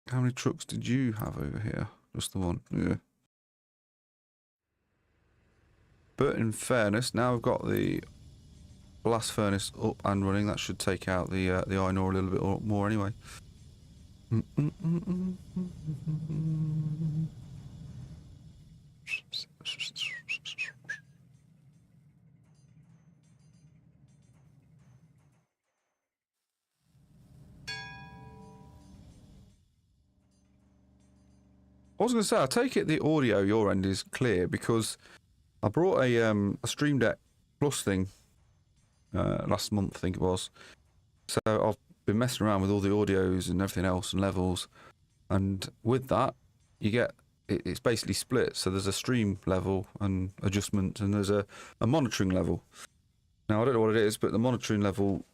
How many trucks did you have over here? Just the one. Yeah. But in fairness, now we've got the blast furnace up and running. That should take out the iron ore a little bit more anyway. I was going to say, I take it the audio your end is clear because I brought a Stream Deck Plus thing last month, I think it was. So I've been messing around with all the audios and everything else and levels, and with that, you get it's basically split. So there's a stream level and adjustment, and there's a monitoring level. Now I don't know what it is, but the monitoring level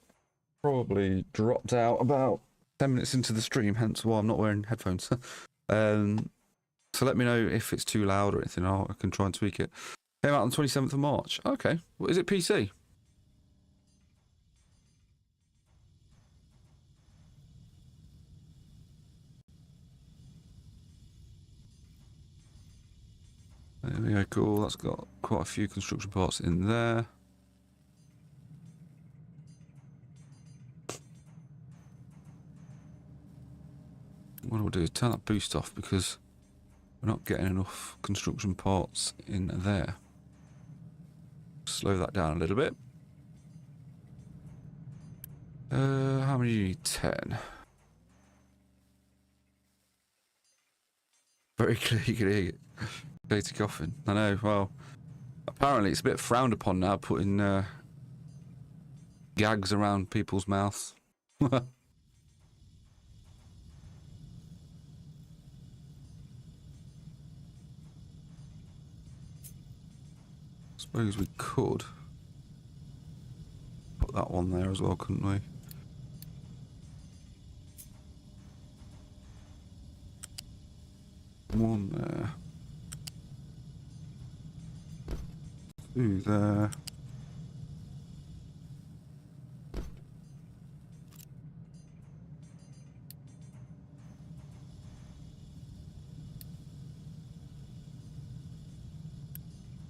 probably dropped out about 10 minutes into the stream, hence why I'm not wearing headphones. So let me know if it's too loud or anything. I can try and tweak it. Came out on the 27th of March. Okay. Well, is it PC? There we go. Cool. That's got quite a few construction parts in there. What I'll do is turn that boost off because we're not getting enough construction parts in there. Slow that down a little bit. How many do you need? 10. Very clear, you can hear it. Data coffin. I know, well, apparently it's a bit frowned upon now, putting gags around people's mouths. Suppose we could put that one there as well, couldn't we? One there. Two there.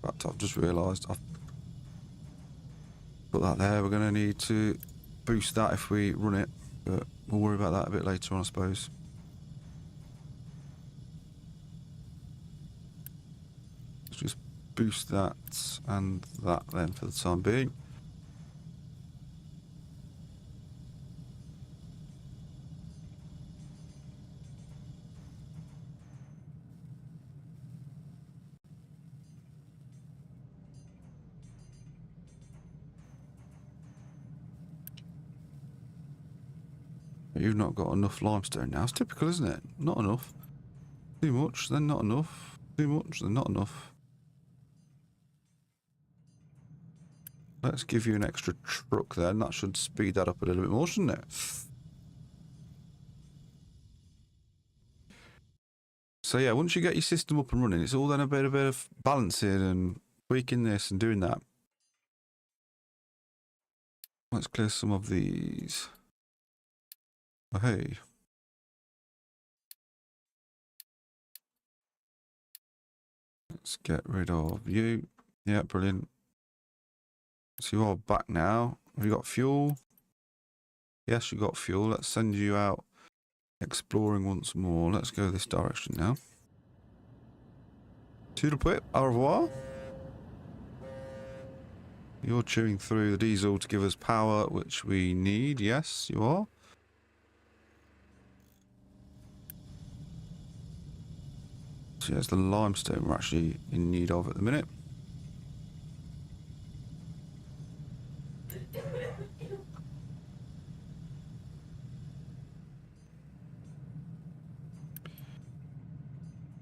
But I've just realised I've put that there. We're going to need to boost that if we run it, but we'll worry about that a bit later on, I suppose. Let's just boost that and that then for the time being. You've not got enough limestone now. It's typical, isn't it? Not enough. Too much, then not enough. Too much, then not enough. Let's give you an extra truck then. That should speed that up a little bit more, shouldn't it? So yeah, once you get your system up and running, it's all then a bit of balancing and tweaking this and doing that. Let's clear some of these. Oh, hey. Let's get rid of you. Yeah, brilliant. So you are back now. Have you got fuel? Yes, you got fuel. Let's send you out exploring once more. Let's go this direction now. Toodlepip, au revoir. You're chewing through the diesel to give us power, which we need. Yes, you are. So here's the limestone we're actually in need of at the minute.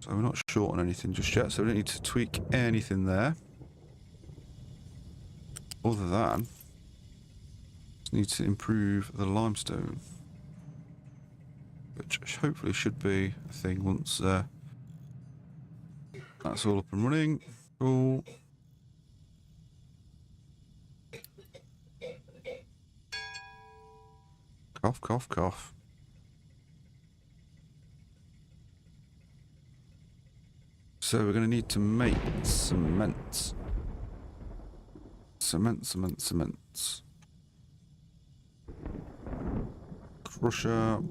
So we're not short on anything just yet, so we don't need to tweak anything there. Other than, just need to improve the limestone. Which hopefully should be a thing once that's all up and running. Cool. Cough, cough, cough. So we're going to need to make cement. Cement, cement, cement. Crusher.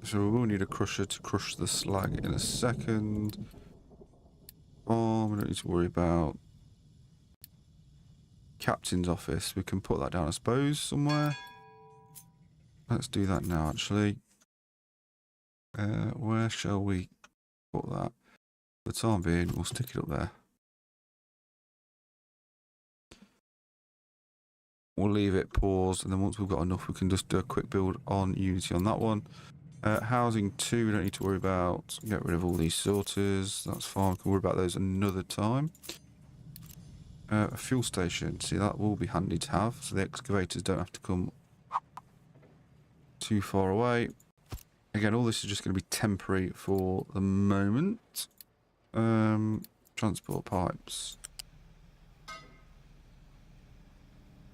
So we will need a crusher to crush the slag in a second. Oh, we don't need to worry about captain's office. We can put that down, I suppose, somewhere. Let's do that now, actually. Where shall we put that? For the time being, we'll stick it up there. We'll leave it paused, and then once we've got enough, we can just do a quick build on Unity on that one. Housing 2, we don't need to worry about. Get rid of all these sorters. That's fine. We can worry about those another time. A fuel station. See, that will be handy to have, so the excavators don't have to come too far away. Again, all this is just going to be temporary for the moment. Transport pipes.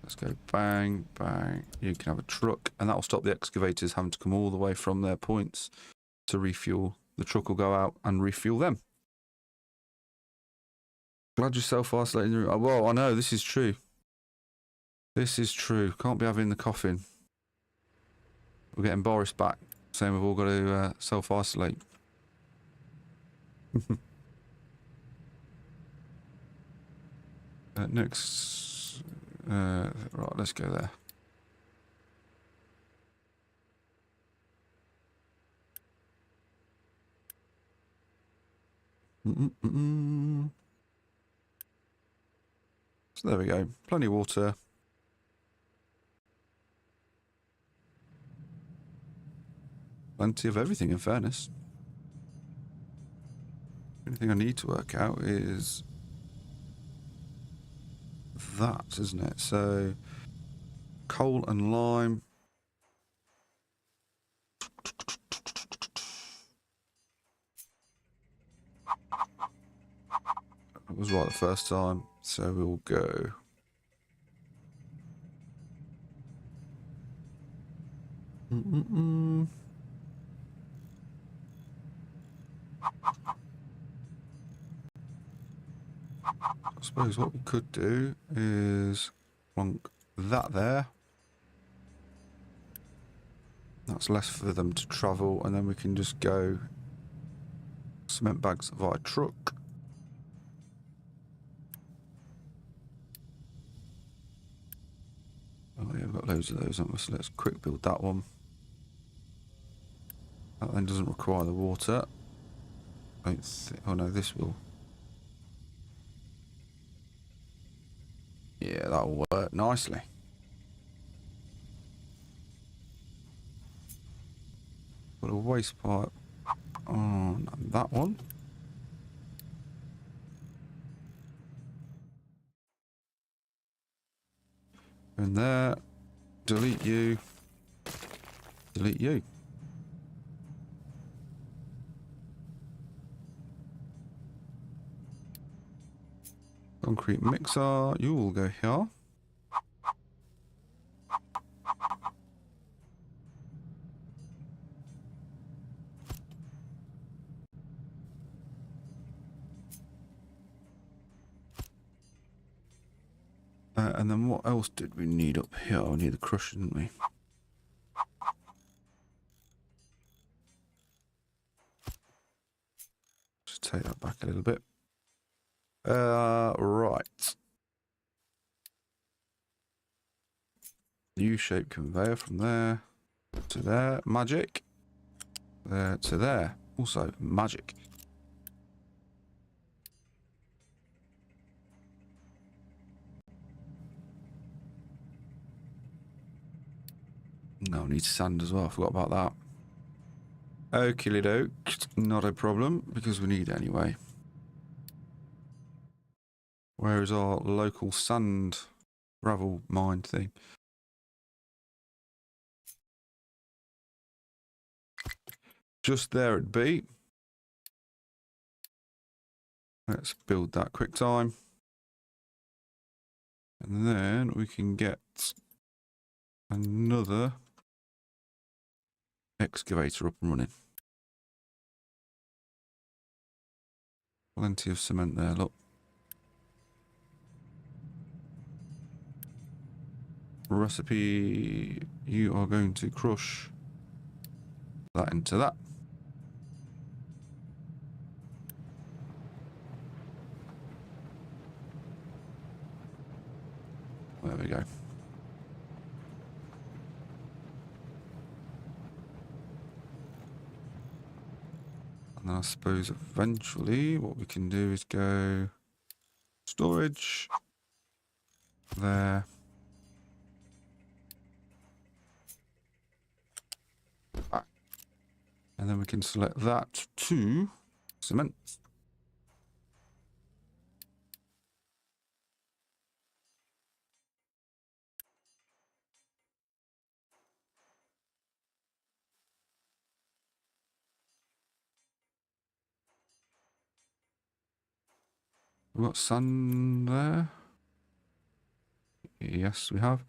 Let's go bang, bang. You can have a truck, and that will stop the excavators having to come all the way from their points to refuel. The truck will go out and refuel them. Glad you're self-isolating. Oh, well, I know, this is true. This is true. Can't be having the coffin. We're getting Boris back, saying we've all got to self-isolate. Next, right, let's go there. So there we go. Plenty of water. Plenty of everything, in fairness. The only thing I need to work out is that, isn't it? So, coal and lime. was right the first time, so we'll go. I suppose what we could do is plonk that there. That's less for them to travel, and then we can just go cement bags via truck. Oh yeah, we've got loads of those, haven't we? So let's quick build that one. That then doesn't require the water. Oh no, this will. Yeah, that'll work nicely. Put a waste pipe on that one. And there. Delete you. Delete you. Concrete mixer. You will go here. And then what else did we need up here? We need the crusher, didn't we? Just take that back a little bit. Right. U-shaped conveyor from there to there. Magic. There to there. Also magic. No, I need sand as well. I forgot about that. Okie doke. Not a problem, because we need it anyway. Where is our local sand gravel mine thing? Just there it'd be. Let's build that quick time. And then we can get another excavator up and running. Plenty of cement there, look. Recipe, you are going to crush that into that. There we go. And I suppose eventually what we can do is go storage there. And then we can select that to cement. We've got sand there. Yes, we have.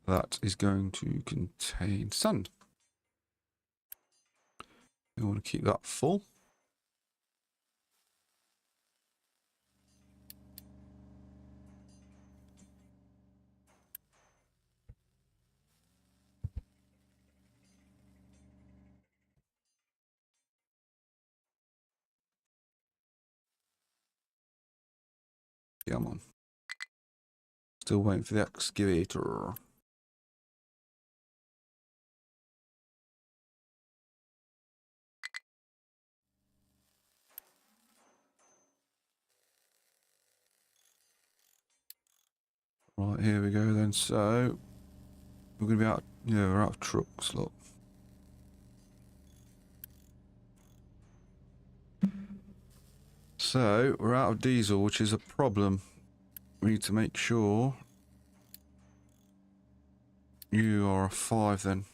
That is going to contain sand. We want to keep that full. Come on. Still waiting for the excavator. Right, here we go then. So we're going to be out. Yeah, we're out of trucks. Look. So we're out of diesel, which is a problem. We need to make sure you are a 5 then.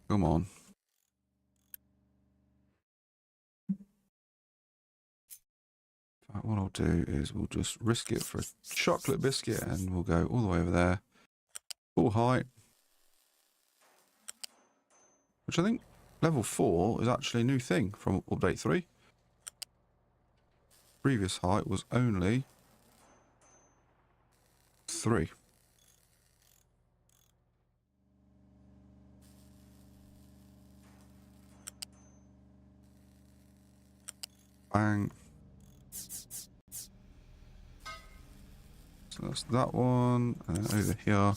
Come on. What I'll do is we'll just risk it for a chocolate biscuit and we'll go all the way over there. Full height. Which I think level 4 is actually a new thing from update 3. Previous height was only 3. Bang. So that's that one. And then over here.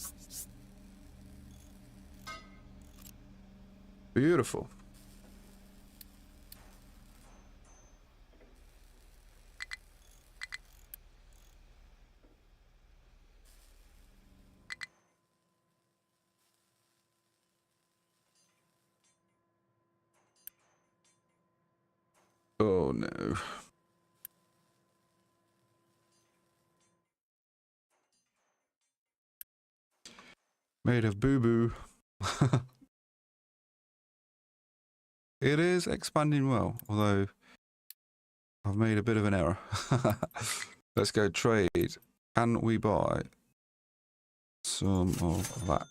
Beautiful. Oh no. Made of boo-boo. It is expanding well, although I've made a bit of an error. Let's go trade. Can we buy some of that?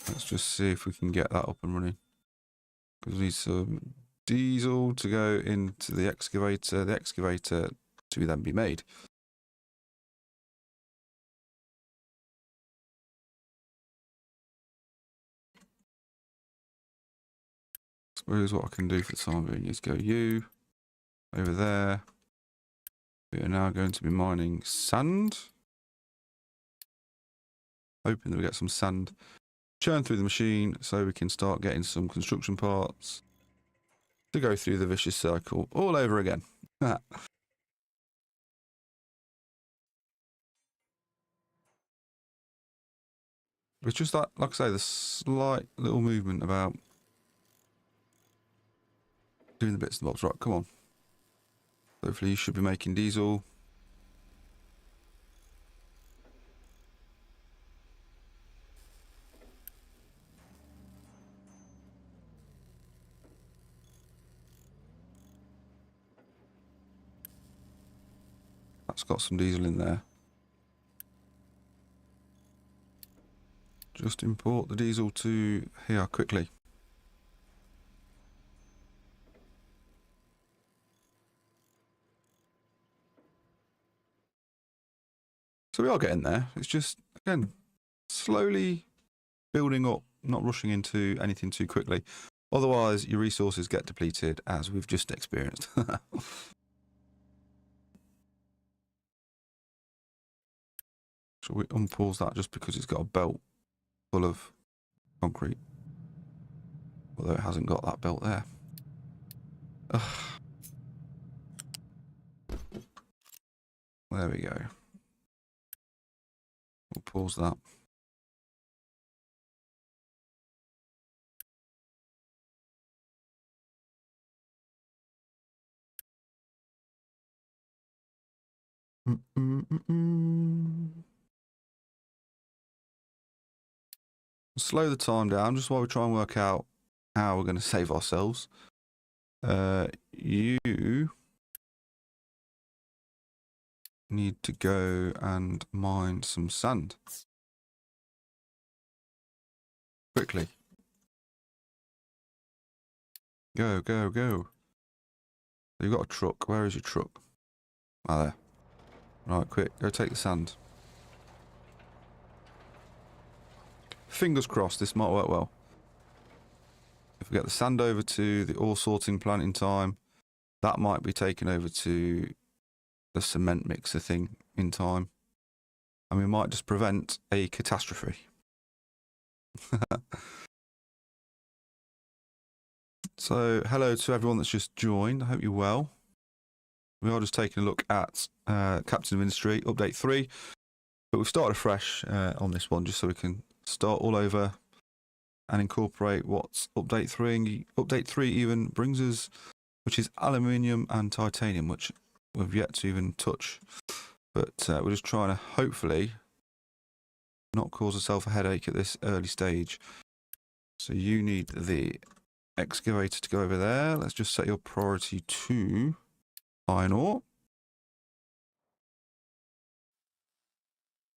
Let's just see if we can get that up and running. Because we need some diesel to go into the excavator to then be made. I suppose what I can do for the time being is go you over there. We are now going to be mining sand. Hoping that we get some sand churn through the machine so we can start getting some construction parts to go through the vicious circle all over again. It's just that, like I say, the slight little movement about doing the bits and bobs. Right, come on. Hopefully you should be making diesel. That's got some diesel in there. Just import the diesel to here quickly. So we are getting there. It's just, again, slowly building up, not rushing into anything too quickly. Otherwise, your resources get depleted, as we've just experienced. Shall we unpause that just because it's got a belt full of concrete? Although it hasn't got that belt there. Ugh. There we go. We'll pause that. Slow the time down just while we try and work out how we're going to save ourselves. You need to go and mine some sand. Quickly. Go, go, go. You've got a truck. Where is your truck? Ah, there. Right, quick. Go take the sand. Fingers crossed this might work well. If we get the sand over to the ore sorting plant in time, that might be taken over to the cement mixer thing in time. And we might just prevent a catastrophe. So, hello to everyone that's just joined. I hope you're well. We are just taking a look at Captain of Industry Update 3, but we've started afresh on this one just so we can start all over and incorporate what Update 3 even brings us, which is aluminium and titanium, which we've yet to even touch. But we're just trying to hopefully not cause ourselves a headache at this early stage. So you need the excavator to go over there. Let's just set your priority to iron ore.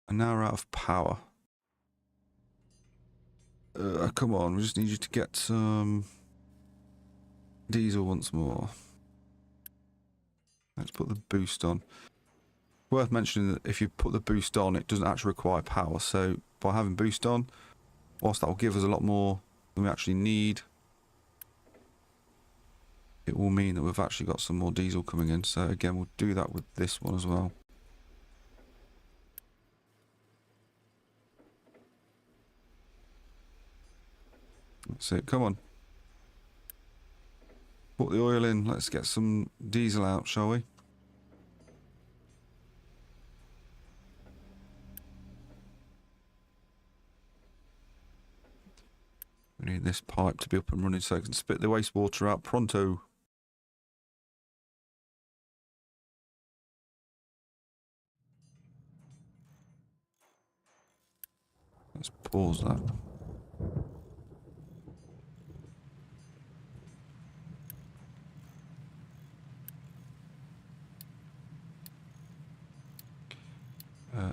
And now we're out of power. Come on, we just need you to get some diesel once more. Let's put the boost on. Worth mentioning that if you put the boost on, it doesn't actually require power. So by having boost on, whilst that will give us a lot more than we actually need, it will mean that we've actually got some more diesel coming in. So again, we'll do that with this one as well. That's it, come on. Put the oil in, let's get some diesel out, shall we? We need this pipe to be up and running so I can spit the wastewater out pronto. Let's pause that.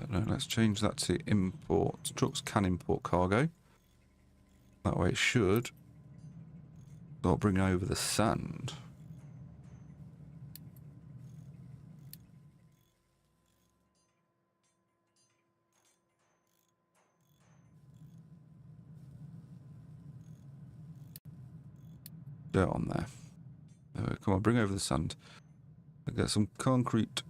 No, let's change that to import. Trucks can import cargo. That way it should start bringing over the sand. Dirt on there. Come on, bring over the sand. Let's get some concrete.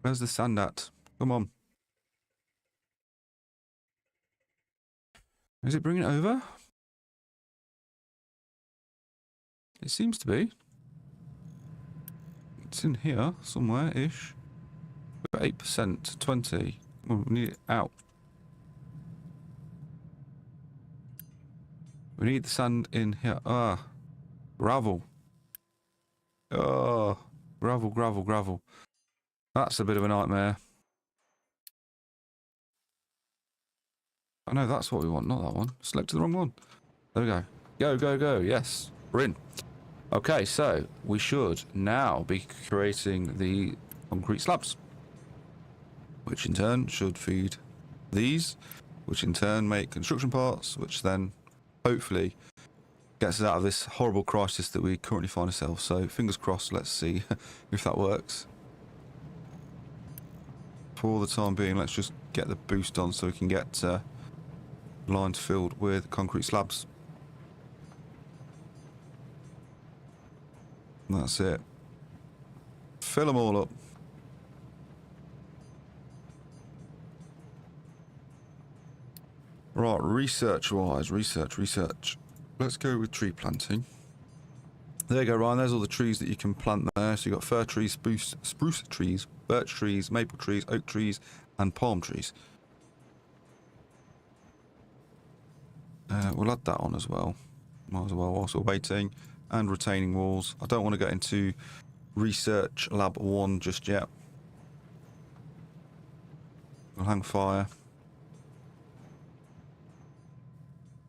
Where's the sand at? Come on. Is it bringing it over? It seems to be. It's in here somewhere-ish. We've got 8%, 20. Well, we need it out. We need the sand in here. Ah, gravel. Oh, gravel, gravel, gravel. That's a bit of a nightmare. I know that's what we want, not that one. Selected the wrong one. There we go. Go, go, go. Yes, we're in. Okay, so we should now be creating the concrete slabs, which in turn should feed these, which in turn make construction parts, which then hopefully gets us out of this horrible crisis that we currently find ourselves. So fingers crossed, let's see if that works. For the time being, let's just get the boost on so we can get lines filled with concrete slabs. And that's it. Fill them all up. Right, research-wise, research. Let's go with tree planting. There you go, Ryan. There's all the trees that you can plant there. So you've got fir trees, spruce trees, birch trees, maple trees, oak trees, and palm trees. We'll add that on as well. Might as well whilst we're waiting. And retaining walls. I don't want to get into research lab 1 just yet. We'll hang fire.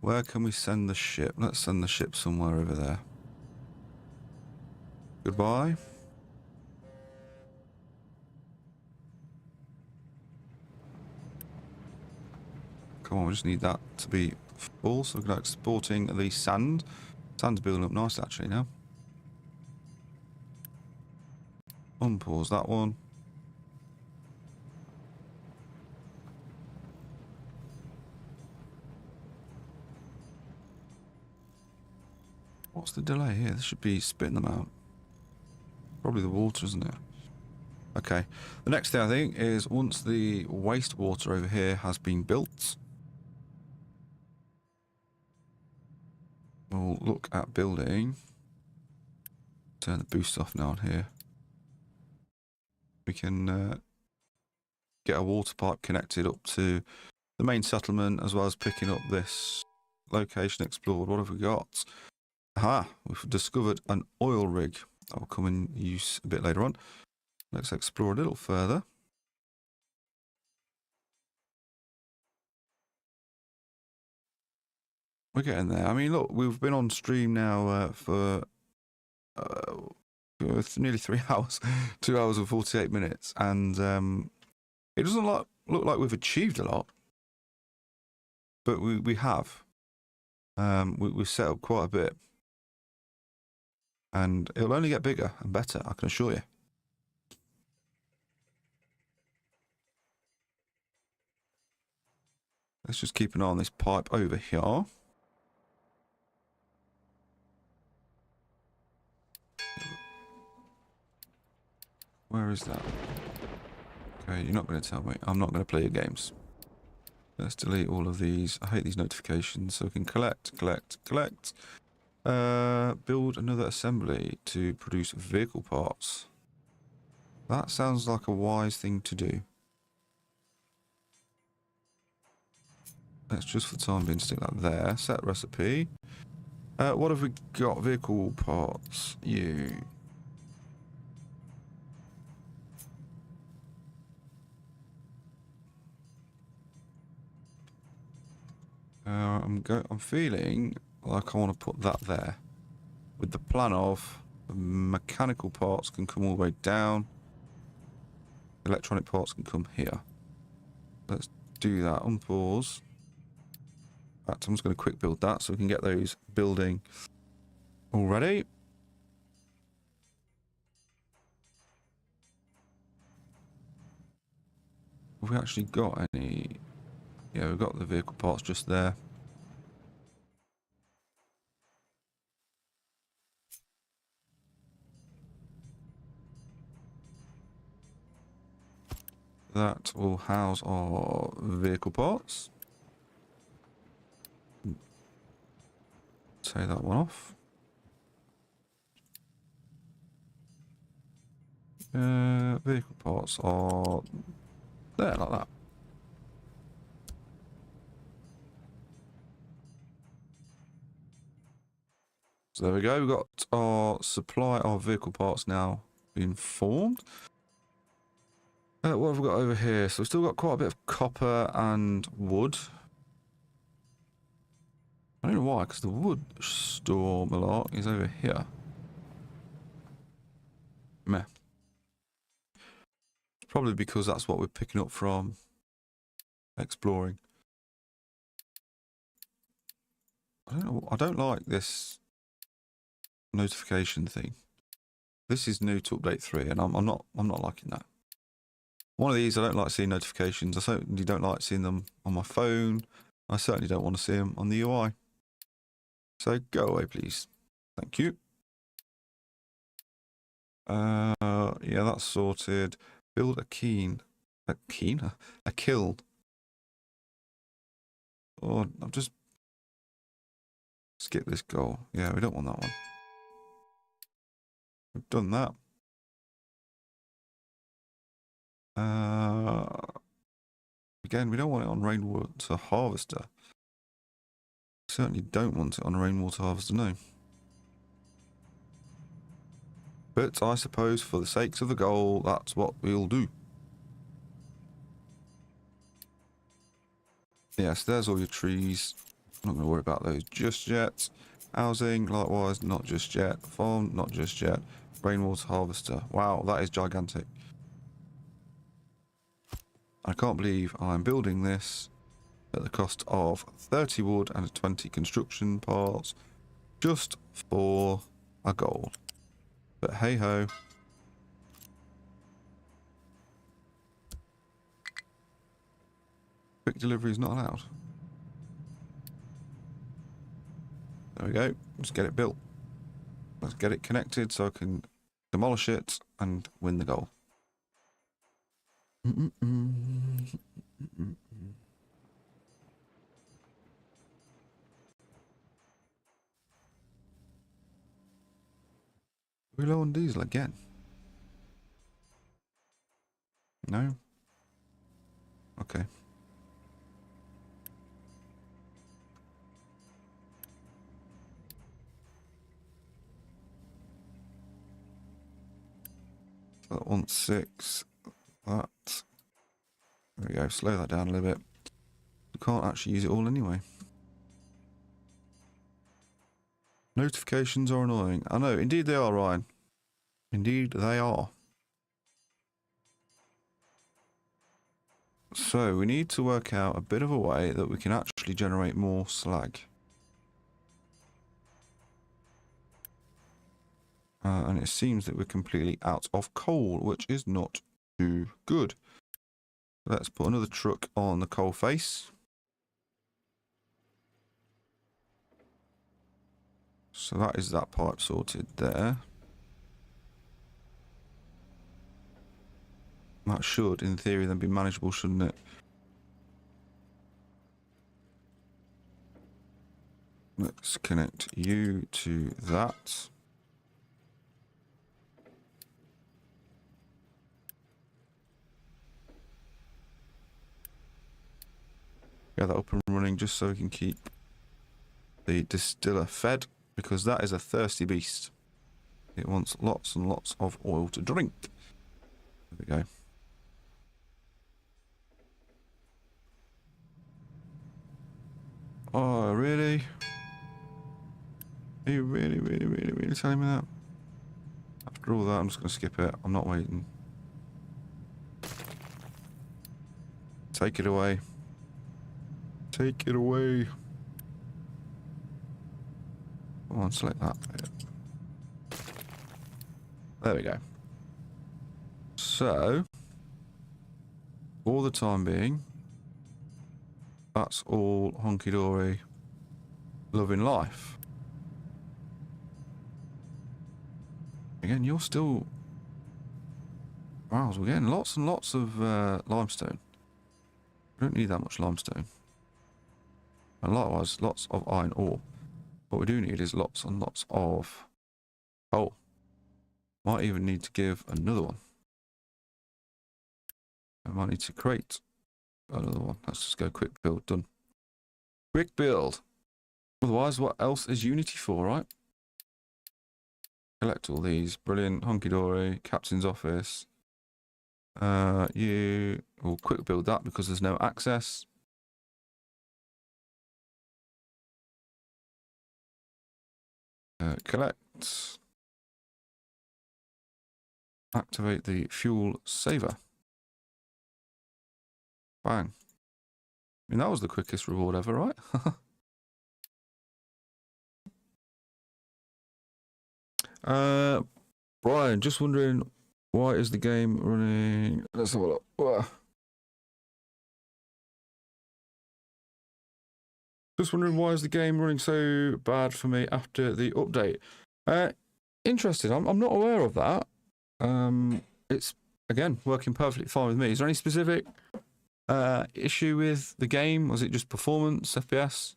Where can we send the ship? Let's send the ship somewhere over there. Goodbye. Come on, we just need that to be full. So we're exporting the sand. Sand's building up nicely actually now. Unpause that one. What's the delay here? This should be spitting them out. Probably the water, isn't it? Okay. The next thing I think is once the wastewater over here has been built, we'll look at building. Turn the boost off now on here. We can get a water pipe connected up to the main settlement, as well as picking up this location explored. What have we got? Aha, we've discovered an oil rig that will come in use a bit later on. Let's explore a little further. We're getting there. I mean, look, we've been on stream now for nearly 3 hours, 2 hours and 48 minutes, and it doesn't look like we've achieved a lot, but we have. We've set up quite a bit, and it'll only get bigger and better, I can assure you. Let's just keep an eye on this pipe over here. Where is that? Okay, you're not going to tell me. I'm not going to play your games. Let's delete all of these. I hate these notifications. So we can collect. Build another assembly to produce vehicle parts. That sounds like a wise thing to do. Let's just for the time being stick that there. Set recipe. What have we got? Vehicle parts. You. I'm feeling like I want to put that there, with the plan of mechanical parts can come all the way down. Electronic parts can come here. Let's do that. Unpause. In fact, I'm just going to quick build that so we can get those building already. Have we actually got any? Yeah, we've got the vehicle parts just there. That will house our vehicle parts. Take that one off. Vehicle parts are there, like that. So there we go. We've got our supply of vehicle parts now being formed. What have we got over here? So we've still got quite a bit of copper and wood. I don't know why, because the wood store Malak is over here. Meh. It's probably because that's what we're picking up from exploring. I don't know. I don't like this notification thing. This is new to update 3, and I'm not liking that. One of these, I don't like seeing notifications. I certainly don't like seeing them on my phone. I certainly don't want to see them on the UI. So go away, please. Thank you. Yeah, that's sorted. Build a kiln. Oh, I've just skipped this goal. Yeah, we don't want that one. We've done that. Again, we don't want it on rainwater harvester. Certainly don't want it on rainwater harvester, no. But I suppose for the sakes of the goal, that's what we'll do. Yes, there's all your trees. I'm not going to worry about those just yet. Housing, likewise, not just yet. Farm, not just yet. Rainwater harvester. Wow, that is gigantic. I can't believe I'm building this at the cost of 30 wood and 20 construction parts just for a goal. But hey ho. Quick delivery is not allowed. There we go. Just get it built. Let's get it connected so I can demolish it and win the goal. We're low on diesel again. No? Okay. So that wants 6. That. There we go. Slow that down a little bit. We can't actually use it all anyway. Notifications are annoying. I know. Indeed they are, Ryan. Indeed they are. So we need to work out a bit of a way that we can actually generate more slag. And it seems that we're completely out of coal, which is not too good. Let's put another truck on the coal face. So that is that pipe sorted there. That should, in theory, then be manageable, shouldn't it? Let's connect you to that. Get that up and running just so we can keep the distiller fed, because that is a thirsty beast. It wants lots and lots of oil to drink. There we go. Oh, really? Are you really telling me that? After all that, I'm just going to skip it. I'm not waiting. Take it away. Take it away. Come on, select that. There we go. So, for the time being, that's all honky-dory loving life. Again, you're still... Wow, we're getting lots and lots of limestone. We don't need that much limestone. And likewise, lots of iron ore. What we do need is lots and lots of coal. Might even need to give another one. I might need to create another one. Let's just go quick build, done. Quick build. Otherwise, what else is Unity for, right? Collect all these. Brilliant. Honky-dory. Captain's office. You will quick build that because there's no access. Collect. Activate the fuel saver. Bang. I mean, that was the quickest reward ever, right? Brian, just wondering, why is the game running... Let's have a look. Just wondering, why is the game running so bad for me after the update? Interesting. I'm not aware of that. It's, again, working perfectly fine with me. Is there any specific issue with the game? Was it just performance, FPS?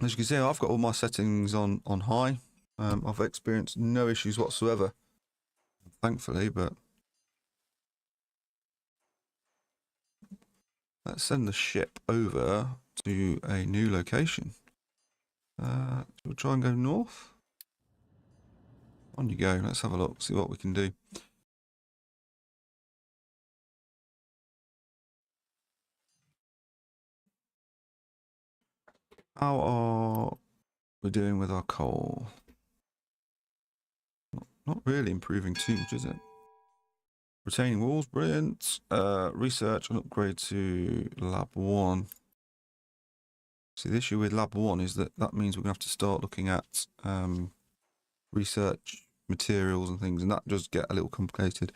As you can see, I've got all my settings on high. I've experienced no issues whatsoever, thankfully, but let's send the ship over to a new location. We'll try and go north. On you go. Let's have a look, see what we can do. How are we doing with our coal? Not really improving too much, is it? Retaining walls, brilliant. Research and upgrade to lab 1. See, the issue with lab 1 is that means we're going to have to start looking at research materials and things, and that does get a little complicated.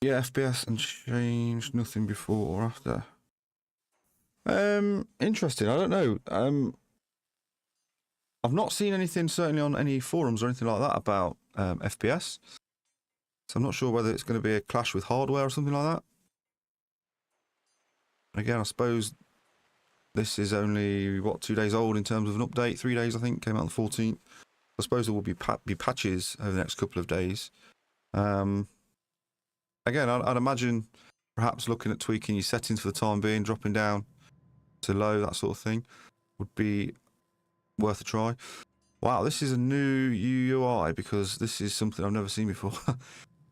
Yeah, FPS and changed nothing before or after. Interesting. I don't know. I've not seen anything certainly on any forums or anything like that about FPS. So I'm not sure whether it's going to be a clash with hardware or something like that. Again, I suppose this is only, what, 2 days old in terms of an update? 3 days, I think, came out on the 14th. I suppose there will be patches over the next couple of days. Again, I'd imagine perhaps looking at tweaking your settings for the time being, dropping down to low, that sort of thing, would be worth a try. Wow, this is a new UI because this is something I've never seen before.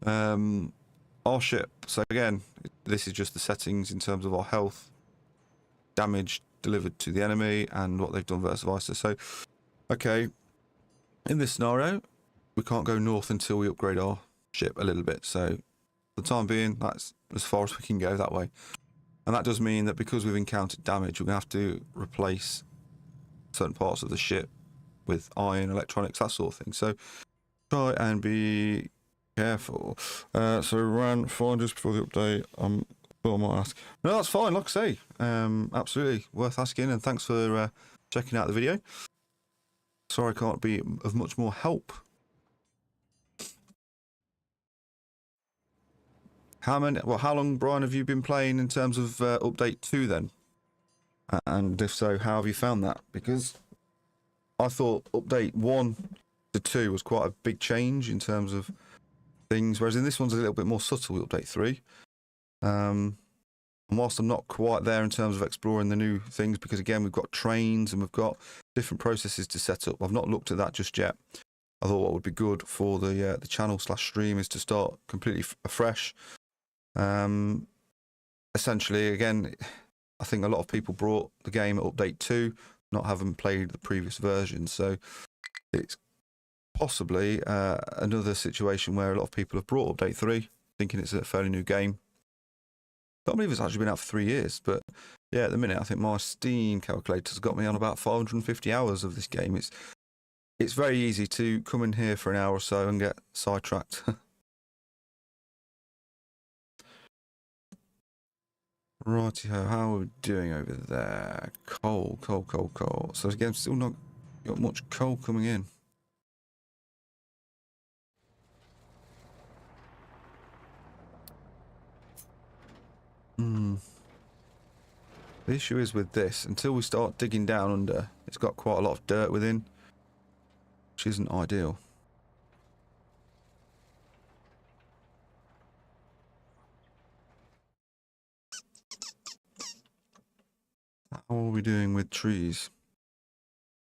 Our ship. So again, this is just the settings in terms of our health, damage delivered to the enemy, and what they've done versus vice. So, okay, in this scenario, we can't go north until we upgrade our ship a little bit. So, for the time being, that's as far as we can go that way. And that does mean that because we've encountered damage, we're going to have to replace certain parts of the ship with iron, electronics, that sort of thing. So, try and be careful. So ran fine just before the update. Thought I might ask. No, that's fine. Like I say, absolutely worth asking. And thanks for checking out the video. Sorry, I can't be of much more help. How long, Brian, have you been playing in terms of update 2 then? And if so, how have you found that? Because I thought update 1 to 2 was quite a big change in terms of things, whereas in this one's a little bit more subtle with update 3. And whilst I'm not quite there in terms of exploring the new things, because again, we've got trains and we've got different processes to set up. I've not looked at that just yet. I thought what would be good for the channel / stream is to start completely afresh. Essentially, again, I think a lot of people brought the game at update 2, not having played the previous version. So it's possibly another situation where a lot of people have brought update 3, thinking it's a fairly new game. I can't believe it's actually been out for 3 years, but yeah, at the minute, I think my Steam calculator's got me on about 550 hours of this game. It's very easy to come in here for an hour or so and get sidetracked. Righty-ho, how are we doing over there? Coal. So again, still not got much coal coming in. The issue is with this, until we start digging down under, it's got quite a lot of dirt within, which isn't ideal. How are we doing with trees?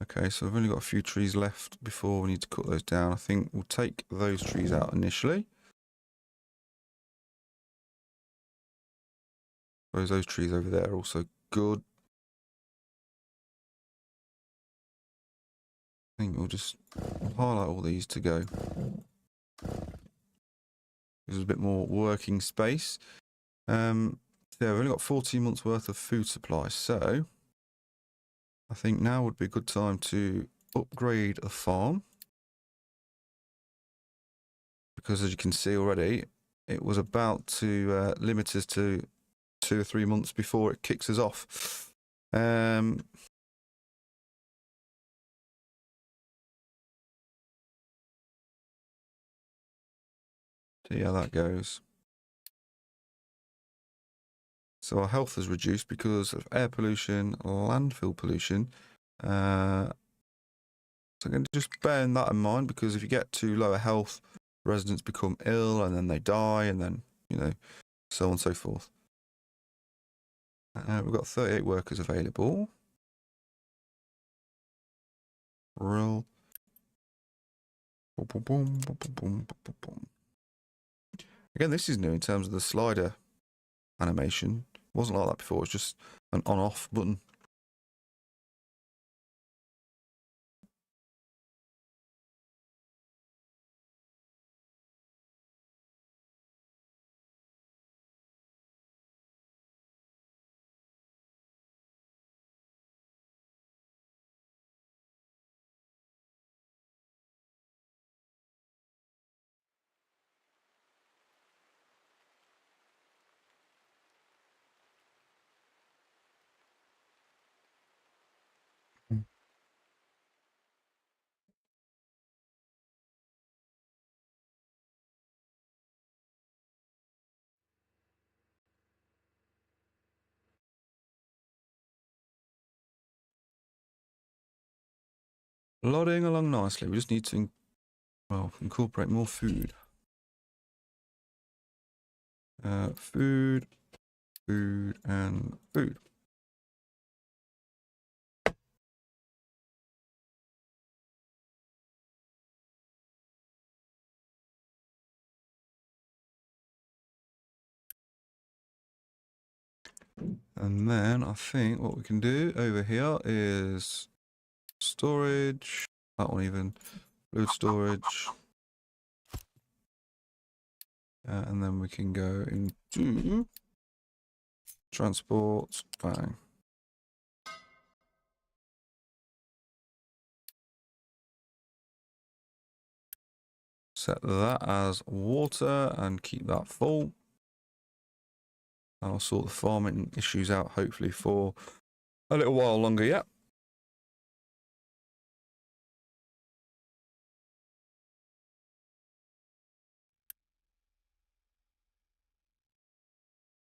Okay, so I've only got a few trees left before we need to cut those down. I think we'll take those trees out initially. Suppose those trees over there are also good. I think we'll just highlight all these to go. There's a bit more working space. Yeah, we've only got 14 months worth of food supply, so I think now would be a good time to upgrade a farm. Because as you can see already, it was about to limit us to 2 or 3 months before it kicks us off. See how that goes. So our health has reduced because of air pollution, landfill pollution. So I'm going to just bear that in mind, because if you get to lower health, residents become ill and then they die, and then, so on and so forth. We've got 38 workers available. Real. Again, this is new in terms of the slider animation. It wasn't like that before. It's just an on-off button. Plodding along nicely. We just need to, well, incorporate more food. Food, food, and food. And then I think what we can do over here is storage. That one even. Fluid storage. And then we can go into transport. Bang. Set that as water and keep that full. I'll sort the farming issues out hopefully for a little while longer yet.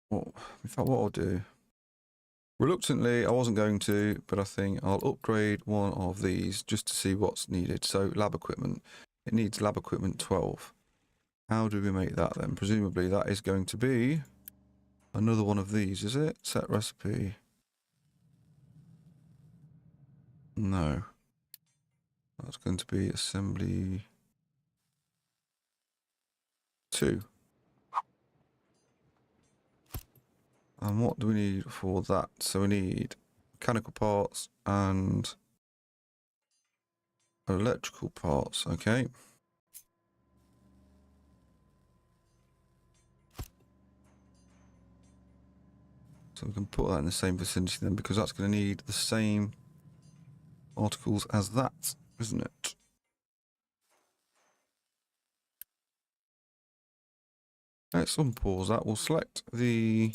Well, in fact, what I'll do, reluctantly, I wasn't going to, but I think I'll upgrade one of these just to see what's needed. So lab equipment, it needs lab equipment 12. How do we make that then? Presumably that is going to be another one of these, is it? Set recipe. No. That's going to be assembly 2. And what do we need for that? So we need mechanical parts and electrical parts, okay. So we can put that in the same vicinity then, because that's going to need the same articles as that, isn't it? Let's unpause that. We'll select the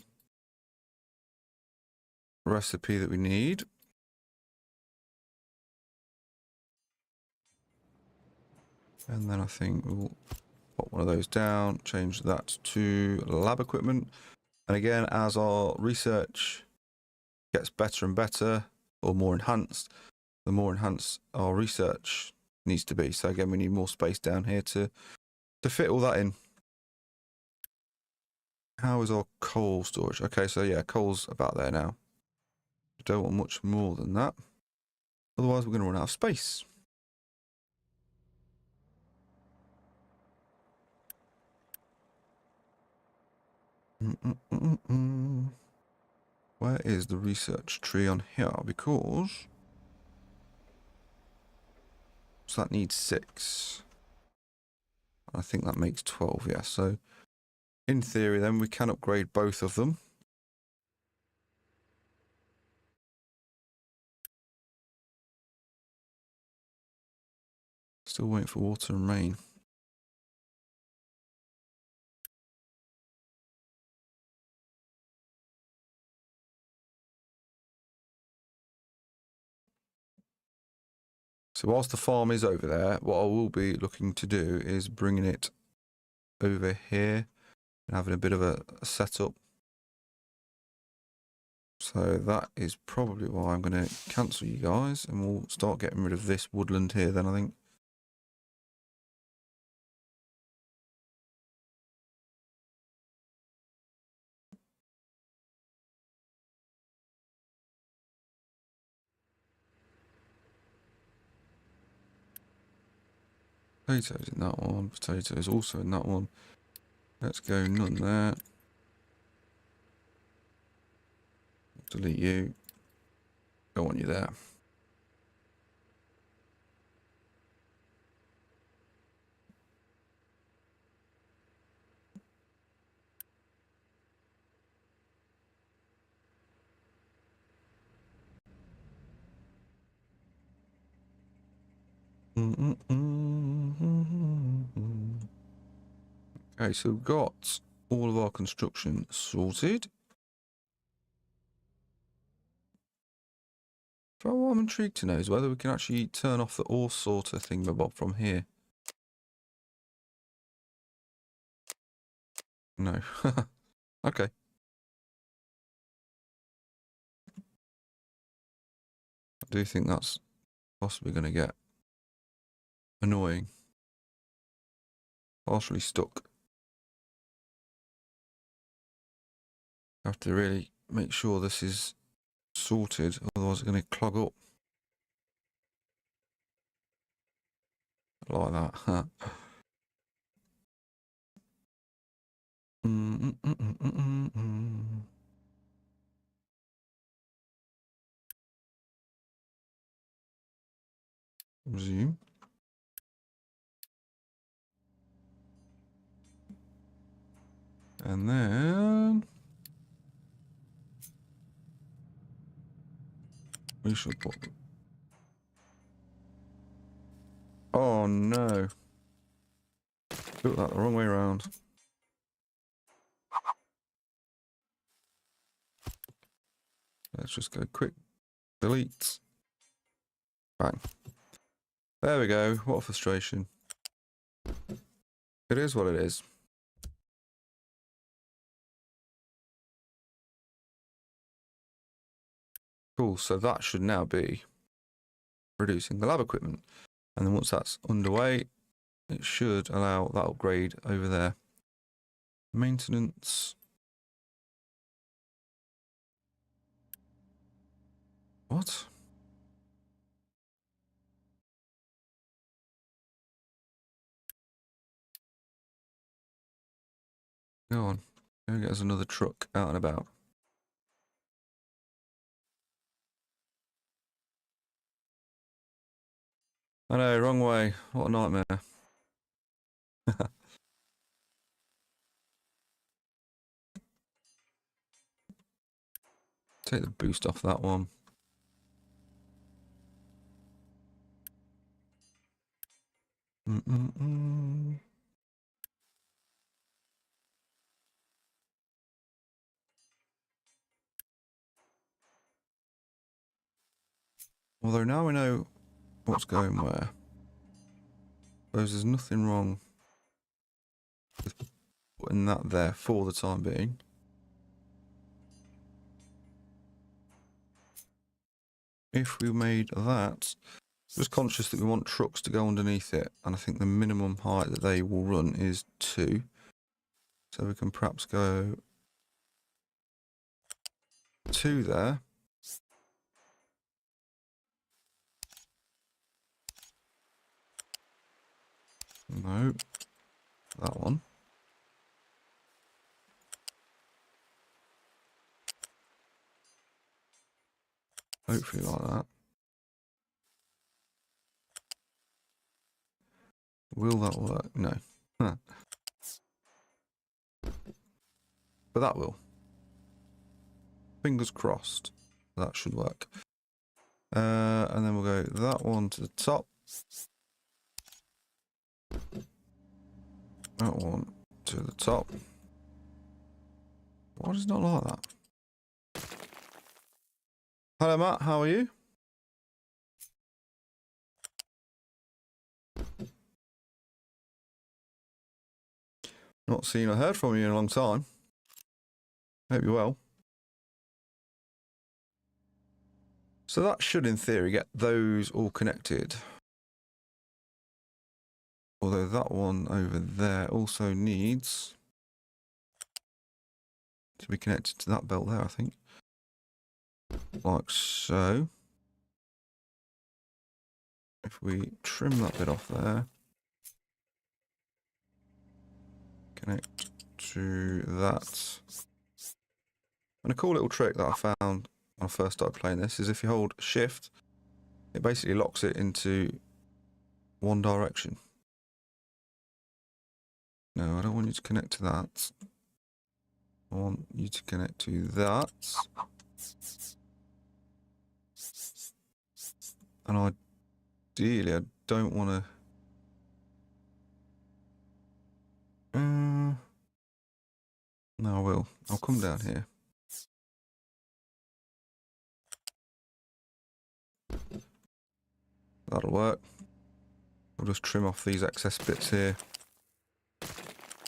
recipe that we need. And then I think we'll put one of those down, change that to lab equipment. And again, as our research gets better and better, or more enhanced, the more enhanced our research needs to be. So again, we need more space down here to fit all that in. How is our coal storage? Okay, so yeah, coal's about there now. We don't want much more than that. Otherwise, we're going to run out of space. Where is the research tree on here? Because so that needs 6. I think that makes 12, yeah. So in theory, then we can upgrade both of them. Still waiting for water and rain. So whilst the farm is over there, what I will be looking to do is bringing it over here and having a bit of a setup. So that is probably why I'm going to cancel you guys, and we'll start getting rid of this woodland here then, I think. Potatoes in that one, potatoes also in that one. Let's go none there. Delete you. Don't want you there. Okay, so we've got all of our construction sorted. So what I'm intrigued to know is whether we can actually turn off the ore sorter thingamabob from here. No. Okay. I do think that's possibly going to get annoying. Partially stuck. Have to really make sure this is sorted, otherwise it's going to clog up. Like that, huh? Resume. And then we should put... Oh no. Built that the wrong way around. Let's just go quick delete. Bang. There we go. What a frustration. It is what it is. Cool, so that should now be producing the lab equipment. And then once that's underway, it should allow that upgrade over there. Maintenance. What? Go on. Go get us another truck out and about. I know, wrong way. What a nightmare. Take the boost off that one. Although now we know what's going where. Suppose there's nothing wrong with putting that there for the time being. If we made that, just conscious that we want trucks to go underneath it, and I think the minimum height that they will run is 2. So we can perhaps go 2 there. No, that one. Hopefully like that. Will that work? No. Huh. But that will. Fingers crossed. That should work. And then we'll go that one to the top. That one to the top. Why does it not like that? Hello Matt, how are you? Not seen or heard from you in a long time. Hope you're well. So that should, in theory, get those all connected. Although that one over there also needs to be connected to that belt there, I think. Like so. If we trim that bit off there. Connect to that. And a cool little trick that I found when I first started playing this is if you hold shift, it basically locks it into one direction. No, I don't want you to connect to that. I want you to connect to that. And ideally, I don't want to... no, I will. I'll come down here. That'll work. We'll just trim off these excess bits here.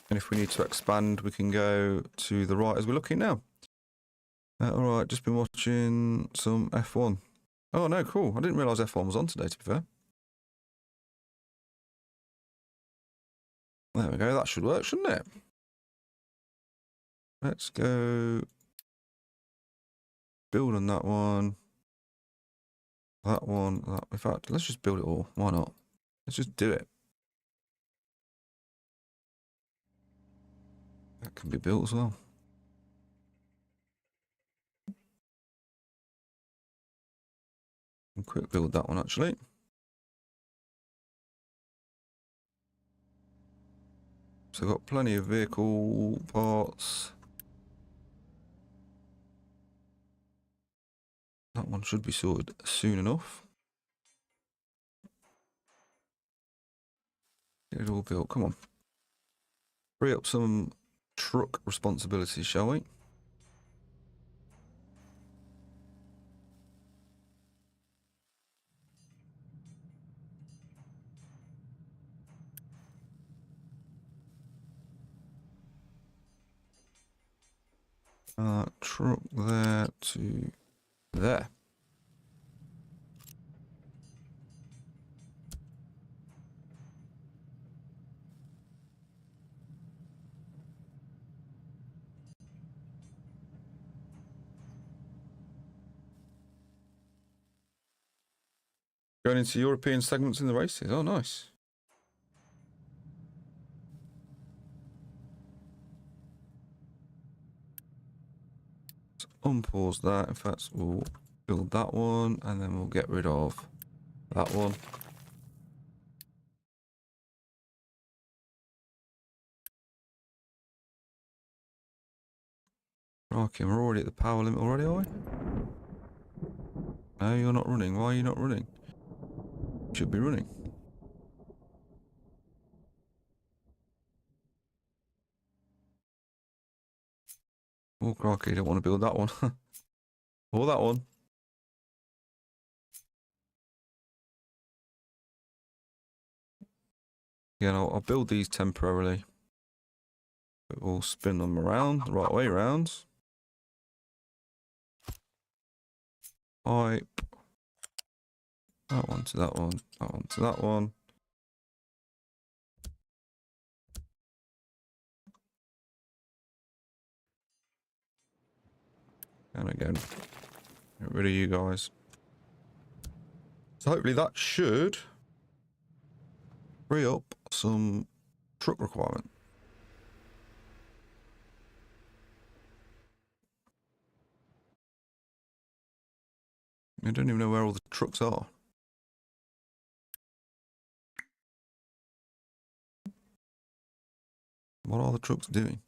And if we need to expand, we can go to the right as we're looking now. Alright, just been watching some F1. Oh no, cool. I didn't realise F1 was on today, to be fair. There we go. That should work, shouldn't it? Let's go build on that one. That one. In fact, let's just build it all. Why not? Let's just do it. That can be built as well. And quick build that one actually. So I've got plenty of vehicle parts. That one should be sorted soon enough. Get it all built. Come on. Free up some truck responsibilities, shall we? Truck there to there. Going into European segments in the races. Oh, nice. Let's unpause that. In fact, we'll build that one and then we'll get rid of that one. Okay, we're already at the power limit already, are we? No, you're not running. Why are you not running? You should be running. Oh, crikey, don't want to build that one. Or that one. Yeah, I'll build these temporarily. But we'll spin them around, the right way around. Pipe. That one to that one, that one to that one. And again, get rid of you guys. So hopefully that should free up some truck requirement. I don't even know where all the trucks are. What are the trucks doing?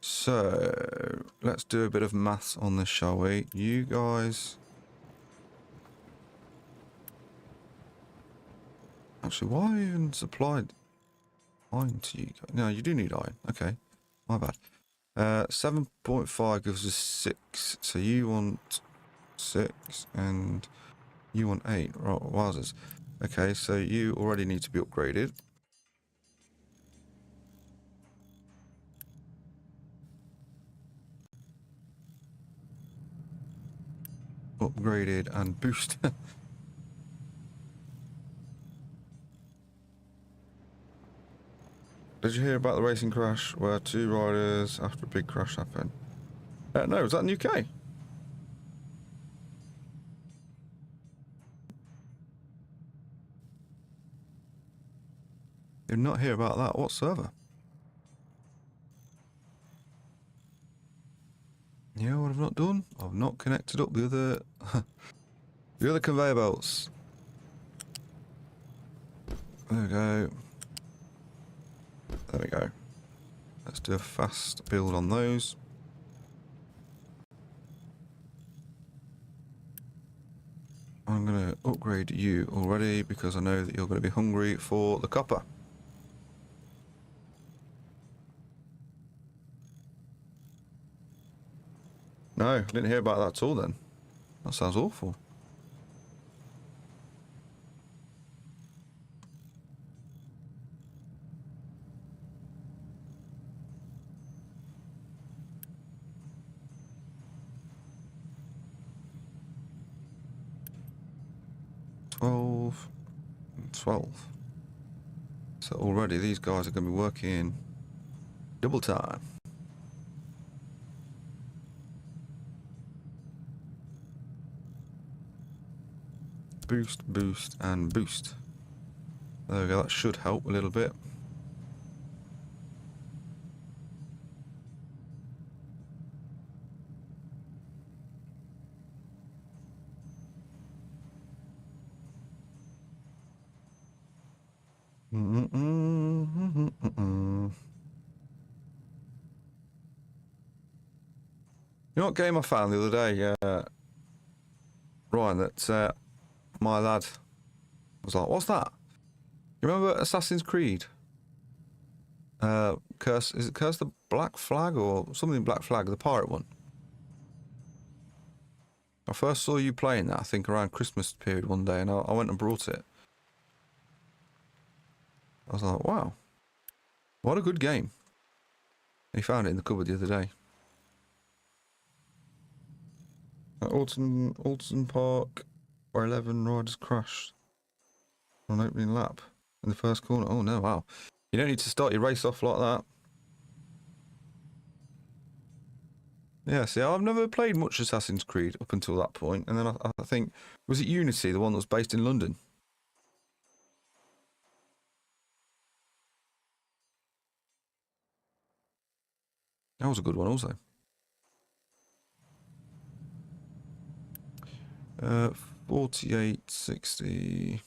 So, let's do a bit of maths on this, shall we? You guys... Actually, why even supplied iron to you guys? No, you do need iron. Okay, my bad. 7.5 gives us 6. So you want 6 and you want 8. Right, wowzers. Okay, so you already need to be upgraded. Upgraded and boosted. Did you hear about the racing crash where 2 riders after a big crash happened? No, was that in the UK? Did not hear about that whatsoever. Yeah, what I've not done? I've not connected up the other the other conveyor belts. There we go. There we go. Let's do a fast build on those. I'm going to upgrade you already because I know that you're going to be hungry for the copper. No, didn't hear about that at all then. That sounds awful. 12, 12. So already these guys are going to be working double time. Boost, boost, and boost. There we go, that should help a little bit. You know what game I found the other day, Ryan, that my lad was like, what's that? You remember Assassin's Creed? Curse, is it Curse the Black Flag or something Black Flag, the pirate one? I first saw you playing that, I think, around Christmas period one day, and I went and brought it. I was like, wow, what a good game. He found it in the cupboard the other day. At Alton Park, where 11 riders crashed on an opening lap in the first corner. Oh no, wow. You don't need to start your race off like that. Yeah, see, I've never played much Assassin's Creed up until that point, and then I think, was it Unity, the one that was based in London? That was a good one also. 4860.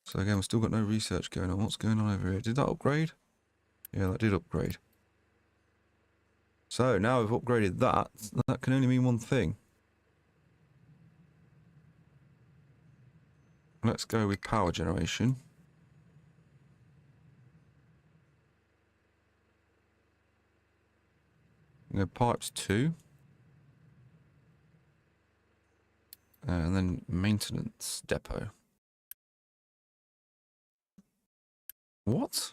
So again, we've still got no research going on. What's going on over here? Did that upgrade? Yeah, that did upgrade. So now we've upgraded that. That can only mean one thing. Let's go with power generation. Pipes 2. And then maintenance depot. What?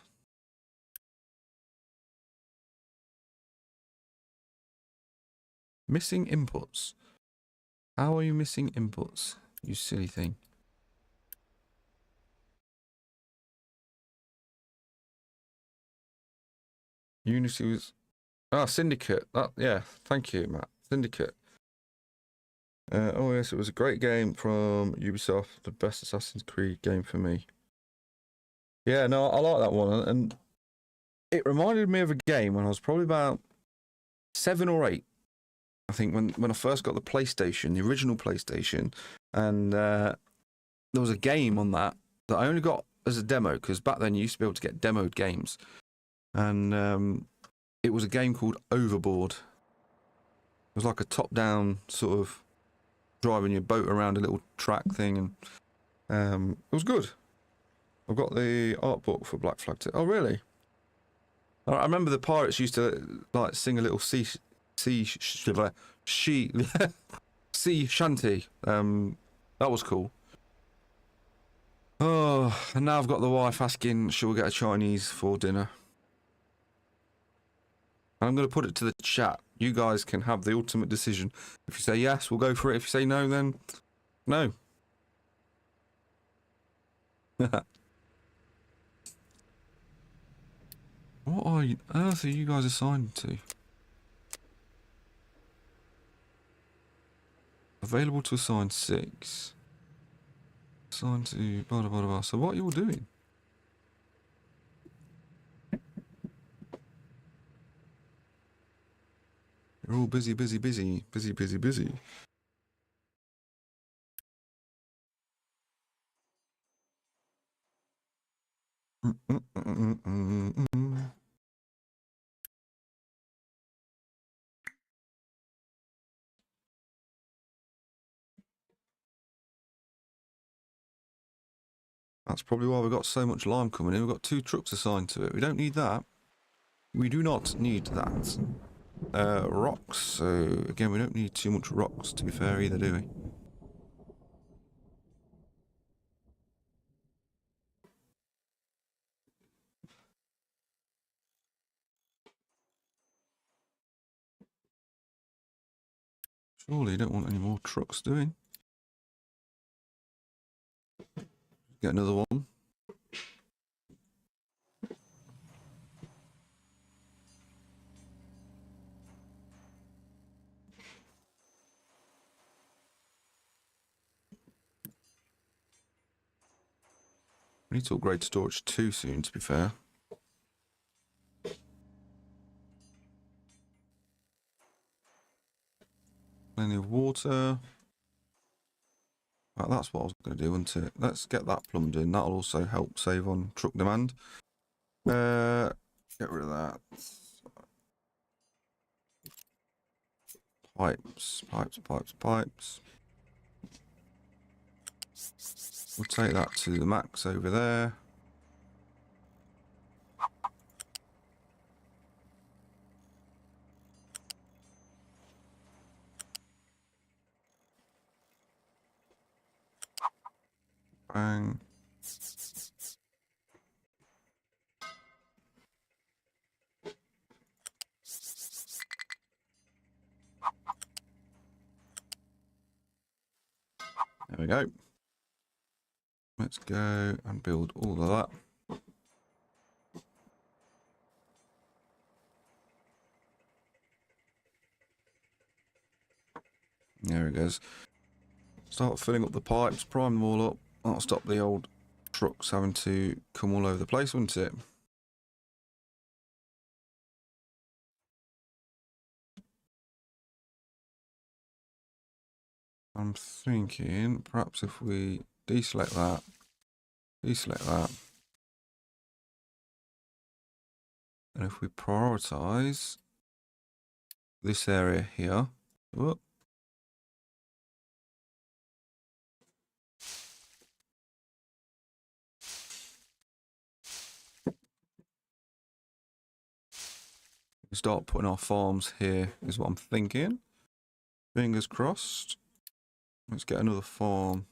Missing inputs. How are you missing inputs? You silly thing. Unity was... Ah, Syndicate. That, yeah, thank you, Matt. Syndicate. Oh yes, it was a great game from Ubisoft. The best Assassin's Creed game for me. Yeah, no, I like that one. And it reminded me of a game when I was probably about 7 or 8. I think when I first got the PlayStation, the original PlayStation. And there was a game on that I only got as a demo, because back then you used to be able to get demoed games. And it was a game called Overboard. It was like a top-down sort of driving your boat around a little track thing, and it was good. I've got the art book for Black Flag too. Oh, really? I remember the pirates used to like sing a little sea shanty. That was cool. Oh, and now I've got the wife asking, "Shall we get a Chinese for dinner?" I'm going to put it to the chat. You guys can have the ultimate decision. If you say yes, we'll go for it. If you say no, then no. What on earth are you guys assigned to? Available to assign 6. Assigned to blah blah blah blah. So what are you all doing? You're all busy. That's probably why we've got so much lime coming in. We've got 2 trucks assigned to it. We don't need that. We do not need that. Rocks. So, again, we don't need too much rocks, to be fair, either, do we? Surely you don't want any more trucks doing. Get another one. We need to upgrade storage too soon, to be fair. Plenty of water. Right, that's what I was going to do, wasn't it? Let's get that plumbed in. That'll also help save on truck demand. Get rid of that. Pipes. We'll take that to the max over there. Bang. There we go. Let's go and build all of that. There it goes. Start filling up the pipes, prime them all up. That'll stop the old trucks having to come all over the place, wouldn't it? I'm thinking perhaps if we deselect that, and if we prioritize this area here, whoop, start putting our farms here is what I'm thinking. Fingers crossed. Let's get another farm.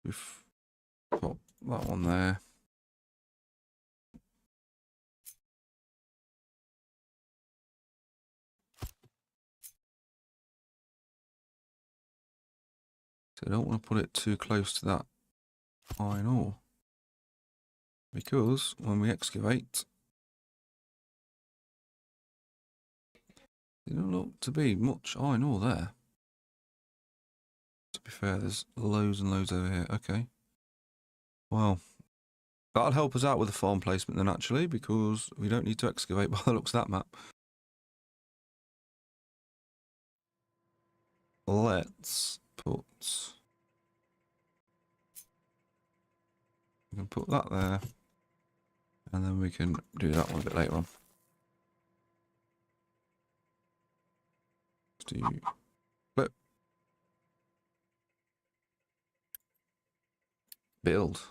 We've got that one there. So I don't want to put it too close to that iron ore, because when we excavate, there doesn't look to be much iron ore there. To be fair, there's loads and loads over here. Okay. Well, that'll help us out with the farm placement then, actually, because we don't need to excavate by the looks of that map. Let's put... We can put that there, and then we can do that one a bit later on. Let's do flip. Build.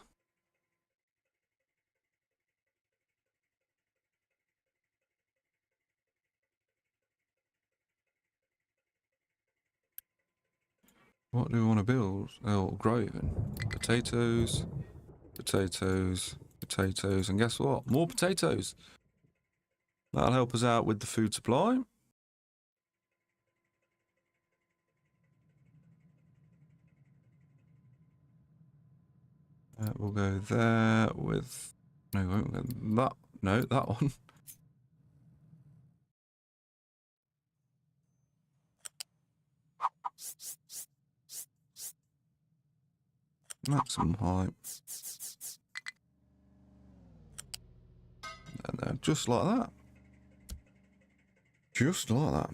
What do we want to build? Oh, grow even. Potatoes, potatoes, potatoes, and guess what? More potatoes. That'll help us out with the food supply. We'll go there with... No, we won't go that. No, that one. Maximum height. And then just like that. Just like that.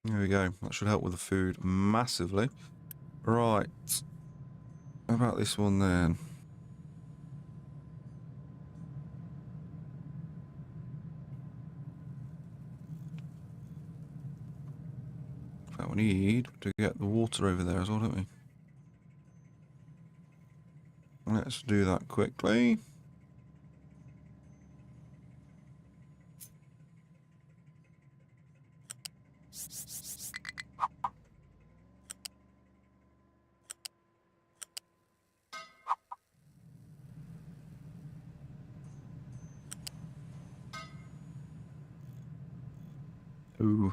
There we go. That should help with the food massively. Right. How about this one then? we need to get the water over there as well, don't we? Let's do that quickly. Ooh.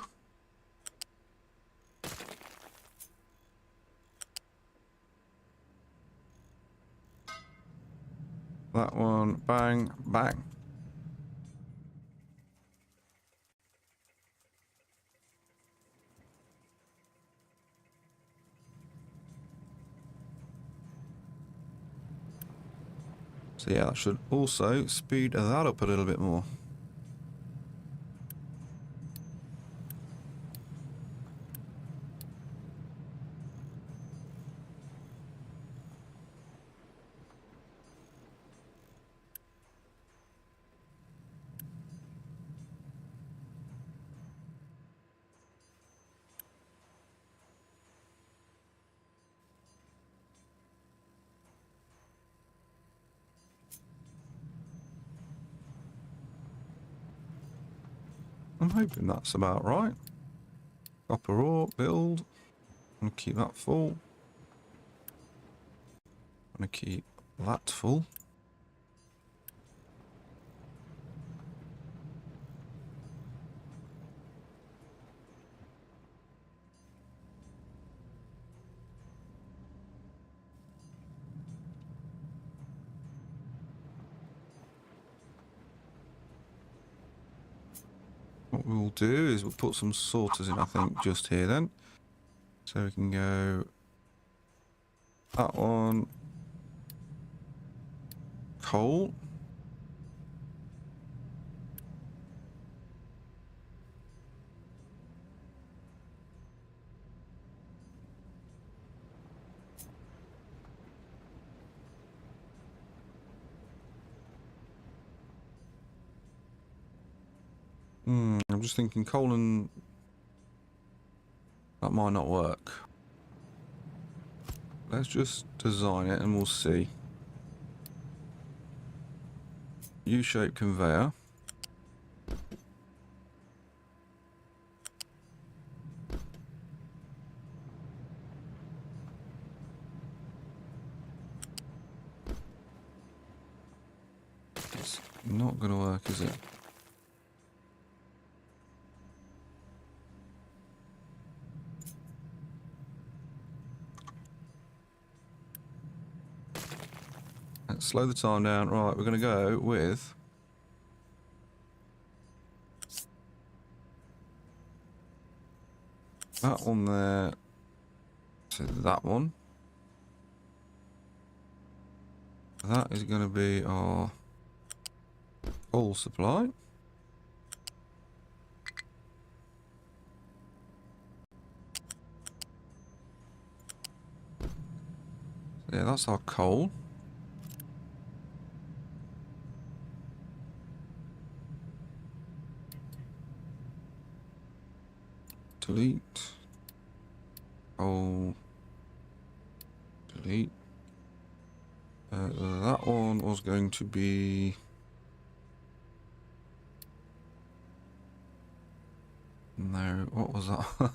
That one, bang, bang. So yeah, that should also speed that up a little bit more. I'm hoping that's about right. Copper ore, build. I'm going to keep that full. I'm going to keep that full. What we'll do is we'll put some sorters in, I think, just here then. So we can go that one, coal. I'm just thinking coal and that might not work. Let's just design it and we'll see. U-shaped conveyor. It's not going to work, is it? Let's slow the time down. Right, we're going to go with that one there to that one. That is going to be our coal supply. Yeah, that's our coal. Delete. Coal. Delete. That one was going to be... No, what was that?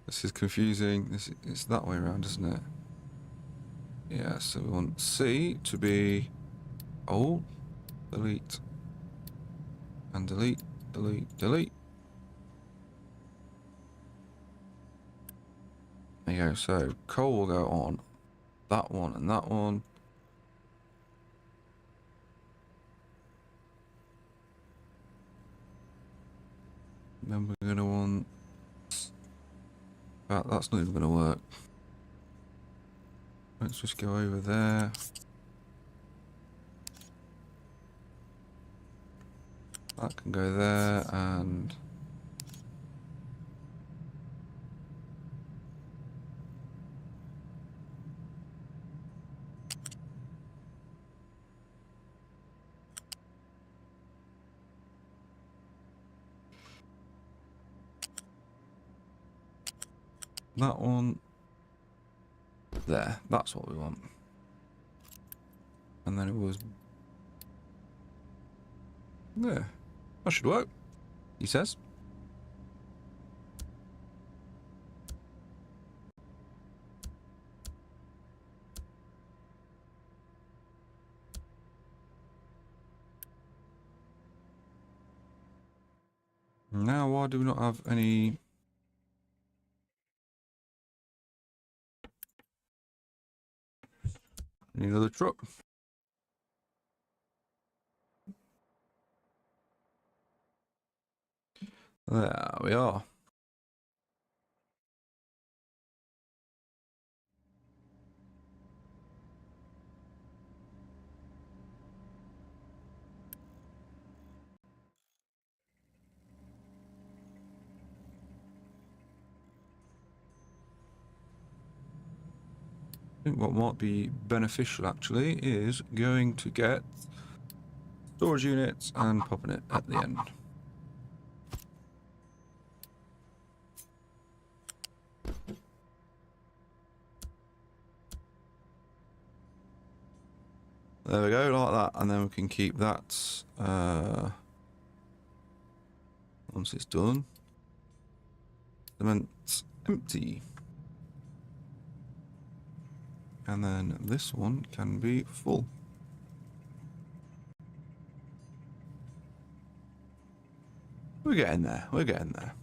This is confusing. It's that way around, isn't it? Yeah, so we want C to be old. Delete. And delete, delete, delete. There you go. So coal will go on that one and that one. Then we're going to want... That's not even going to work. Let's just go over there. That can go there and... That one. There. That's what we want. And then it was... There. That should work, he says. Now, why do we not have any... Another truck? There we are. I think what might be beneficial actually is going to get storage units and popping it at the end. There we go, like that, and then we can keep that once it's done. Cement empty. And then this one can be full. We're getting there, we're getting there.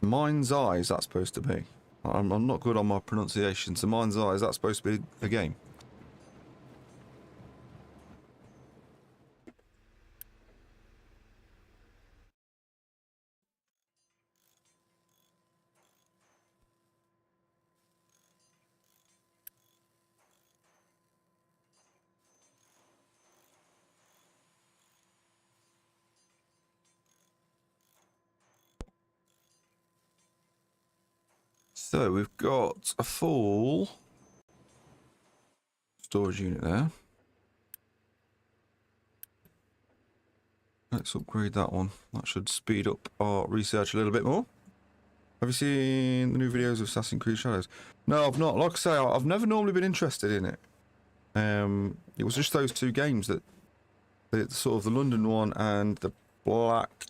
Mind's Eye, is that supposed to be? I'm not good on my pronunciation, so Mind's Eye, is that supposed to be a game? So we've got a full storage unit there. Let's upgrade that one. That should speed up our research a little bit more. Have you seen the new videos of Assassin's Creed Shadows? No, I've not. Like I say, I've never normally been interested in it. It was just those two games that, the sort of the London one and the Black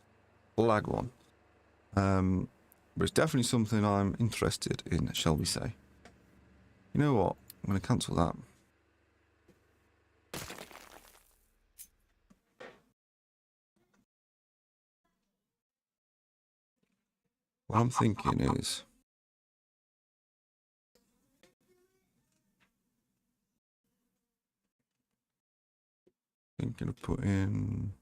Flag one. But it's definitely something I'm interested in, shall we say. You know what? I'm going to cancel that. What I'm thinking is... thinking of putting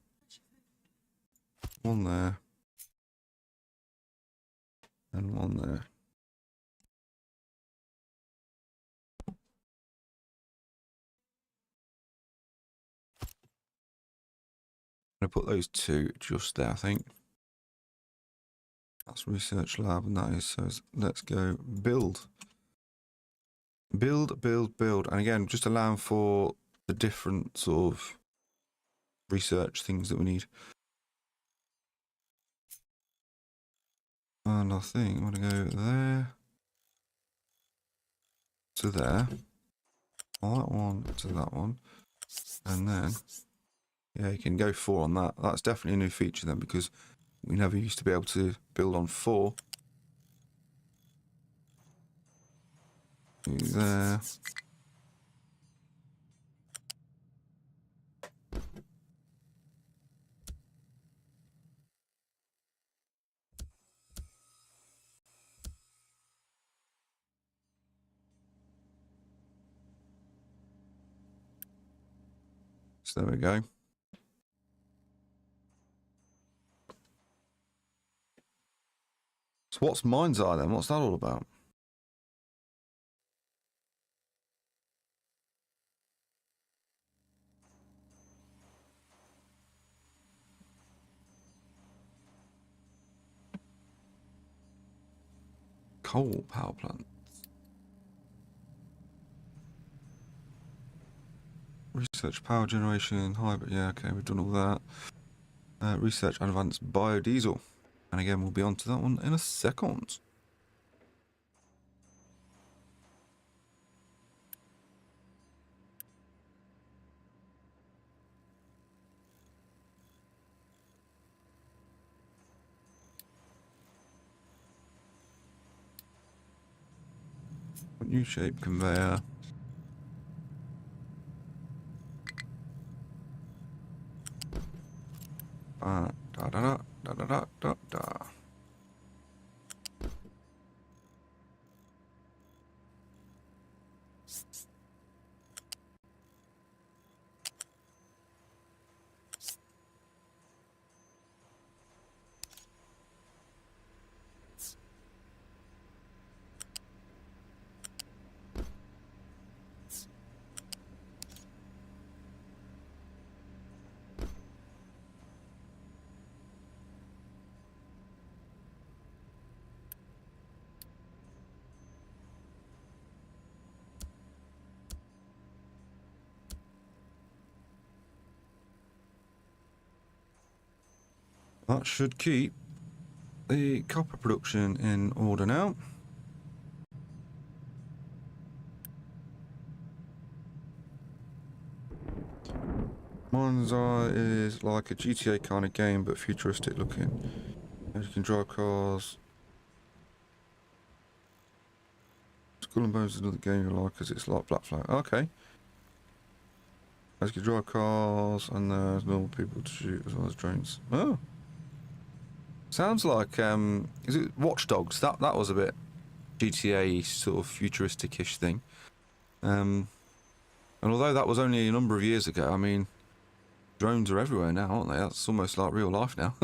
one there and one there. I'm going to put those two just there, I think. That's research lab, and that is, so let's go build. Build, build, build. And again, just allowing for the different sort of research things that we need. And I think I'm going to go there to there. That one to that one. And then, yeah, you can go 4 on that. That's definitely a new feature then, because we never used to be able to build on 4. There. So there we go. So what's Mind's Eye then? What's that all about? coal power plant. Research power generation, hybrid. Yeah, okay, we've done all that. Research advanced biodiesel. And again, we'll be on to that one in a second. New shape conveyor. Da da da da da da da da. That should keep the copper production in order now. Monza is like a GTA kind of game, but futuristic looking. As you can drive cars. Skull and Bones is another game you like, because it's like Black Flag. Okay. As you can drive cars, and there's normal people to shoot as well as drones. Oh. Sounds like, is it Watch Dogs? That was a bit GTA sort of futuristic-ish thing. And although that was only a number of years ago, I mean, drones are everywhere now, aren't they? That's almost like real life now.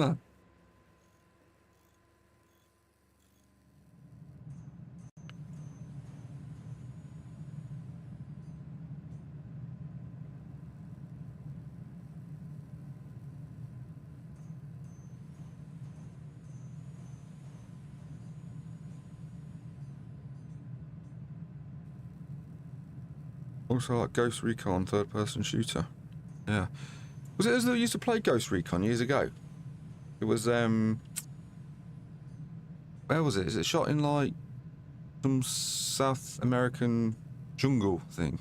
Also like Ghost Recon, third-person shooter. Yeah. Was it as though you used to play Ghost Recon years ago? It was, where was it? Is it shot in, like, some South American jungle thing?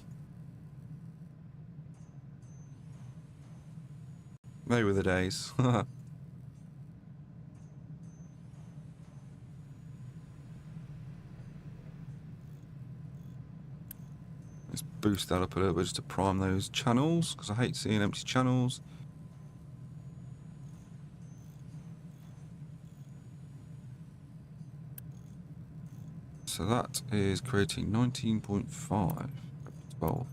They were the days. Let's boost that up a little bit just to prime those channels, because I hate seeing empty channels. So that is creating 19.5. 12.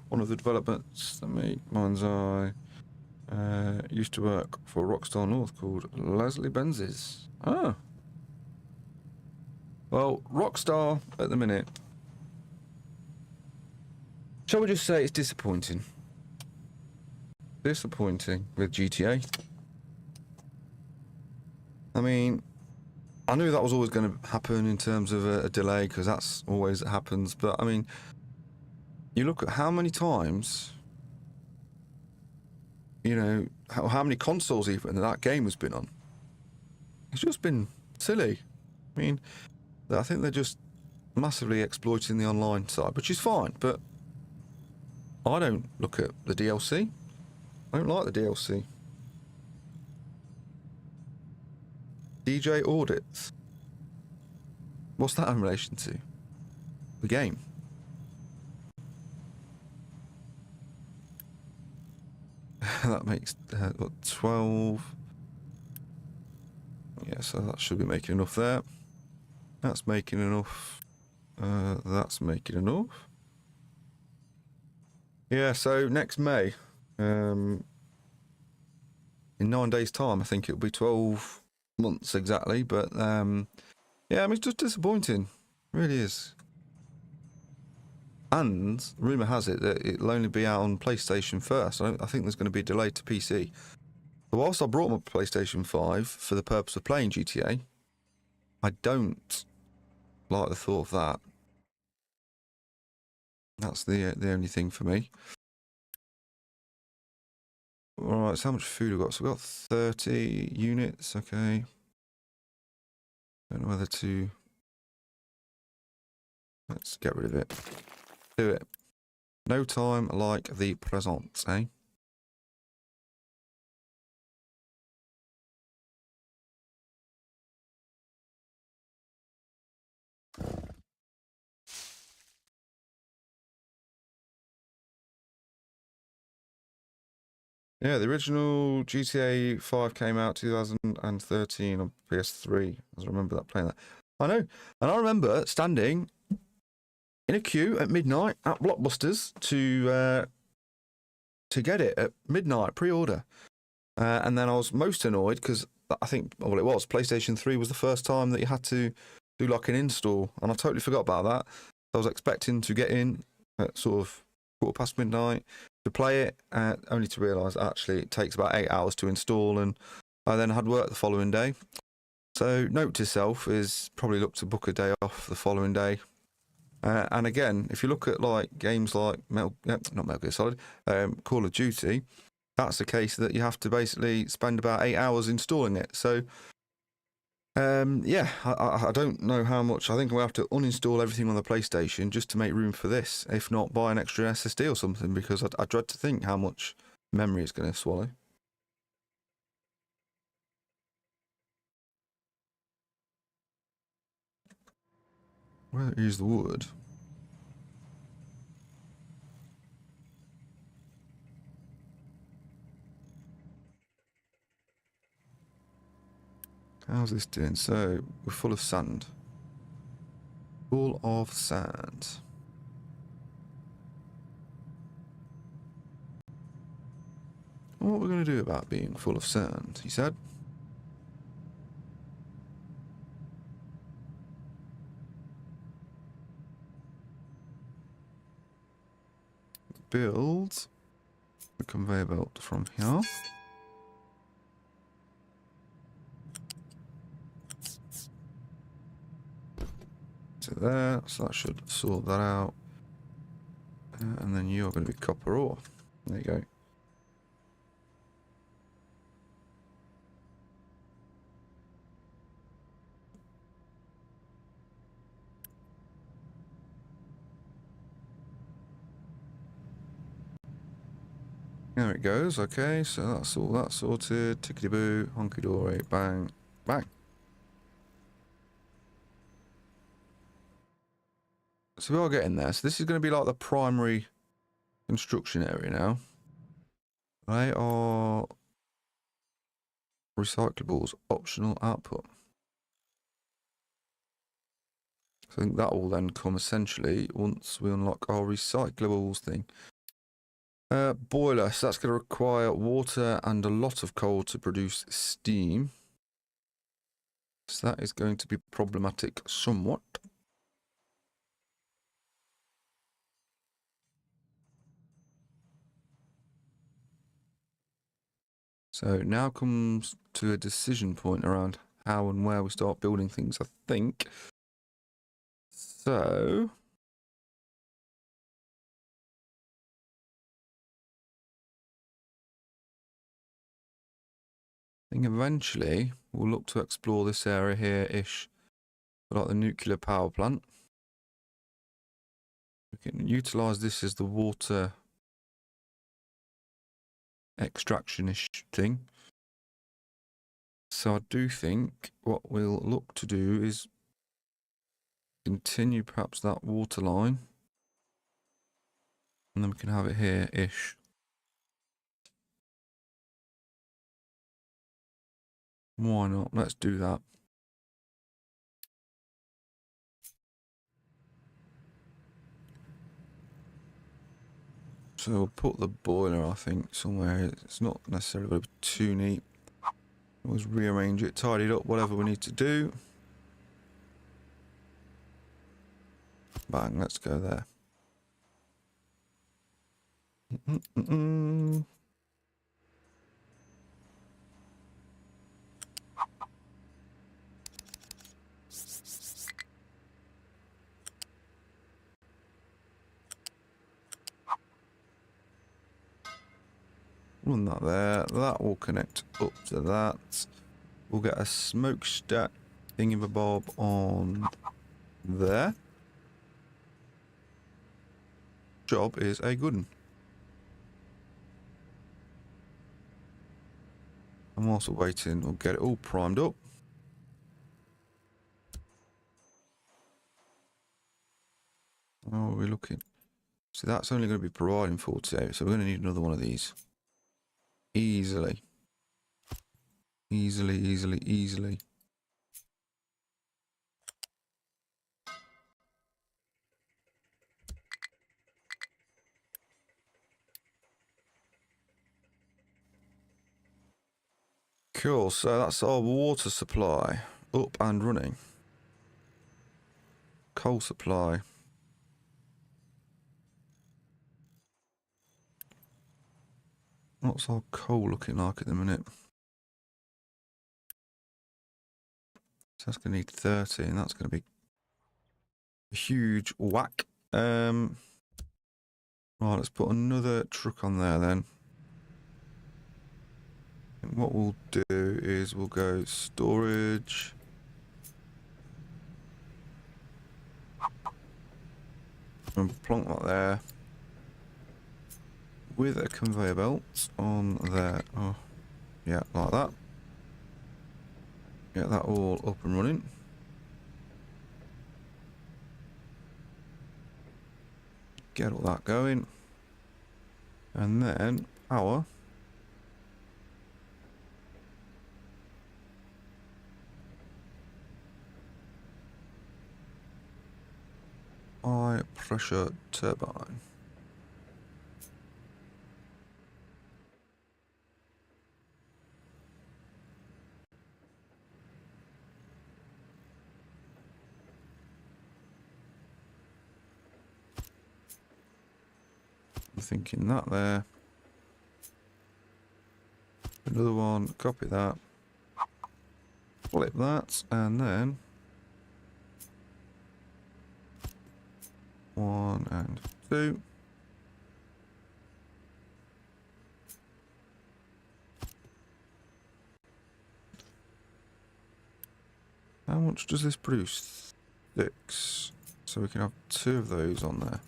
One of the developments that make Mind's Eye used to work for Rockstar North called Leslie Benzes. Ah. Well, Rockstar at the minute, shall we just say it's disappointing? Disappointing with GTA. I mean, I knew that was always going to happen in terms of a delay, because that's always it happens. But I mean, you look at how many times, you know, how many consoles even that game has been on. It's just been silly. I mean, I think they're just massively exploiting the online side, which is fine. But I don't look at the DLC. I don't like the DLC. DJ audits. What's that in relation to? The game. That makes, what, 12? Yeah, so that should be making enough there. That's making enough. That's making enough. Yeah, so next May, in 9 days' time. I think it'll be 12 months exactly. But yeah, I mean, it's just disappointing. It really is. And rumour has it that it'll only be out on PlayStation first. I think there's going to be a delay to PC. So whilst I brought my PlayStation 5 for the purpose of playing GTA, I don't like the thought of that. That's the only thing for me. Alright, so how much food have we got? So we've got 30 units, okay. Don't know whether to... Let's get rid of it. Do it. No time like the present, eh? Yeah, the original GTA 5 came out 2013 on PS3. I remember that playing that. I know. And I remember standing in a queue at midnight at Blockbusters to get it at midnight, pre-order. And then I was most annoyed because I think, well, it was PlayStation 3 was the first time that you had to do like an install. And I totally forgot about that. I was expecting to get in at sort of midnight to play it, only to realise actually it takes about 8 hours to install, and I then had work the following day. So note to self is probably look to book a day off the following day. And again, if you look at like games like not Metal Gear Solid, Call of Duty, that's the case that you have to basically spend about 8 hours installing it. So yeah, I don't know how much. I think we'll have to uninstall everything on the PlayStation just to make room for this. If not, buy an extra SSD or something, because I dread to think how much memory it's going to swallow. Where is the wood? How's this doing? So, we're full of sand. Full of sand. What are we going to do about being full of sand, he said. Build the conveyor belt from here. To there, so that should sort that out. And then you're going to be copper ore. There you go. There it goes. Okay, so that's all that sorted. Tickety boo, honky dory, bang, bang. So we are getting there. So this is going to be like the primary construction area now. They are recyclables, optional output. So I think that will then come essentially once we unlock our recyclables thing. Boiler, so that's going to require water and a lot of coal to produce steam. So that is going to be problematic somewhat. So now comes to a decision point around how and where we start building things, I think. So... I think eventually we'll look to explore this area here-ish, like the nuclear power plant. We can utilise this as the water extraction-ish thing. So I do think what we'll look to do is continue perhaps that water line, and then we can have it here-ish. Why not? Let's do that. So we'll put the boiler, I think, somewhere. It's not necessarily going to be too neat. Always rearrange it, tidy it up, whatever we need to do. Bang, let's go there. Run that there. That will connect up to that. We'll get a smokestack thingamabob on there. Job is a good one. I'm also waiting. We'll get it all primed up. How are we looking? So that's only going to be providing 48. So we're going to need another one of these. Easily. Easily, easily, easily. Cool, so that's our water supply up and running. Coal supply. What's our coal looking like at the minute? So that's going to need 30, and that's going to be a huge whack. Right, let's put another truck on there then. And what we'll do is we'll go storage. And plonk that there. With a conveyor belt on there. Oh, yeah, like that. Get that all up and running. Get all that going. And then power. High pressure turbine. I'm thinking that there. Another one, copy that. Flip that, and then 1 and 2. How much does this produce? 6. So we can have 2 of those on there.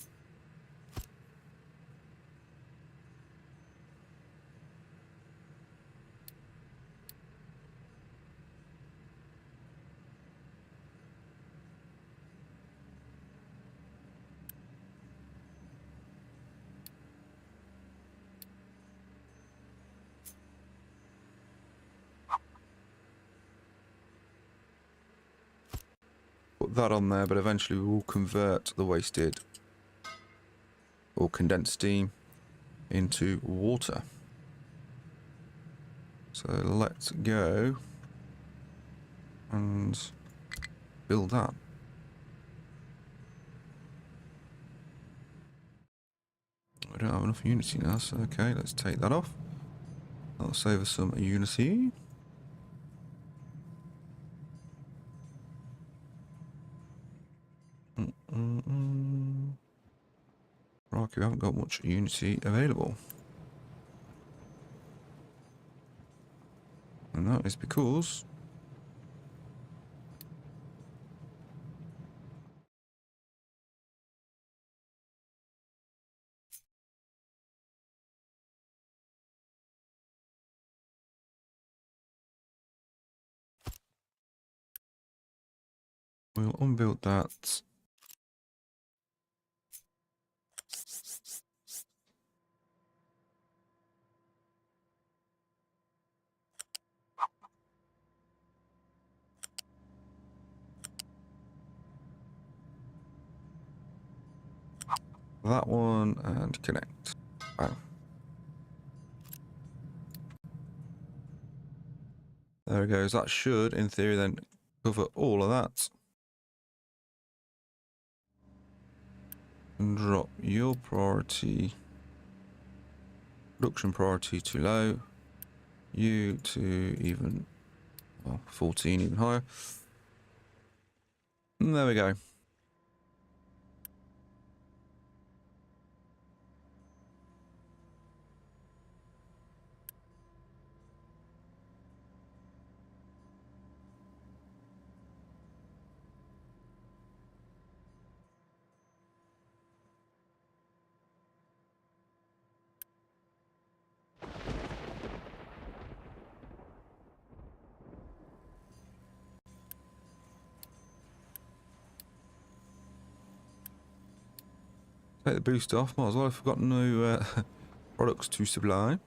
Put that on there, but eventually we will convert the wasted or condensed steam into water. So let's go and build that. We don't have enough Unity now, so okay, let's take that off. That'll save us some Unity. Right, we haven't got much Unity available. And that is because we'll unbuild that. That one and connect. Bang. There it goes. That should, in theory, then cover all of that. And drop your priority, production priority to low. You to even, well, 14, even higher. And there we go. Take the boost off. Might as well. I've got no products to supply.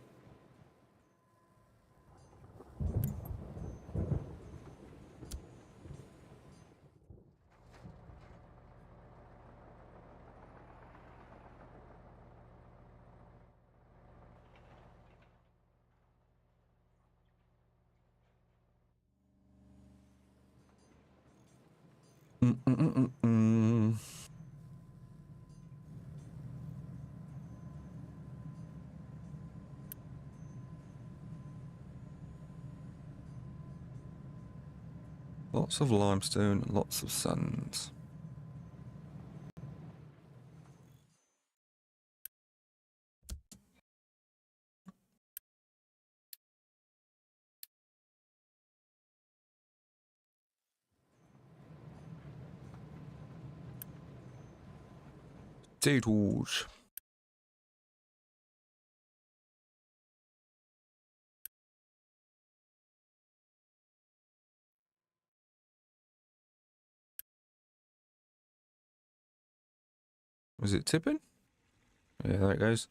Lots of limestone, lots of sand. Potatoes. Was it tipping? Yeah, there it goes.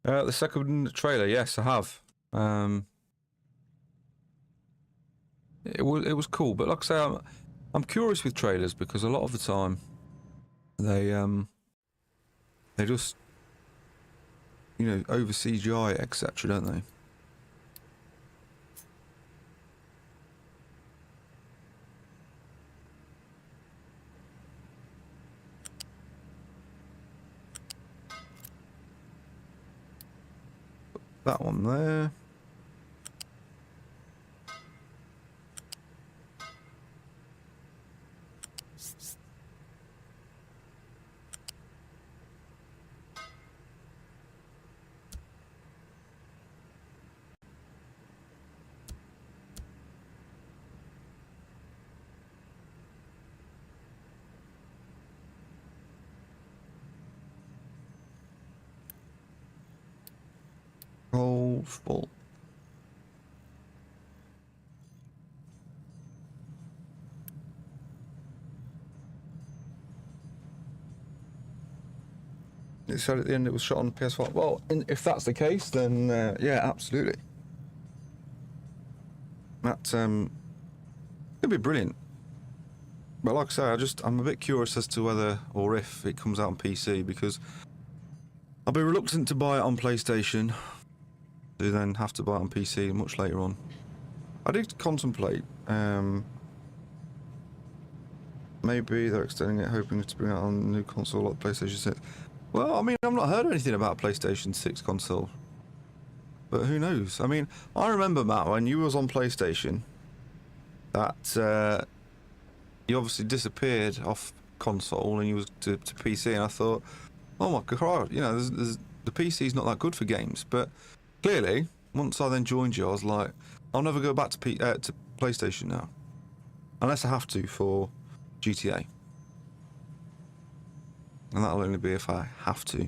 The second trailer, yes, I have. It was cool, but like I say, I'm curious with trailers because a lot of the time they just, you know, over CGI etc. don't they? That one there. Oh, full. It said at the end it was shot on PS5. Well, if that's the case, then yeah, absolutely. That it'd be brilliant. But like I say, I'm a bit curious as to whether or if it comes out on PC because I'll be reluctant to buy it on PlayStation, to then have to buy it on PC much later on. I did contemplate maybe they're extending it, hoping to bring out on a new console like PlayStation 6. Well, I mean, I've not heard anything about PlayStation 6 console, but who knows? I mean, I remember, Matt, when you was on PlayStation, that you obviously disappeared off console and you was to PC, and I thought, oh my god, you know, the PC's not that good for games. But clearly, once I then joined you, I was like, I'll never go back to PlayStation now, unless I have to for GTA, and that'll only be if I have to.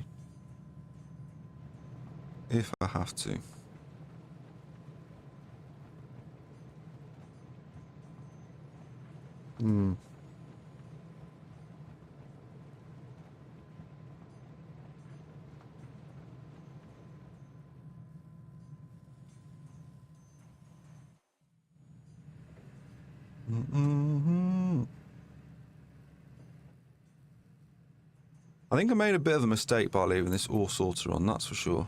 if I have to. Hmm. I think I made a bit of a mistake by leaving this ore sorter on, that's for sure.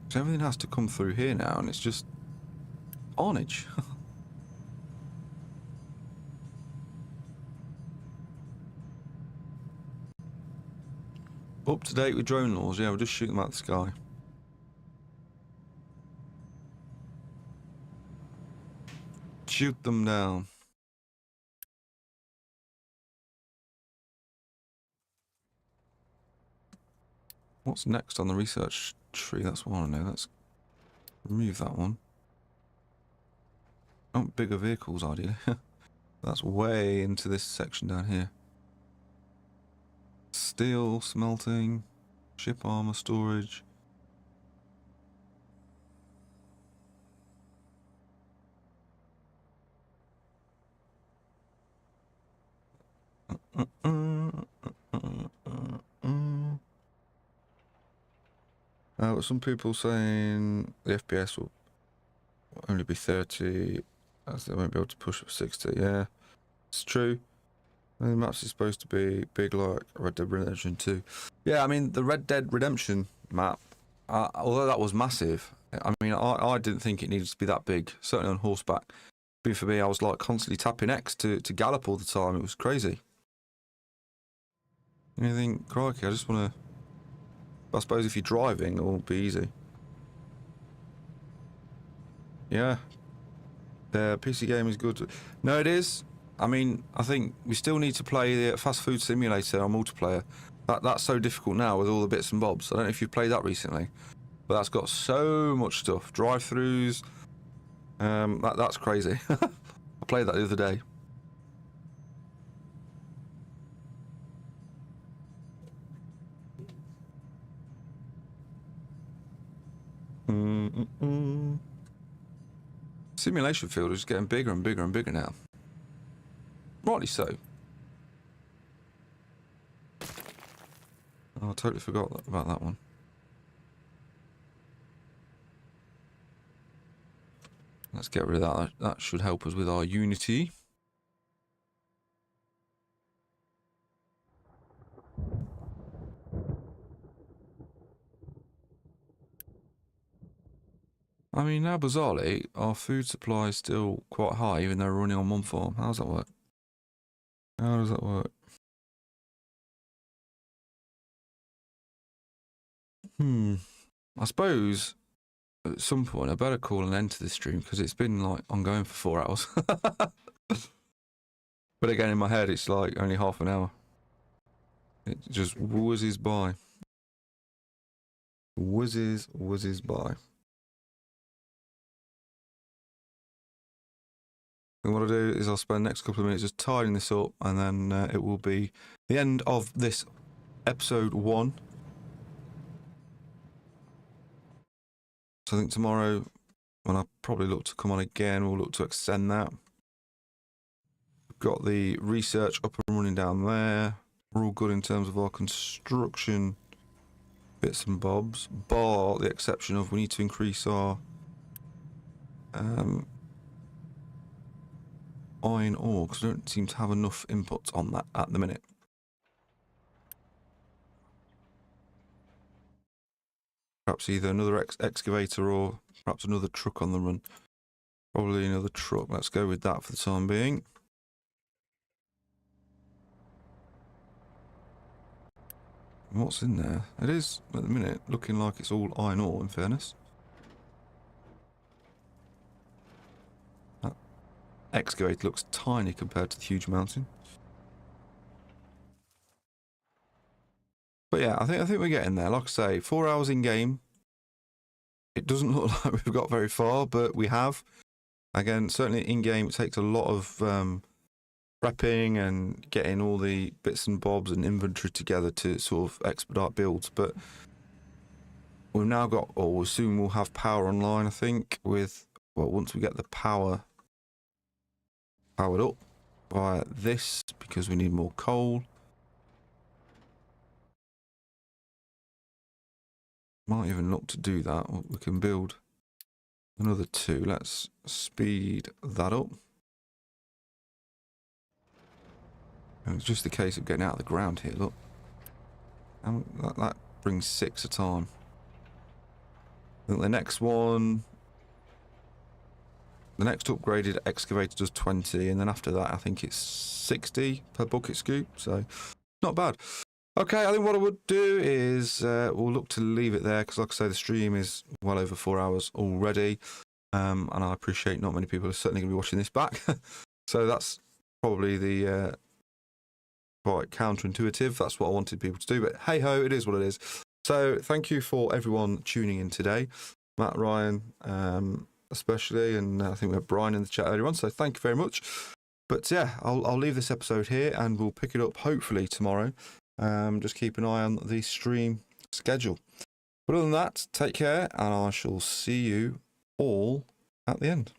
So everything has to come through here now, and it's just carnage. Up to date with drone laws, yeah, we'll just shoot them out the sky. Shoot them down. What's next on the research tree? That's what I want to know. Let's remove that one. Oh, bigger vehicles, ideally. That's way into this section down here. Steel, smelting, ship armor storage. Some people saying the FPS will only be 30, as they won't be able to push up 60. Yeah, it's true. The maps is supposed to be big like Red Dead Redemption 2. Yeah, I mean, the Red Dead Redemption map, although that was massive, I mean, I didn't think it needed to be that big, certainly on horseback. For me, I was like constantly tapping X to gallop all the time. It was crazy. You think, crikey, I just want to... I suppose if you're driving, it won't be easy. Yeah. The PC game is good. No, it is. I mean, I think we still need to play the Fast Food Simulator on multiplayer. That's so difficult now with all the bits and bobs. I don't know if you've played that recently, but that's got so much stuff. Drive-thrus. That's crazy. I played that the other day. Simulation field is getting bigger and bigger and bigger now. Rightly so. Oh, I totally forgot about that one. Let's get rid of that. That should help us with our Unity. I mean, now bizarrely, our food supply is still quite high, even though we're running on one farm. How does that work? How does that work? I suppose at some point I better call an end to this stream because it's been like ongoing for 4 hours. But again, in my head, it's like only half an hour. It just whizzes by. Whizzes by. And what I'll do is I'll spend the next couple of minutes just tidying this up, and then it will be the end of this episode 1. So I think tomorrow, when I probably look to come on again, we'll look to extend that. We've got the research up and running down there. We're all good in terms of our construction bits and bobs, bar the exception of we need to increase our iron ore, because I don't seem to have enough input on that at the minute. Perhaps either another excavator or perhaps another truck on the run. Probably another truck. Let's go with that for the time being. What's in there? It is, at the minute, looking like it's all iron ore, in fairness. That excavator looks tiny compared to the huge mountain. But yeah, I think we're getting there. Like I say, 4 hours in game. It doesn't look like we've got very far, but we have. Again, certainly in game, it takes a lot of prepping and getting all the bits and bobs and inventory together to sort of expedite builds. But we've now got, or soon we'll have power online, I think, with, well, once we get the power powered up by this, because we need more coal. Might even look to do that. We can build another 2. Let's speed that up. And it's just a case of getting out of the ground here, look. And that brings 6 a time. I think the next one, the next upgraded excavator does 20, and then after that I think it's 60 per bucket scoop, so not bad. Okay, I think what I would do is we'll look to leave it there, because like I say, the stream is well over 4 hours already, and I appreciate not many people are certainly going to be watching this back. So that's probably the quite counterintuitive. That's what I wanted people to do, but hey ho, it is what it is. So thank you for everyone tuning in today, Matt, Ryan especially, and I think we had Brian in the chat earlier on, so thank you very much. But yeah, I'll leave this episode here and we'll pick it up hopefully tomorrow. Just keep an eye on the stream schedule. But other than that, take care, and I shall see you all at the end.